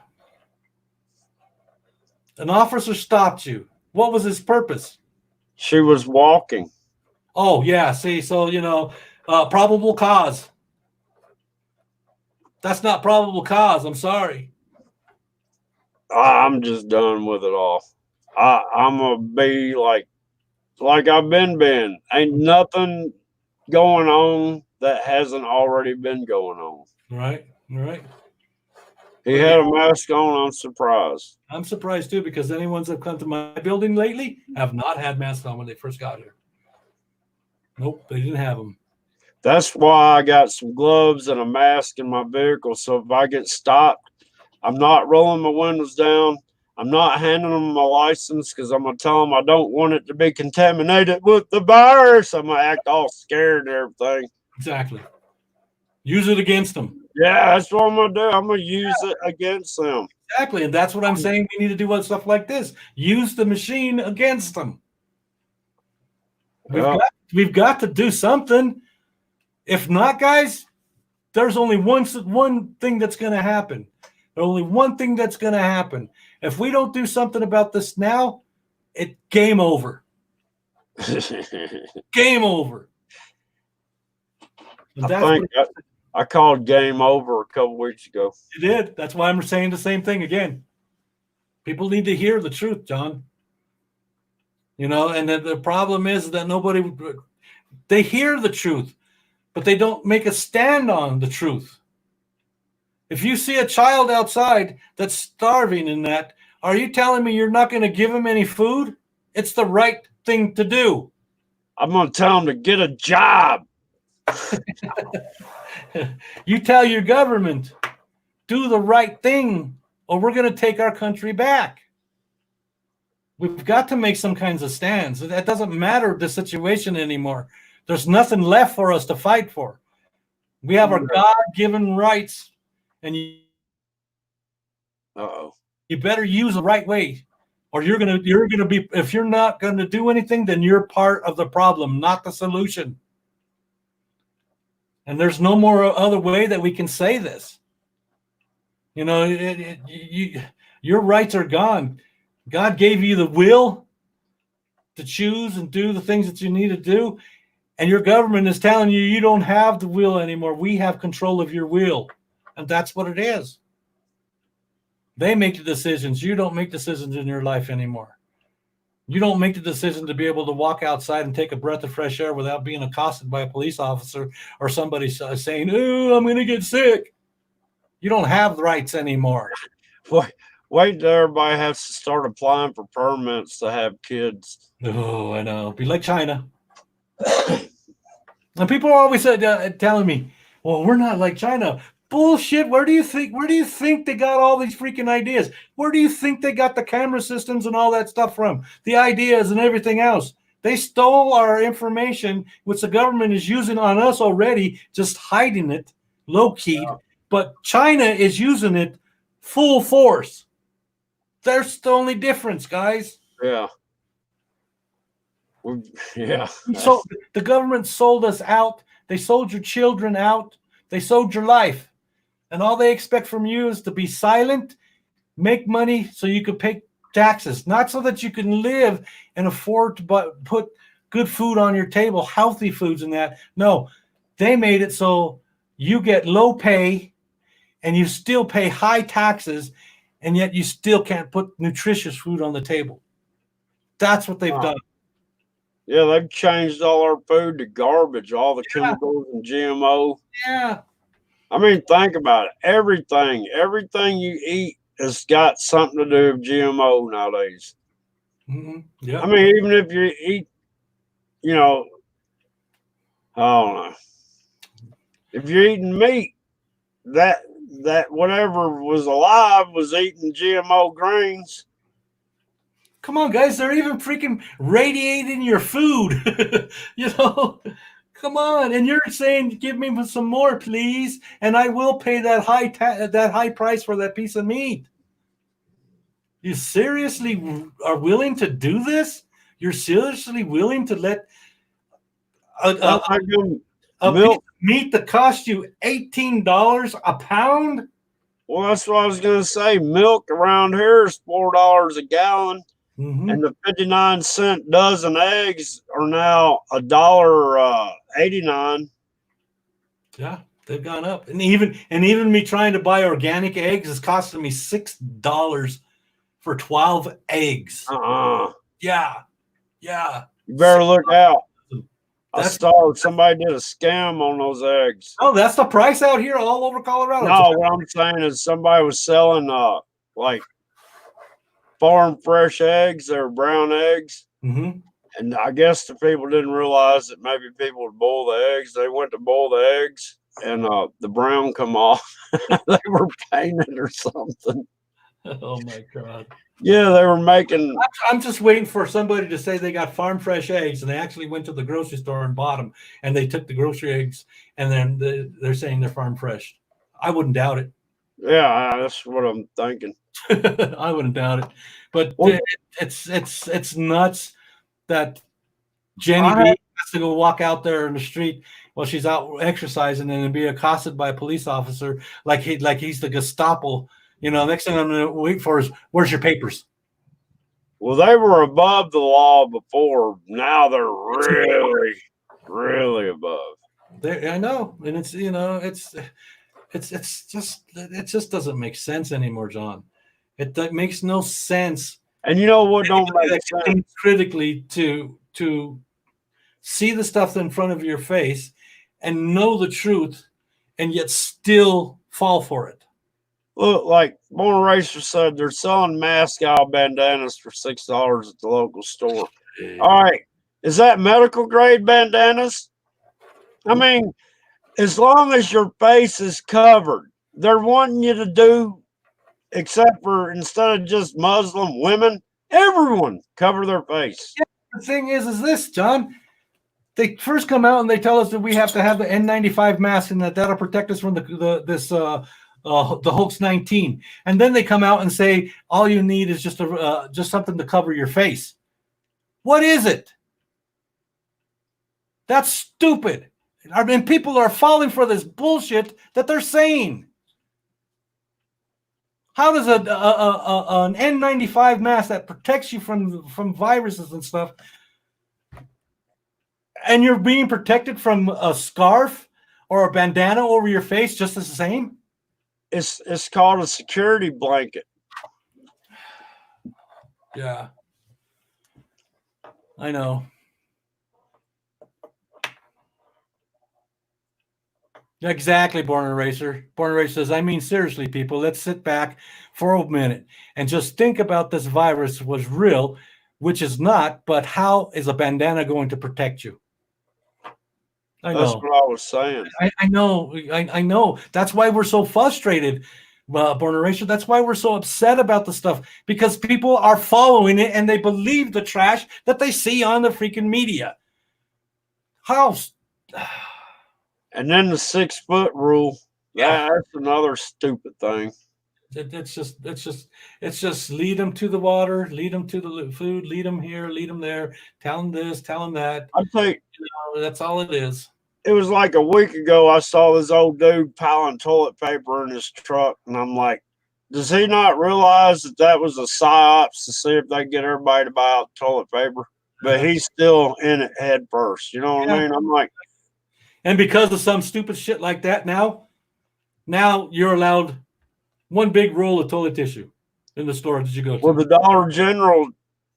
An officer stopped you. What was his purpose? She was walking. Oh, yeah. See, so, probable cause. That's not probable cause. I'm sorry. I'm just done with it all. I'm gonna be like I've been. Ain't nothing going on that hasn't already been going on. Right. He had a mask on. I'm surprised. I'm surprised too because anyone's that come to my building lately have not had masks on when they first got here. Nope, they didn't have them. That's why I got some gloves and a mask in my vehicle. So if I get stopped, I'm not rolling my windows down. I'm not handing them my license because I'm going to tell them I don't want it to be contaminated with the virus. I'm going to act all scared and everything. Exactly. Use it against them. Yeah, that's what I'm going to do. I'm going to use it against them. Exactly. And that's what I'm saying. We need to do with stuff like this. Use the machine against them. We've got to do something. If not, guys, there's only one thing that's going to happen. There's only one thing that's going to happen. If we don't do something about this now, it's game over. Game over. I called game over a couple weeks ago. You did. That's why I'm saying the same thing again. People need to hear the truth, John. You know, and the problem is that they hear the truth, but they don't make a stand on the truth. If you see a child outside that's starving in that, are you telling me you're not going to give him any food? It's the right thing to do. I'm going to tell him to get a job. You tell your government, do the right thing, or we're going to take our country back. We've got to make some kinds of stands. That doesn't matter the situation anymore. There's nothing left for us to fight for. We have our God-given rights, and you better use the right way, or you're gonna be. If you're not gonna do anything, then you're part of the problem, not the solution. And there's no more other way that we can say this. You know, your rights are gone. God gave you the will to choose and do the things that you need to do. And your government is telling you you don't have the will anymore. We have control of your will. And that's what it is. They make the decisions. You don't make decisions in your life anymore. You don't make the decision to be able to walk outside and take a breath of fresh air without being accosted by a police officer or somebody saying, "Oh, I'm going to get sick." You don't have rights anymore. Wait till everybody has to start applying for permits to have kids. Oh, I know. Be like China. And people are always telling me, "Well, we're not like China." Bullshit. Where do you think they got all these freaking ideas? Where do you think they got the camera systems and all that stuff from? The ideas and everything else. They stole our information, which the government is using on us already, just hiding it, low-key. Yeah. But China is using it full force. There's the only difference, guys. Yeah. Yeah. So the government sold us out. They sold your children out. They sold your life. And all they expect from you is to be silent, make money so you can pay taxes, not so that you can live and afford to put good food on your table, healthy foods and that. No, they made it so you get low pay and you still pay high taxes, and yet you still can't put nutritious food on the table. That's what they've done. Yeah, they've changed all our food to garbage, all the chemicals and GMO. Yeah. I mean, think about it. Everything you eat has got something to do with GMO nowadays. Mm-hmm. Yeah. I mean, even if you eat, I don't know. If you're eating meat, that whatever was alive was eating GMO grains. Come on, guys. They're even freaking radiating your food. Come on. And you're saying, give me some more, please. And I will pay that high price for that piece of meat. You seriously are willing to do this? You're seriously willing to let a piece of meat that cost you $18 a pound? Well, that's what I was going to say. Milk around here is $4 a gallon. Mm-hmm. And the 59-cent dozen eggs are now $1.89. Yeah, they've gone up. And even me trying to buy organic eggs is costing me $6 for 12 eggs. Yeah. You better look out. I saw somebody did a scam on those eggs. Oh, that's the price out here all over Colorado. No, what I'm saying is somebody was selling like farm fresh eggs. They're brown eggs. Mm-hmm. And I guess the people didn't realize that maybe people would boil the eggs. They went to boil the eggs and the brown come off. They were painted or something. Oh my God. Yeah, they were making. I'm just waiting for somebody to say they got farm fresh eggs and they actually went to the grocery store and bought them, and they took the grocery eggs and then they're saying they're farm fresh. I wouldn't doubt it. Yeah, that's what I'm thinking. I wouldn't doubt it, but it's nuts that Jenny B has to go walk out there in the street while she's out exercising and then be accosted by a police officer like he's the Gestapo. Next thing I'm going to wait for is, where's your papers? Well, they were above the law before. Now they're really, really above. I know, and it's it just doesn't make sense anymore, John. That makes no sense. And you know what don't Anybody make that can sense? think critically to see the stuff in front of your face and know the truth, and yet still fall for it. Look, like Born Racer said, they're selling mascot bandanas for $6 at the local store. All right, is that medical grade bandanas? I mean, as long as your face is covered, they're wanting you to do, except for instead of just Muslim women, everyone cover their face. The thing is this, John. They first come out and they tell us that we have to have the N95 mask and that'll protect us from the hoax 19. And then they come out and say all you need is just something to cover your face. What is it? That's stupid. I mean, people are falling for this bullshit that they're saying. How does an N95 mask that protects you from viruses and stuff, and you're being protected from a scarf or a bandana over your face just as the same? It's called a security blanket. Yeah, I know. Exactly, Born Eraser. Born Eraser says, I mean, seriously, people, let's sit back for a minute and just think about this virus was real, which is not, but how is a bandana going to protect you? I That's know. what I was saying. I know. I know. That's why we're so frustrated, Born Eraser. That's why we're so upset about the stuff, because people are following it and they believe the trash that they see on the freaking media. How? And then the 6 foot rule. Yeah. That's another stupid thing. It's just lead them to the water, lead them to the food, lead them here, lead them there, tell them this, tell them that. I think That's all it is. it was like a week ago. I saw this old dude piling toilet paper in his truck, and I'm like, does he not realize that that was a psyops to see if they can get everybody to buy out toilet paper? But he's still in it head first. You know what I Yeah. mean? I'm like, And because of some stupid shit like that, now you're allowed one big roll of toilet tissue in the store that you go well, to. the Dollar General,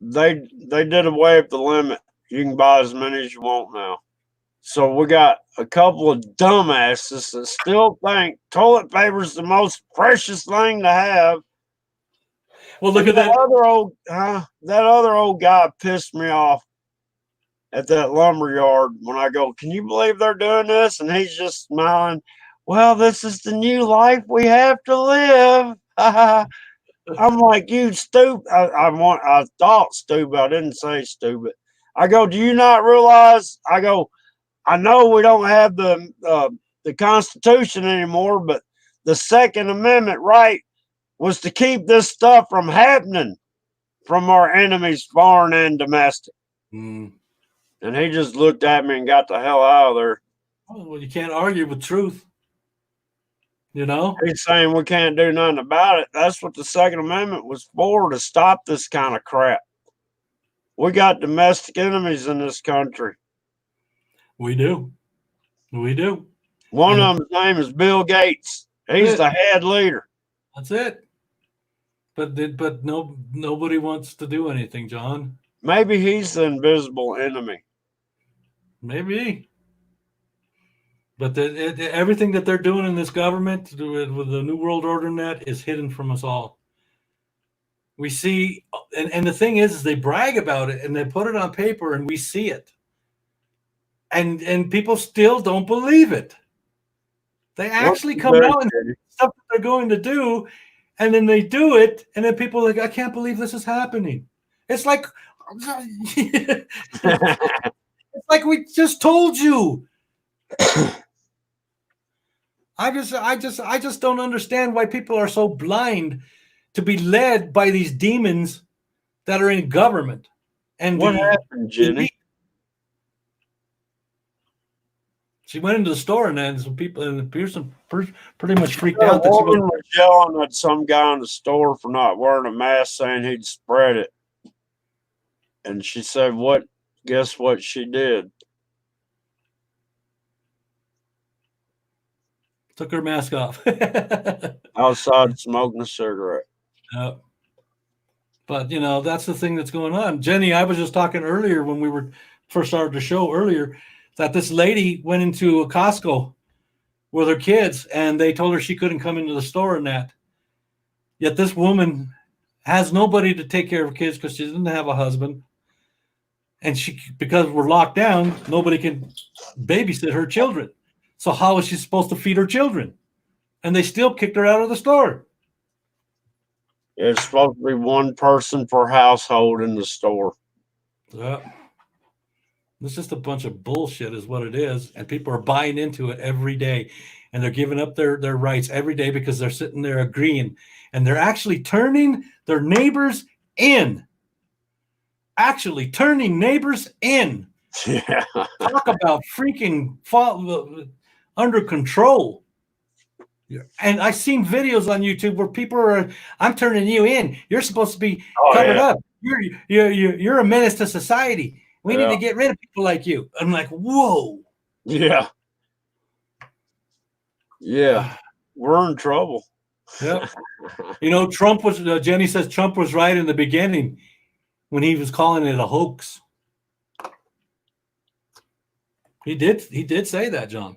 they did away with the limit. You can buy as many as you want now. So we got a couple of dumbasses that still think toilet paper is the most precious thing to have. Well, look And at that. that other old guy pissed me off at that lumber yard when I go, can you believe they're doing this? And he's just smiling. Well, this is the new life we have to live. I'm like, you stupid. I thought stupid. I didn't say stupid. I go, do you not realize? I go, I know we don't have the Constitution anymore, but the Second Amendment right was to keep this stuff from happening from our enemies, foreign and domestic. Mm. And he just looked at me and got the hell out of there. Well, you can't argue with truth. You know? He's saying we can't do nothing about it. That's what the Second Amendment was for, to stop this kind of crap. We got domestic enemies in this country. We do. We do. One And of them's name is Bill Gates. He's the head leader. that's it. But nobody wants to do anything, John. Maybe he's the invisible enemy. Maybe. But everything that they're doing in this government to do with the New World Order net is hidden from us all. We see, and the thing is they brag about it and they put it on paper and we see it. And people still don't believe it. They actually come out and stuff that they're going to do, and then they do it, and then people are like, I can't believe this is happening. It's like it's like we just told you. I just don't understand why people are so blind to be led by these demons that are in government. And what happened, Jenny? She went into the store, and then some people, and Pearson pretty much freaked out that she was yelling at some guy in the store for not wearing a mask, saying he'd spread it. And she said, "What? Guess what she did? Took her mask off. outside smoking a cigarette. But that's the thing that's going on. Jenny, I was just talking earlier when we were first started the show earlier that this lady went into a Costco with her kids and they told her she couldn't come into the store and that. Yet this woman has nobody to take care of her kids because she doesn't have a husband. And because we're locked down, nobody can babysit her children. So how is she supposed to feed her children? And they still kicked her out of the store. It's supposed to be one person per household in the store. Yeah. It's just a bunch of bullshit is what it is. And people are buying into it every day. And they're giving up their rights every day because they're sitting there agreeing. And they're actually turning their neighbors in. Actually turning neighbors in. Yeah. Talk about freaking under control. And I've seen videos on YouTube where people are, I'm turning you in. You're supposed to be covered up. You're a menace to society. We need to get rid of people like you. I'm like, whoa. Yeah. Yeah. We're in trouble. Yeah. Trump was, Jenny says Trump was right in the beginning when he was calling it a hoax. He did say that, John.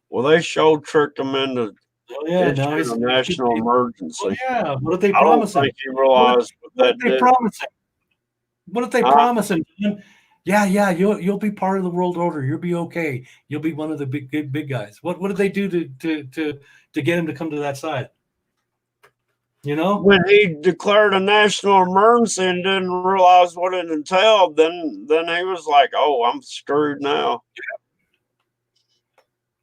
Well, they tricked him into a national emergency. Well, yeah, what did they promise him? I don't think he realized what did they promise him? What did they promise him? Yeah, you'll be part of the world order. You'll be okay. You'll be one of the big guys. What did they do to get him to come to that side? When he declared a national emergency and didn't realize what it entailed, then he was like, "Oh, I'm screwed now."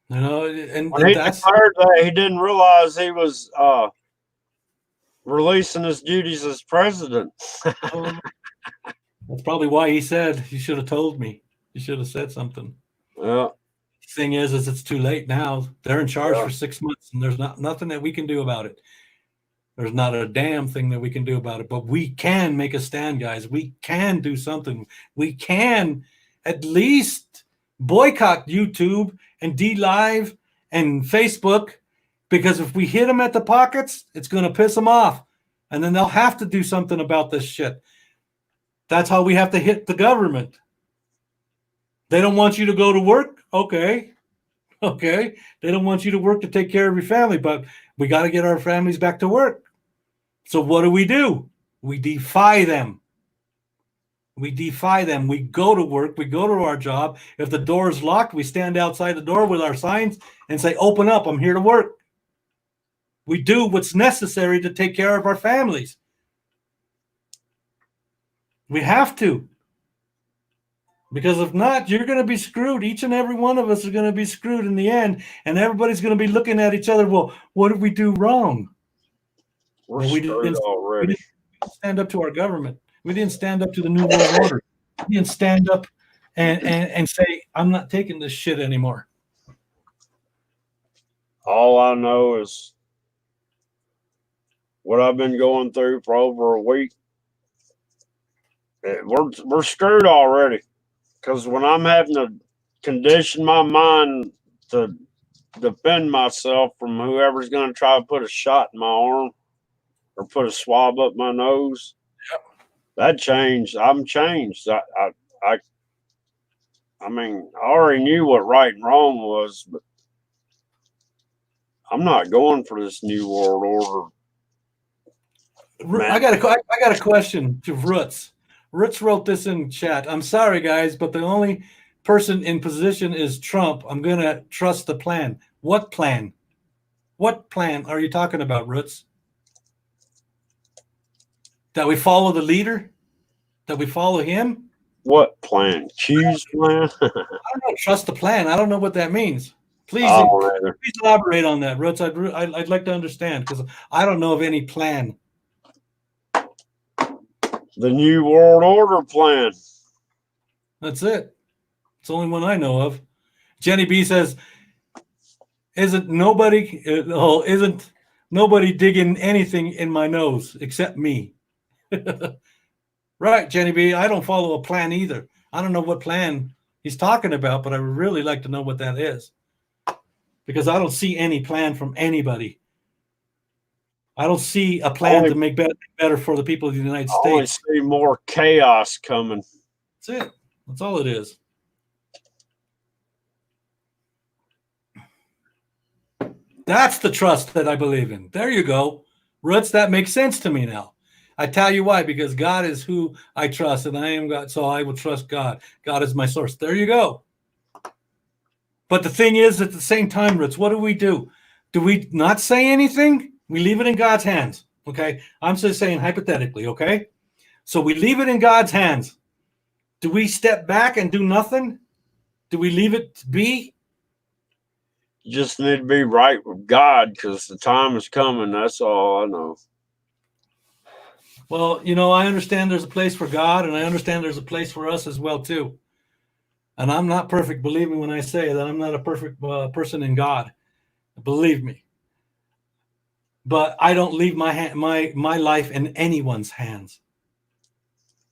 And when he declared that, he didn't realize he was releasing his duties as president. That's probably why he said, "You should have told me. You should have said something." Yeah. The thing is it's too late now. They're in charge for 6 months, and there's nothing that we can do about it. There's not a damn thing that we can do about it. But we can make a stand, guys. We can do something. We can at least boycott YouTube and DLive and Facebook, because if we hit them at the pockets, it's going to piss them off. And then they'll have to do something about this shit. That's how we have to hit the government. They don't want you to go to work? Okay. They don't want you to work to take care of your family, but we got to get our families back to work. So what do? We defy them. We go to work. We go to our job. If the door is locked, we stand outside the door with our signs and say, "Open up, I'm here to work." We do what's necessary to take care of our families. We have to. Because if not, you're going to be screwed. Each and every one of us is going to be screwed in the end. And everybody's going to be looking at each other. Well, what did we do wrong? We didn't stand up to our government. We didn't stand up to the New World Order. We didn't stand up and say, "I'm not taking this shit anymore." All I know is what I've been going through for over a week. We're screwed already. Because when I'm having to condition my mind to defend myself from whoever's going to try to put a shot in my arm or put a swab up my nose, that changed. I'm changed. I mean, I already knew what right and wrong was, but I'm not going for this new world order. I got a question to Roots. Roots wrote this in chat. "I'm sorry, guys, but the only person in position is Trump. I'm going to trust the plan." What plan? What plan are you talking about, Roots? That we follow the leader? That we follow him? What plan? Q's plan? I don't know. Trust the plan. I don't know what that means. Please elaborate on that, Roots. I'd like to understand, because I don't know of any plan. The New World Order plan. That's it. It's the only one I know of. Jenny B says, isn't nobody digging anything in my nose except me?" Right, Jenny B. I don't follow a plan either. I don't know what plan he's talking about, but I would really like to know what that is. because I don't see any plan from anybody. I don't see a I plan only, to make better for the people of the United I only States. see more chaos coming. That's it. That's all it is. That's the trust that I believe in. There you go. Roots, that makes sense to me now. I tell you why, because God is who I trust, and I am God, so I will trust God. God is my source. There you go. But the thing is, at the same time, Roots, what do? Do we not say anything? We leave it in God's hands. Okay. I'm just saying hypothetically, okay? So we leave it in God's hands. Do we step back and do nothing? Do we leave it be? You just need to be right with God because the time is coming. That's all I know. Well, you know, I understand there's a place for God, and I understand there's a place for us as well too. And I'm not perfect. Believe me when I say that I'm not a perfect person in God. Believe me. But I don't leave my life in anyone's hands.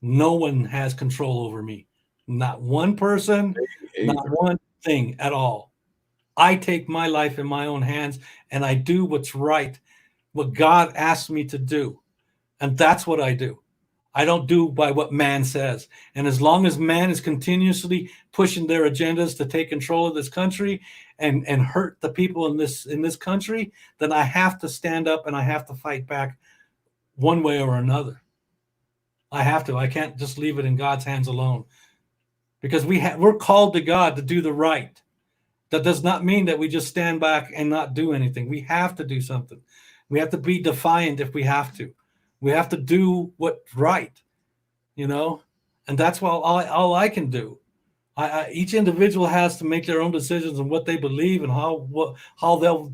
No one has control over me. Not one person, not Either. one thing at all. I take my life in my own hands and I do what's right, what God asks me to do. And that's what I do. I don't do by what man says. And as long as man is continuously pushing their agendas to take control of this country and hurt the people in this country, then I have to stand up and I have to fight back one way or another. I have to. I can't just leave it in God's hands alone. Because we're called to God to do the right. That does not mean that we just stand back and not do anything. We have to do something. We have to be defiant if we have to. We have to do what's right, you know, and that's what all I can do. Each individual has to make their own decisions on what they believe and how they'll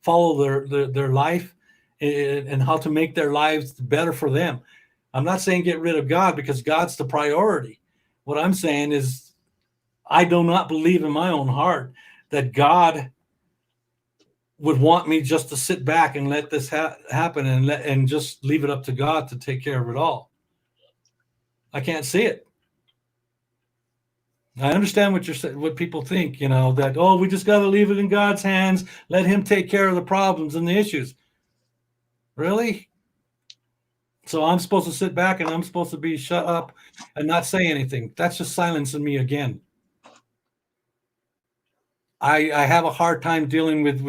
follow their life and how to make their lives better for them. I'm not saying get rid of God because God's the priority. What I'm saying is I do not believe in my own heart that God would want me just to sit back and let this happen and just leave it up to God to take care of it all. I can't see it. I understand what you're saying, what people think, you know, that, oh, we just got to leave it in God's hands, let him take care of the problems and the issues. Really? So I'm supposed to sit back and I'm supposed to be shut up and not say anything. That's just silencing me again. I have a hard time dealing with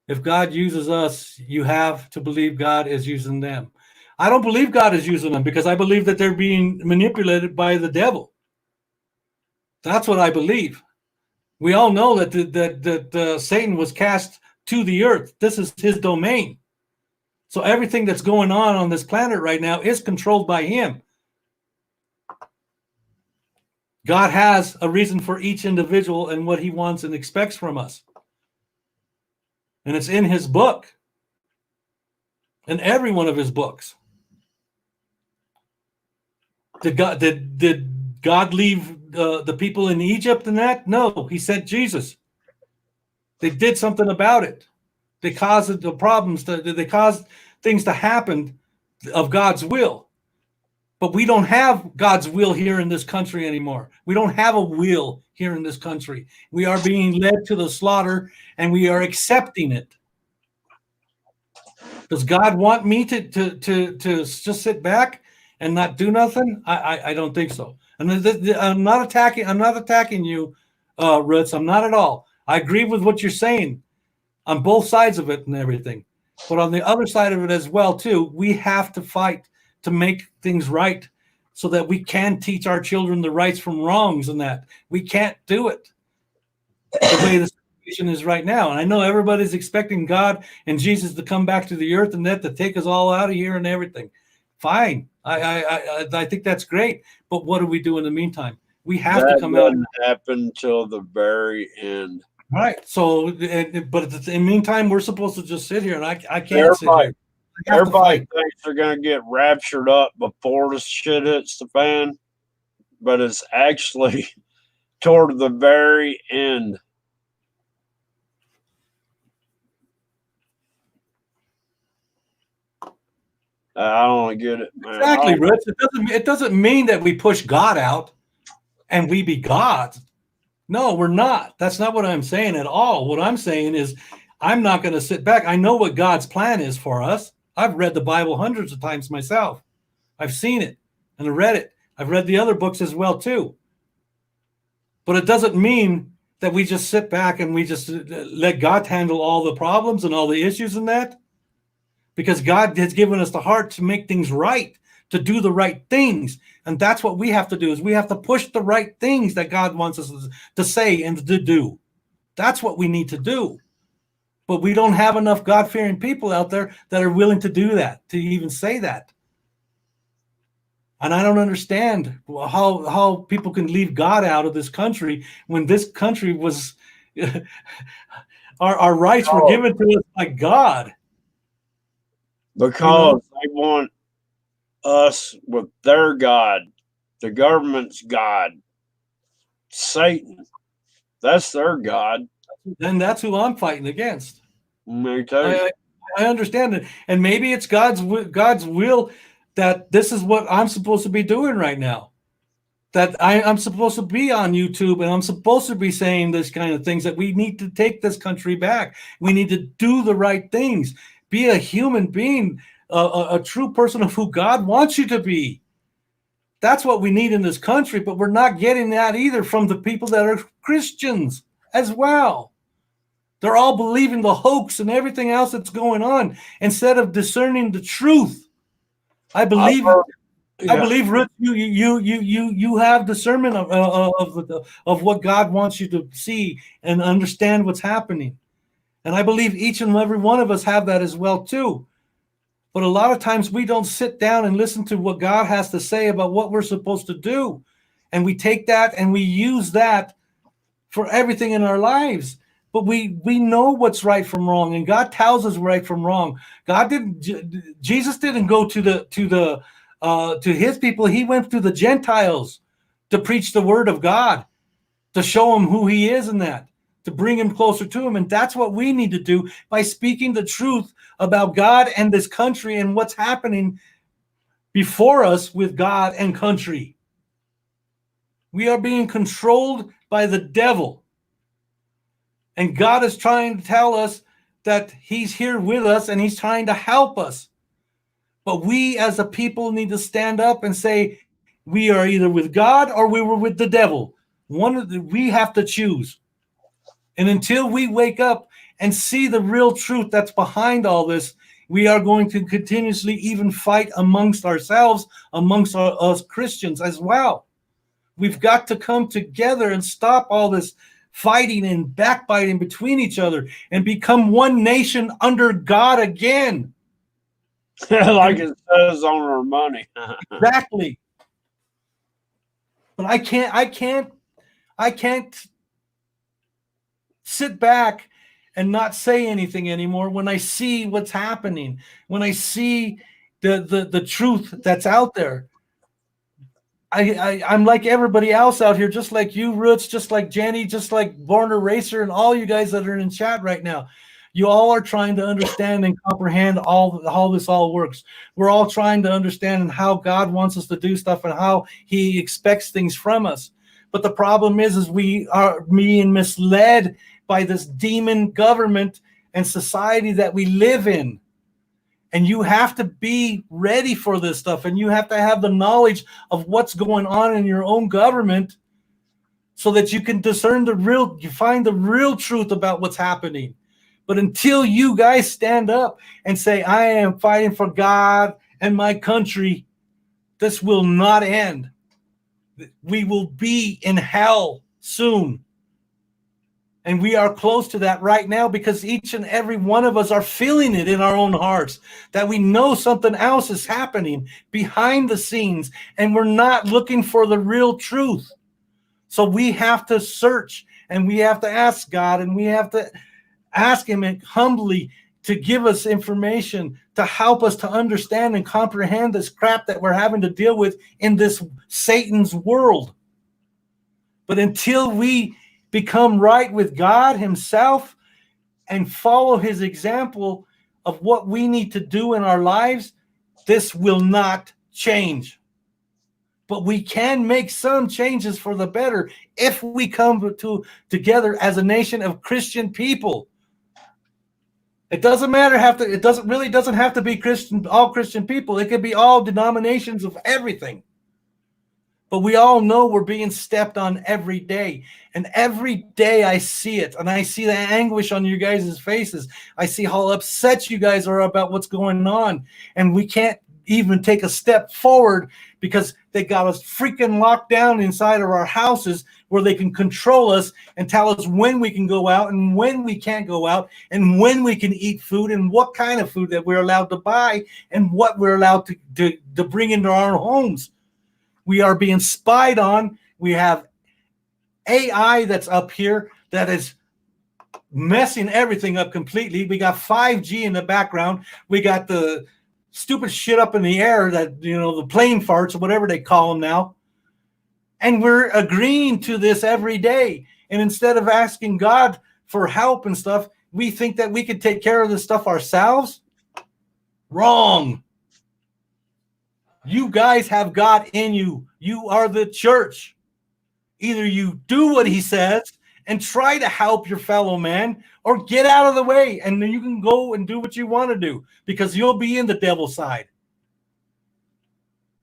if God uses us, you have to believe God is using them. I don't believe God is using them because I believe that they're being manipulated by the devil. That's what I believe. We all know that Satan was cast to the earth. This is his domain. So everything that's going on this planet right now is controlled by him. God has a reason for each individual and what he wants and expects from us. And it's in his book, in every one of his books. Did God leave the people in Egypt in that? No, he sent Jesus. They did something about it. They caused the problems. They caused things to happen of God's will. But we don't have God's will here in this country anymore. We don't have a will here in this country. We are being led to the slaughter, and we are accepting it. Does God want me to just sit back and not do nothing? I don't think so. And I'm not attacking you, Roots. I'm not at all. I agree with what you're saying on both sides of it and everything. But on the other side of it as well, too, we have to fight to make things right so that we can teach our children the rights from wrongs and that. We can't do it the way the situation is right now. And I know everybody's expecting God and Jesus to come back to the earth and that to take us all out of here and everything. Fine. I think that's great. But what do we do in the meantime? We have That to come out. doesn't happen till the very end. Right. So, but in the meantime, we're supposed to just sit here, and I can't sit here. I have to Everybody fight. thinks they're going to get raptured up before the shit hits the fan, but it's actually toward the very end. I don't get it, man. Exactly, Rich. It doesn't mean that we push God out and we be gods. No, we're not. That's not what I'm saying at all. What I'm saying is I'm not going to sit back. I know what God's plan is for us. I've read the Bible hundreds of times myself. I've seen it and I read it. I've read the other books as well too. But it doesn't mean that we just sit back and we just let God handle all the problems and all the issues in that, because God has given us the heart to make things right, to do the right things. And that's what we have to do, is we have to push the right things that God wants us to say and to do. That's what we need to do. But we don't have enough God-fearing people out there that are willing to do that, to even say that. And I don't understand how people can leave God out of this country when this country was our rights were Oh, given to us by God. You know, because they want us with their God, the government's God, Satan. That's their God. and that's who I'm fighting against. Me too. I I understand it, and maybe it's God's will that this is what I'm supposed to be doing right now. That I'm supposed to be on YouTube and I'm supposed to be saying this kind of things, that we need to take this country back. We need to do the right things. Be a human being, a true person of who God wants you to be. That's what we need in this country, but we're not getting that either from the people that are Christians as well. They're all believing the hoax and everything else that's going on instead of discerning the truth. I I've believe heard, I yeah. believe, Rich, you have discernment of what God wants you to see and understand what's happening, and I believe each and every one of us have that as well too. But a lot of times we don't sit down and listen to what God has to say about what we're supposed to do, and we take that and we use that for everything in our lives. But we know what's right from wrong, and God tells us right from wrong. God didn't. Jesus didn't go to his people. He went to the Gentiles to preach the word of God, to show them who He is in that, to bring him closer to Him, and that's what we need to do by speaking the truth about God and this country and what's happening before us with God and country. We are being controlled by the devil. And God is trying to tell us that He's here with us and He's trying to help us. But we as a people need to stand up and say, we are either with God or we were with the devil. We have to choose. And until we wake up and see the real truth that's behind all this, we are going to continuously even fight amongst ourselves, amongst us Christians as well. We've got to come together and stop all this fighting and backbiting between each other and become one nation under God again. Like And it says on our money. exactly. But I can't sit back and not say anything anymore when I see what's happening, when I see the truth that's out there. I'm like everybody else out here, just like you, Roots, just like Jenny, just like Born Eraser, and all you guys that are in chat right now. You all are trying to understand and comprehend how this all works. We're all trying to understand how God wants us to do stuff and how He expects things from us. But the problem is we are being misled by this demon government and society that we live in. And you have to be ready for this stuff, and you have to have the knowledge of what's going on in your own government so that you can discern you find the real truth about what's happening. But until you guys stand up and say, I am fighting for God and my country, this will not end. We will be in hell soon. And we are close to that right now because each and every one of us are feeling it in our own hearts, that we know something else is happening behind the scenes and we're not looking for the real truth. So we have to search and we have to ask God and we have to ask Him humbly to give us information to help us to understand and comprehend this crap that we're having to deal with in this Satan's world. But until we become right with God Himself and follow His example of what we need to do in our lives, this will not change. but we can make some changes for the better if we come together as a nation of Christian people. It doesn't doesn't have to be all Christian people. It could be all denominations of everything. But we all know we're being stepped on every day. And every day I see it. And I see the anguish on you guys' faces. I see how upset you guys are about what's going on. And we can't even take a step forward because they got us freaking locked down inside of our houses where they can control us and tell us when we can go out and when we can't go out and when we can eat food and what kind of food that we're allowed to buy and what we're allowed to bring into our homes. We are being spied on. We have AI that's up here that is messing everything up completely. We got 5G in the background. We got the stupid shit up in the air that, the plane farts or whatever they call them now. And we're agreeing to this every day. And instead of asking God for help and stuff, we think that we could take care of this stuff ourselves. Wrong. You guys have God in you. You are the church. Either you do what he says and try to help your fellow man, or get out of the way and then you can go and do what you want to do because you'll be in the devil's side.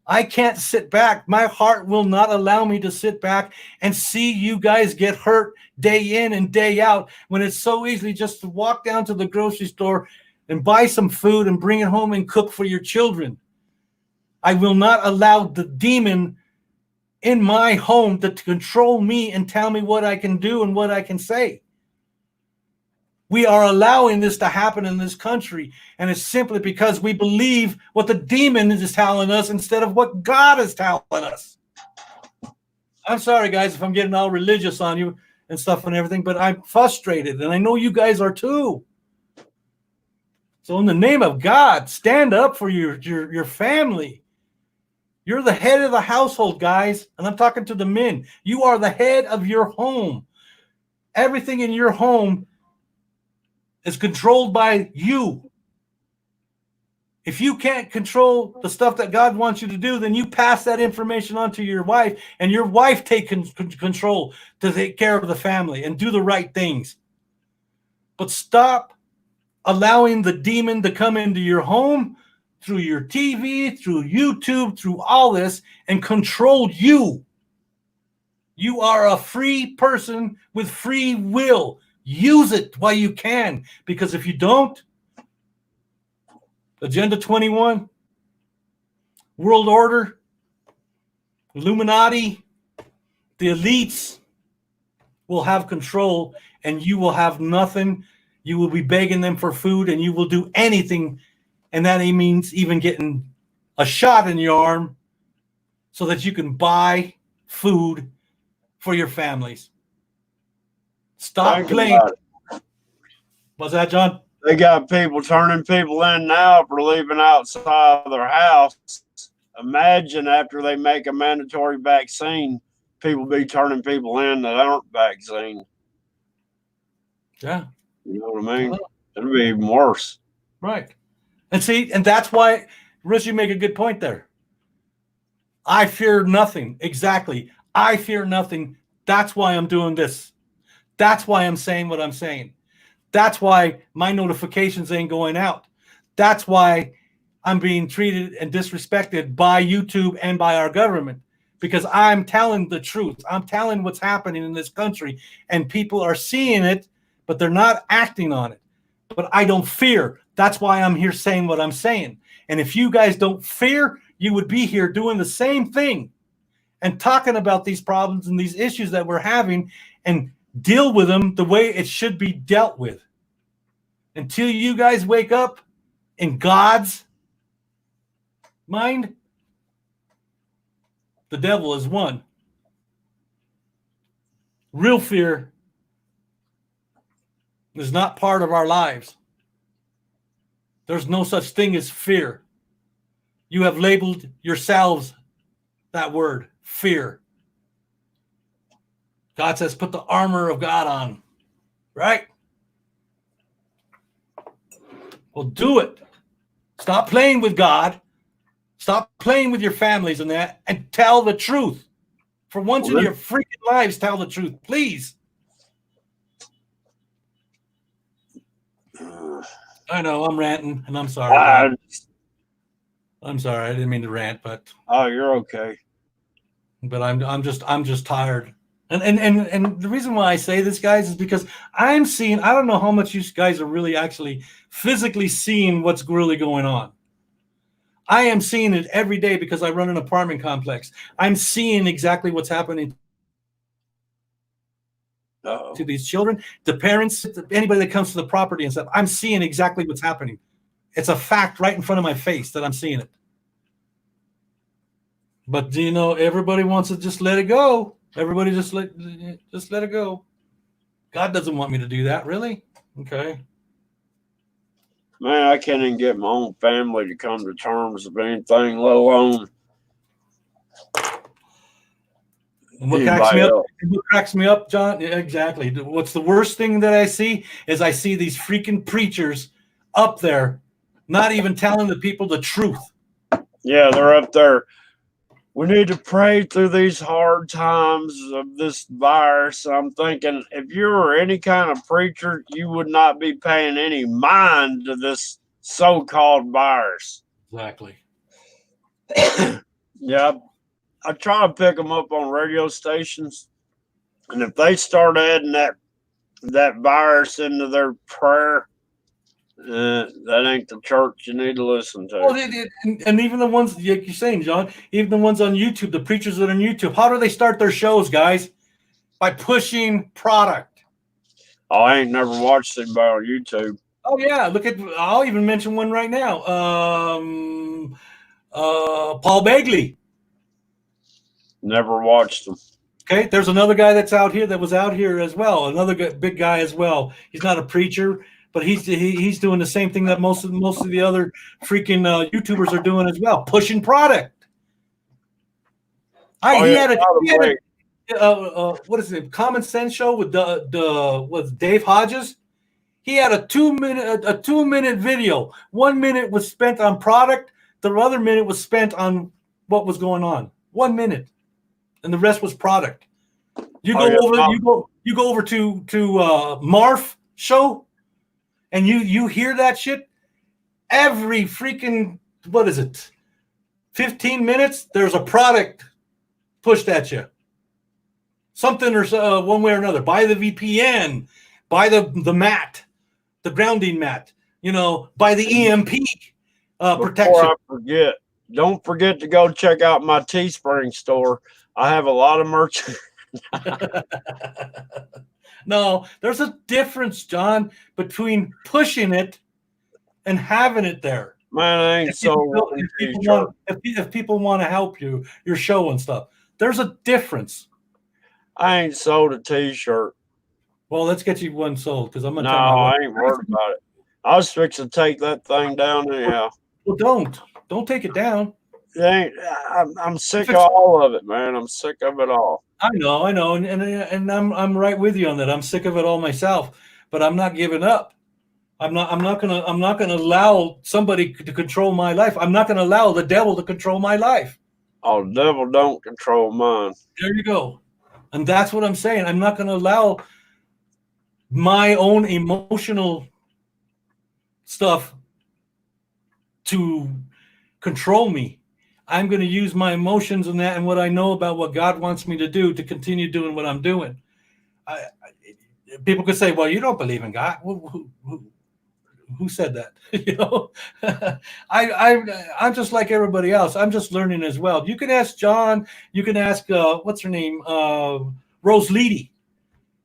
I can't sit back. My heart will not allow me to sit back and see you guys get hurt day in and day out when it's so easy just to walk down to the grocery store and buy some food and bring it home and cook for your children. I will not allow the demon in my home to control me and tell me what I can do and what I can say. We are allowing this to happen in this country, and it's simply because we believe what the demon is telling us instead of what God is telling us. I'm sorry, guys, if I'm getting all religious on you and stuff and everything, but I'm frustrated, and I know you guys are too. So in the name of God, stand up for your family. You're the head of the household, guys, and I'm talking to the men. You are the head of your home. Everything in your home is controlled by you. If you can't control the stuff that God wants you to do, then you pass that information on to your wife, and your wife take control to take care of the family and do the right things. But stop allowing the demon to come into your home through your TV, through YouTube, through all this, and control you. You are a free person with free will. Use it while you can, because if you don't, Agenda 21, World Order, Illuminati, the elites will have control, and you will have nothing. You will be begging them for food, and you will do anything. And that means even getting a shot in your arm so that you can buy food for your families. Stop playing. What's that, John? They got people turning people in now for leaving outside of their house. Imagine after they make a mandatory vaccine, people be turning people in that aren't vaccinated. Yeah. You know what I mean? It'll be even worse. Right. And see, and that's why, Rich, you make a good point there. I fear nothing. Exactly. I fear nothing. That's why I'm doing this. That's why I'm saying what I'm saying. That's why my notifications ain't going out. That's why I'm being treated and disrespected by YouTube and by our government, because I'm telling the truth. I'm telling what's happening in this country, and people are seeing it, but they're not acting on it. But I don't fear. That's why I'm here saying what I'm saying. And if you guys don't fear, you would be here doing the same thing and talking about these problems and these issues that we're having and deal with them the way it should be dealt with. Until you guys wake up in God's mind, the devil is won. Real fear is not part of our lives. There's no such thing as fear. You have labeled yourselves that word, fear. God says, put the armor of God on, right? Well, do it. Stop playing with God. Stop playing with your families and that, and tell the truth. For once in your freaking lives, tell the truth, please. I know I'm ranting, and I'm sorry. I'm sorry. I didn't mean to rant, but you're okay. But I'm just tired. And the reason why I say this, guys, is because I'm seeing. I don't know how much you guys are really actually physically seeing what's really going on. I am seeing it every day because I run an apartment complex. I'm seeing exactly what's happening to these children, the parents, anybody that comes to the property and stuff. I'm seeing exactly what's happening. It's a fact right in front of my face that I'm seeing it. But you know, everybody wants to just let it go. Everybody just let it go. God doesn't want me to do that, really. Okay. Man, I can't even get my own family to come to terms with anything, let alone And what cracks me up, John? Yeah, exactly. What's the worst thing that I see is I see these freaking preachers up there not even telling the people the truth. Yeah, they're up there. We need to pray through these hard times of this virus. I'm thinking if you were any kind of preacher, you would not be paying any mind to this so-called virus. Exactly. Yeah, I try to pick them up on radio stations, and if they start adding that virus into their prayer, that ain't the church you need to listen to. Well, and even the ones like you're saying, John, even the ones on YouTube, the preachers that are on YouTube, how do they start their shows, guys? By pushing product. Oh, I ain't never watched anybody on YouTube. Oh yeah, I'll even mention one right now. Paul Bagley. Never watched them. Okay, there's another guy that was out here as well. Another big guy as well. He's not a preacher, but he's doing the same thing that most of the other freaking YouTubers are doing as well, pushing product. What is it? Common Sense Show with Dave Hodges. He had a 2-minute video. 1 minute was spent on product. The other minute was spent on what was going on. 1 minute, and the rest was product. You go over to Marf show, and you hear that shit. Every freaking 15 minutes, there's a product pushed at you. Something or one way or another. Buy the VPN, buy the mat. The grounding mat, by the EMP protection. Before I forget, don't forget to go check out my Teespring store. I have a lot of merch. No, there's a difference, John, between pushing it and having it there. Man, I ain't if people want to help your show and stuff, there's a difference. I ain't sold a T-shirt. Well, let's get you one sold because I'm gonna. No, I ain't worried about it. I was fixing to take that thing down anyhow. Well, don't take it down. I'm sick of all of it, man. I'm sick of it all. I know, and I'm right with you on that. I'm sick of it all myself, but I'm not giving up. I'm not gonna allow somebody to control my life. I'm not gonna allow the devil to control my life. Oh, the devil don't control mine. There you go, and that's what I'm saying. I'm not gonna allow my own emotional stuff to control me. I'm going to use my emotions and that and what I know about what God wants me to do to continue doing what I'm doing. People could say, well, you don't believe in God. Who said that? I'm just like everybody else. I'm just learning as well. You can ask John. You can ask, what's her name? Rose Leedy.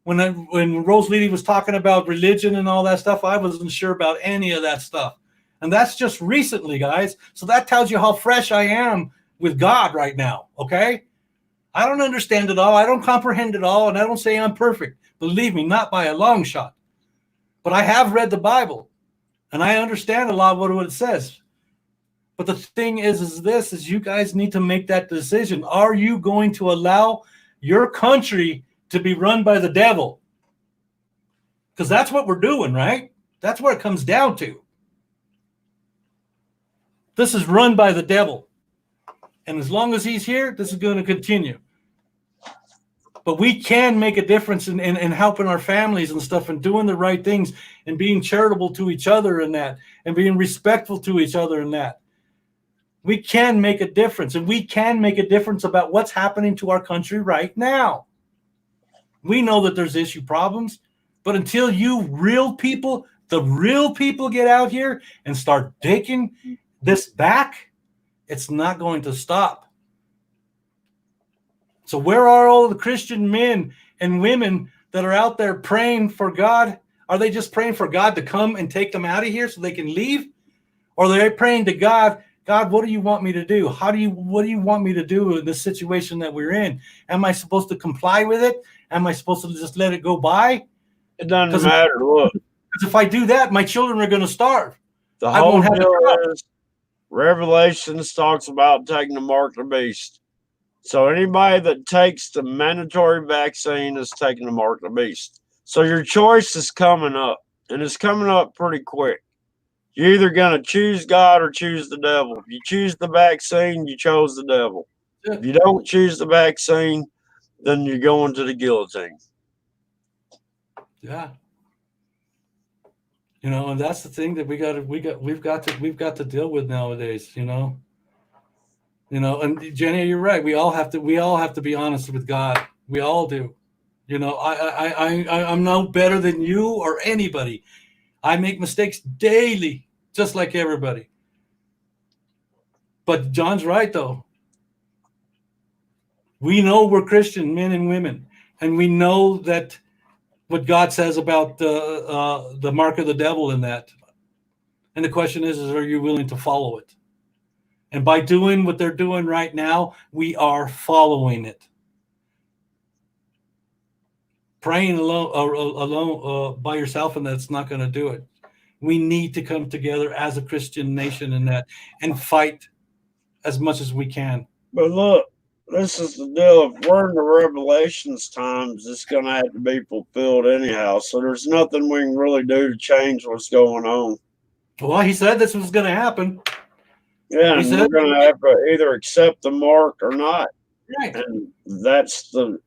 When Rose Leedy was talking about religion and all that stuff, I wasn't sure about any of that stuff. And that's just recently, guys. So that tells you how fresh I am with God right now, okay? I don't understand it all. I don't comprehend it all, and I don't say I'm perfect. Believe me, not by a long shot. But I have read the Bible, and I understand a lot of what it says. But the thing is you guys need to make that decision. Are you going to allow your country to be run by the devil? Because that's what we're doing, right? That's what it comes down to. This is run by the devil. And as long as he's here, this is going to continue. But we can make a difference in helping our families and stuff and doing the right things and being charitable to each other in that and being respectful to each other in that. We can make a difference, and we can make a difference about what's happening to our country right now. We know that there's issue problems, but until you real people, the real people get out here and start taking this back, it's not going to stop. So where are all the Christian men and women that are out there praying for God? Are they just praying for God to come and take them out of here so they can leave? Or are they praying to God, God, what do you want me to do? What do you want me to do in this situation that we're in? Am I supposed to comply with it? Am I supposed to just let it go by? It doesn't matter. Look, because if I do that, my children are going to starve. The whole deal is Revelations talks about taking the mark of the beast. So anybody that takes the mandatory vaccine is taking the mark of the beast. So your choice is coming up, and it's coming up pretty quick. You're either going to choose God or choose the devil. If you choose the vaccine, you chose the devil. If you don't choose the vaccine, then you're going to the guillotine. Yeah. You know, and that's the thing that we've got to deal with nowadays, you know. You know, and Jenny, you're right. We all have to be honest with God. We all do. You know, I'm no better than you or anybody. I make mistakes daily, just like everybody. But John's right, though. We know we're Christian men and women, and we know that what God says about the mark of the devil in that. And the question is are you willing to follow it? And by doing what they're doing right now, we are following it. Praying alone by yourself, and that's not going to do it. We need to come together as a Christian nation in that and fight as much as we can. But look, this is the deal. If we're in the Revelations times, it's going to have to be fulfilled anyhow. So there's nothing we can really do to change what's going on. Well, he said this was going to happen. Yeah, and we're going to have to either accept the mark or not. Right. And that's the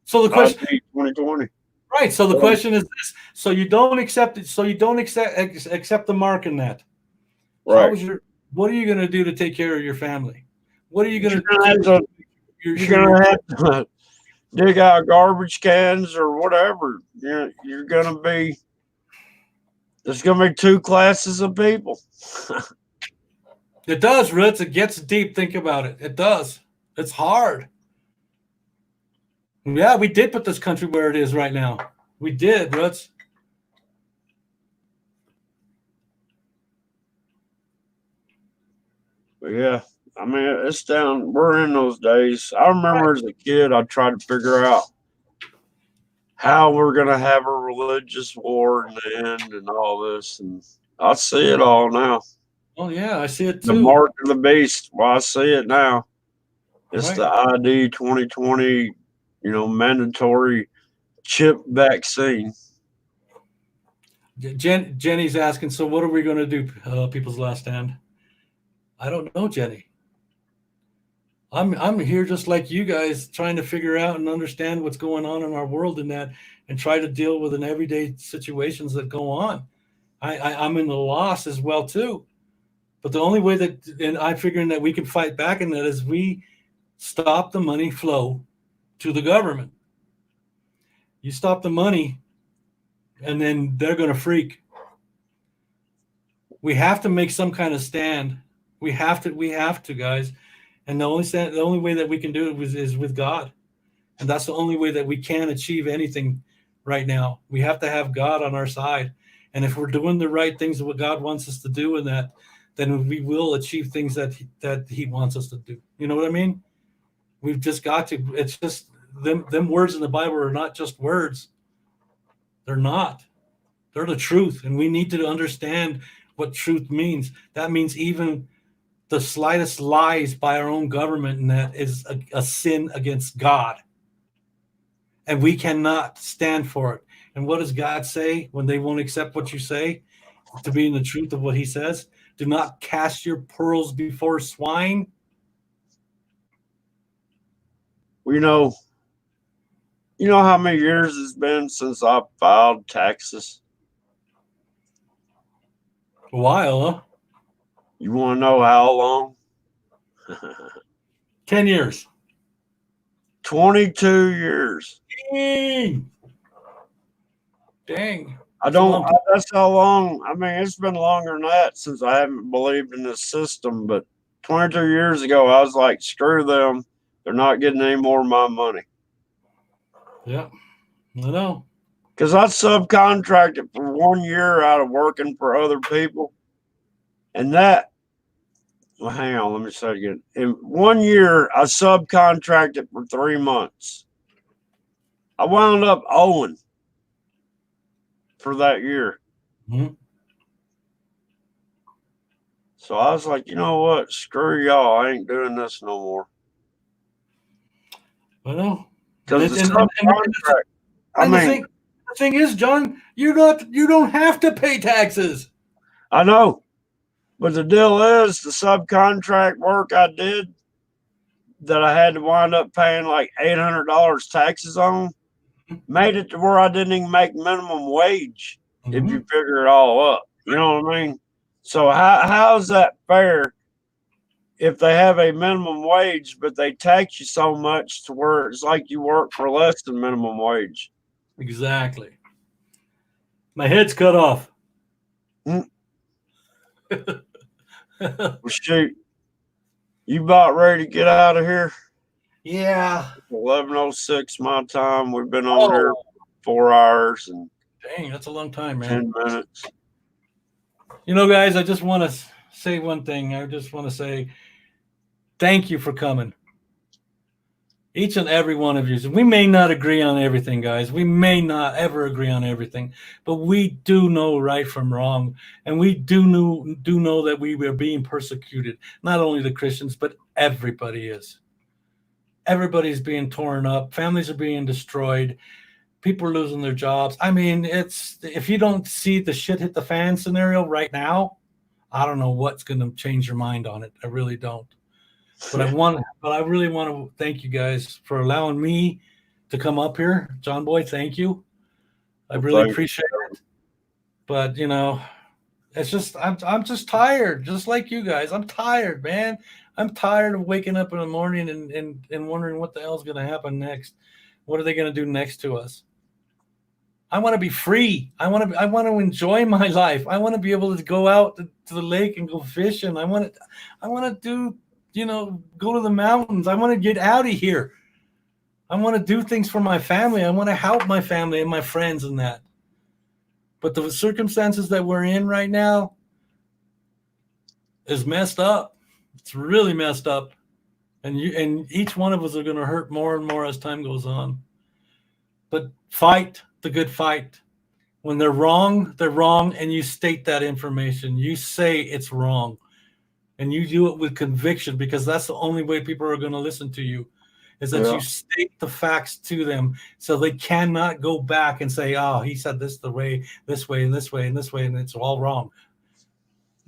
question 2020. Right. So the question is this: so you don't accept it. So you don't accept the mark in that. Right. What are you going to do to take care of your family? What are you going to do? You're going to have to dig out garbage cans or whatever. You're going to be. There's going to be two classes of people. It does, Ritz. It gets deep. Think about it. It does. It's hard. Yeah, we did put this country where it is right now. We did, Ritz. Yeah, I mean, it's down. We're in those days. I remember as a kid, I tried to figure out how we're going to have a religious war in the end and all this. And I see it all now. Oh, yeah, I see it too. The mark of the beast. Well, I see it now. It's the ID 2020, mandatory chip vaccine. Jenny's asking, so what are we going to do, People's Last Stand? I don't know, Jenny. I'm here just like you guys, trying to figure out and understand what's going on in our world and try to deal with an everyday situations that go on. I'm in the loss as well too. But the only way and I'm figuring that we can fight back in that is we stop the money flow to the government. You stop the money, and then they're going to freak. We have to make some kind of stand. We have to, guys. And the only way that we can do it is with God. And that's the only way that we can achieve anything right now. We have to have God on our side. And if we're doing the right things, what God wants us to do in that, then we will achieve things that he wants us to do. You know what I mean? We've just got to. It's just them words in the Bible are not just words. They're not. They're the truth. And we need to understand what truth means. That means even the slightest lies by our own government, and that is a sin against God. And we cannot stand for it. And what does God say when they won't accept what you say to be in the truth of what he says? Do not cast your pearls before swine. You know how many years it's been since I filed taxes? A while, huh? You want to know how long? 10 years. 22 years. Dang. Dang. I That's a don't, long time. that's how long. I mean, it's been longer than that since I haven't believed in this system. But 22 years ago, I was like, screw them. They're not getting any more of my money. Yeah. I know. Because I subcontracted for 1 year out of working for other people. And that, well, hang on, let me say it again. In 1 year, I subcontracted for 3 months. I wound up owing for that year. Mm-hmm. So I was like, you know what? Screw y'all. I ain't doing this no more. I know. Because the And the thing is, John, you don't have to pay taxes. I know. But the deal is, the subcontract work I did that I had to wind up paying like $800 taxes on made it to where I didn't even make minimum wage if you figure it all up. You know what I mean? So how's that fair if they have a minimum wage, but they tax you so much to where it's like you work for less than minimum wage? Exactly. My head's cut off. Well, shoot. You about ready to get out of here? Yeah. 11:06 my time. We've been on here 4 hours and dang, that's a long time, man. 10 minutes. You know, guys, I just want to say one thing. I just want to say thank you for coming. Each and every one of you. We may not agree on everything, guys. We may not ever agree on everything, but we do know right from wrong, and we do know that we are being persecuted. Not only the Christians, but everybody is. Everybody's being torn up. Families are being destroyed. People are losing their jobs. I mean, it's if you don't see the shit hit the fan scenario right now, I don't know what's going to change your mind on it. I really don't. But I really want to thank you guys for allowing me to come up here. John Boy, thank you. I really appreciate it. But it's just I'm just tired, just like you guys. I'm tired, man. I'm tired of waking up in the morning and wondering what the hell's gonna happen next. What are they gonna do next to us? I want to be free. I want to enjoy my life. I want to be able to go out to the lake and go fishing. I want to do go to the mountains. I want to get out of here. I want to do things for my family. I want to help my family and my friends and that. But the circumstances that we're in right now is messed up. It's really messed up. And each one of us are going to hurt more and more as time goes on. But fight the good fight. When they're wrong, and you state that information. You say it's wrong. And you do it with conviction, because that's the only way people are going to listen to you, is that you state the facts to them, so they cannot go back and say, oh, he said this way, and this way, and it's all wrong.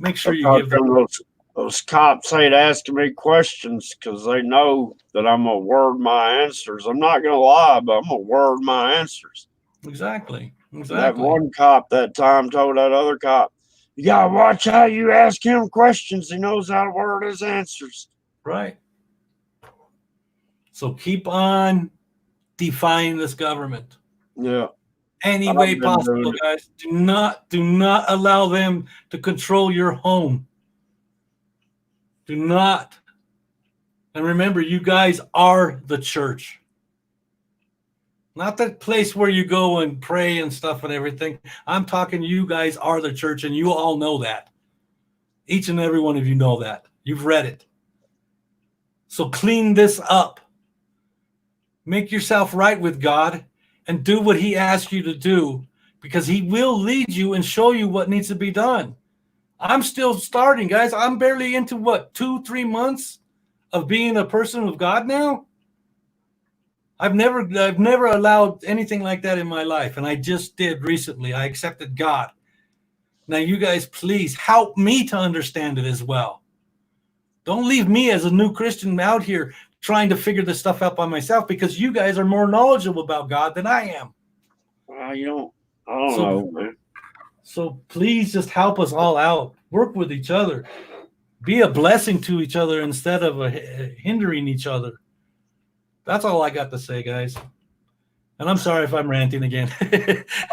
Make sure you give them. Those cops ain't asking me questions because they know that I'm going to word my answers. I'm not going to lie, but I'm going to word my answers. Exactly. That one cop that time told that other cop, you got to watch how you ask him questions. He knows how to word his answers. Right. So keep on defying this government. Yeah. Any way possible, guys. Do not allow them to control your home. Do not. And remember, you guys are the church. Not that place where you go and pray and stuff and everything. I'm talking you guys are the church, and you all know that. Each and every one of you know that. You've read it. So clean this up. Make yourself right with God and do what he asks you to do, because he will lead you and show you what needs to be done. I'm still starting, guys. I'm barely into 2-3 months of being a person of God now. I've never allowed anything like that in my life, and I just did recently. I accepted God. Now, you guys, please help me to understand it as well. Don't leave me as a new Christian out here trying to figure this stuff out by myself because you guys are more knowledgeable about God than I am. I don't know, man. So please just help us all out. Work with each other. Be a blessing to each other instead of hindering each other. That's all I got to say, guys. And I'm sorry if I'm ranting again.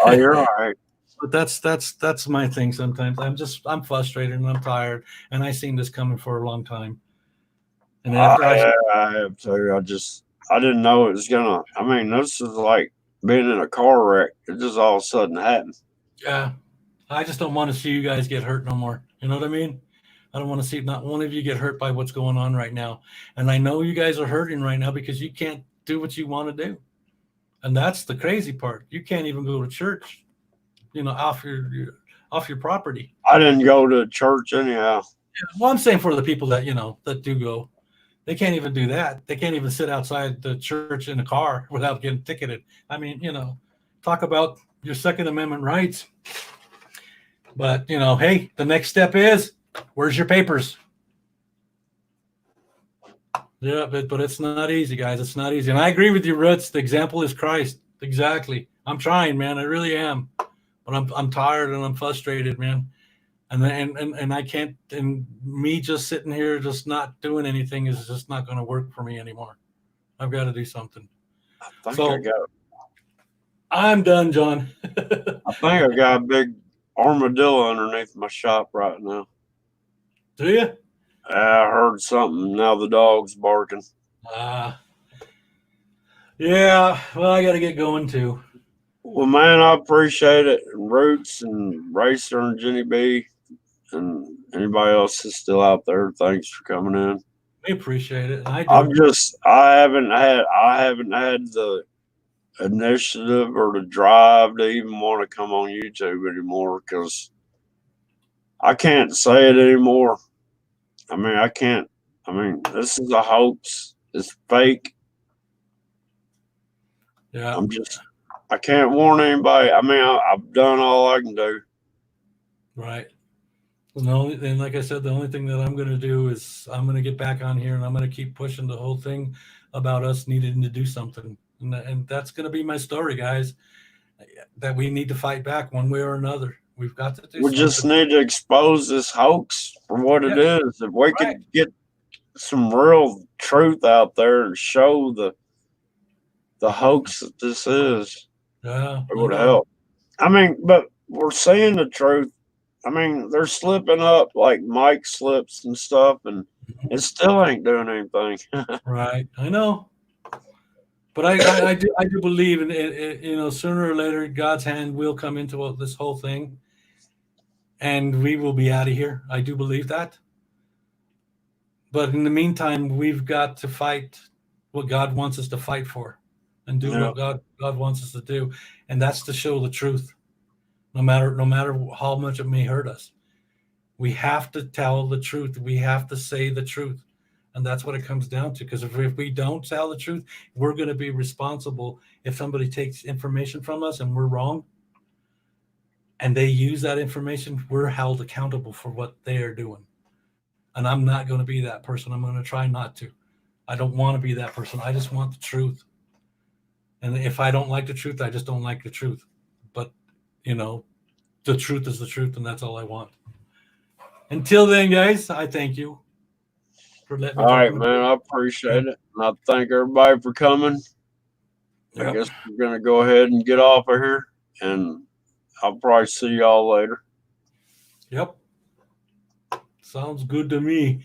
Oh, you're all right. But that's my thing sometimes. I'm frustrated and I'm tired, and I seen this coming for a long time. And after I have to. I didn't know it was gonna. I mean, this is like being in a car wreck. It just all of a sudden happened. yeah, I just don't want to see you guys get hurt no more. You know what I mean? I don't want to see not one of you get hurt by what's going on right now. And I know you guys are hurting right now because you can't do what you want to do. And that's the crazy part. You can't even go to church, off your property. I didn't go to church anyhow. Well, I'm saying for the people that that do go, they can't even do that. They can't even sit outside the church in a car without getting ticketed. I mean, talk about your Second Amendment rights. But hey, the next step is, where's your papers? Yeah, but it's not easy, guys. It's not easy. And I agree with you, Roots. The example is Christ. Exactly. I'm trying, man. I really am. But I'm tired and I'm frustrated, man. And I can't. And me just sitting here, just not doing anything, is just not going to work for me anymore. I've got to do something. I'm done, John. I think I got a big armadillo underneath my shop right now. Do you? I heard something. Now the dog's barking. Yeah. Well, I got to get going too. Well, man, I appreciate it. And Roots and Racer and Jenny B and anybody else that's still out there. Thanks for coming in. We appreciate it. I haven't had the initiative or the drive to even want to come on YouTube anymore because I can't say it anymore. I mean, I can't. I mean, this is a hoax. It's fake. Yeah. I can't warn anybody. I mean, I've done all I can do. Right. And like I said, the only thing that I'm going to do is I'm going to get back on here and I'm going to keep pushing the whole thing about us needing to do something. And that's going to be my story, guys, that we need to fight back one way or another. We've got to do something. We just need to expose this hoax for what it is. If we could get some real truth out there and show the hoax that this is, it would help. I mean, but we're seeing the truth. I mean, they're slipping up like Mike slips and stuff, and it still ain't doing anything. Right. I know. But I do believe in sooner or later God's hand will come into this whole thing, and we will be out of here. I do believe that. But in the meantime, we've got to fight what God wants us to fight for, and do what God wants us to do, and that's to show the truth, no matter how much it may hurt us. We have to tell the truth. We have to say the truth. And that's what it comes down to. Because if we don't tell the truth, we're going to be responsible if somebody takes information from us and we're wrong, and they use that information, we're held accountable for what they are doing. And I'm not going to be that person. I'm going to try not to. I don't want to be that person. I just want the truth. And if I don't like the truth, I just don't like the truth. But, the truth is the truth, and that's all I want. Until then, guys, I thank you. All right, man. I appreciate it. And I thank everybody for coming. I guess we're going to go ahead and get off of here, and I'll probably see y'all later. Yep. Sounds good to me.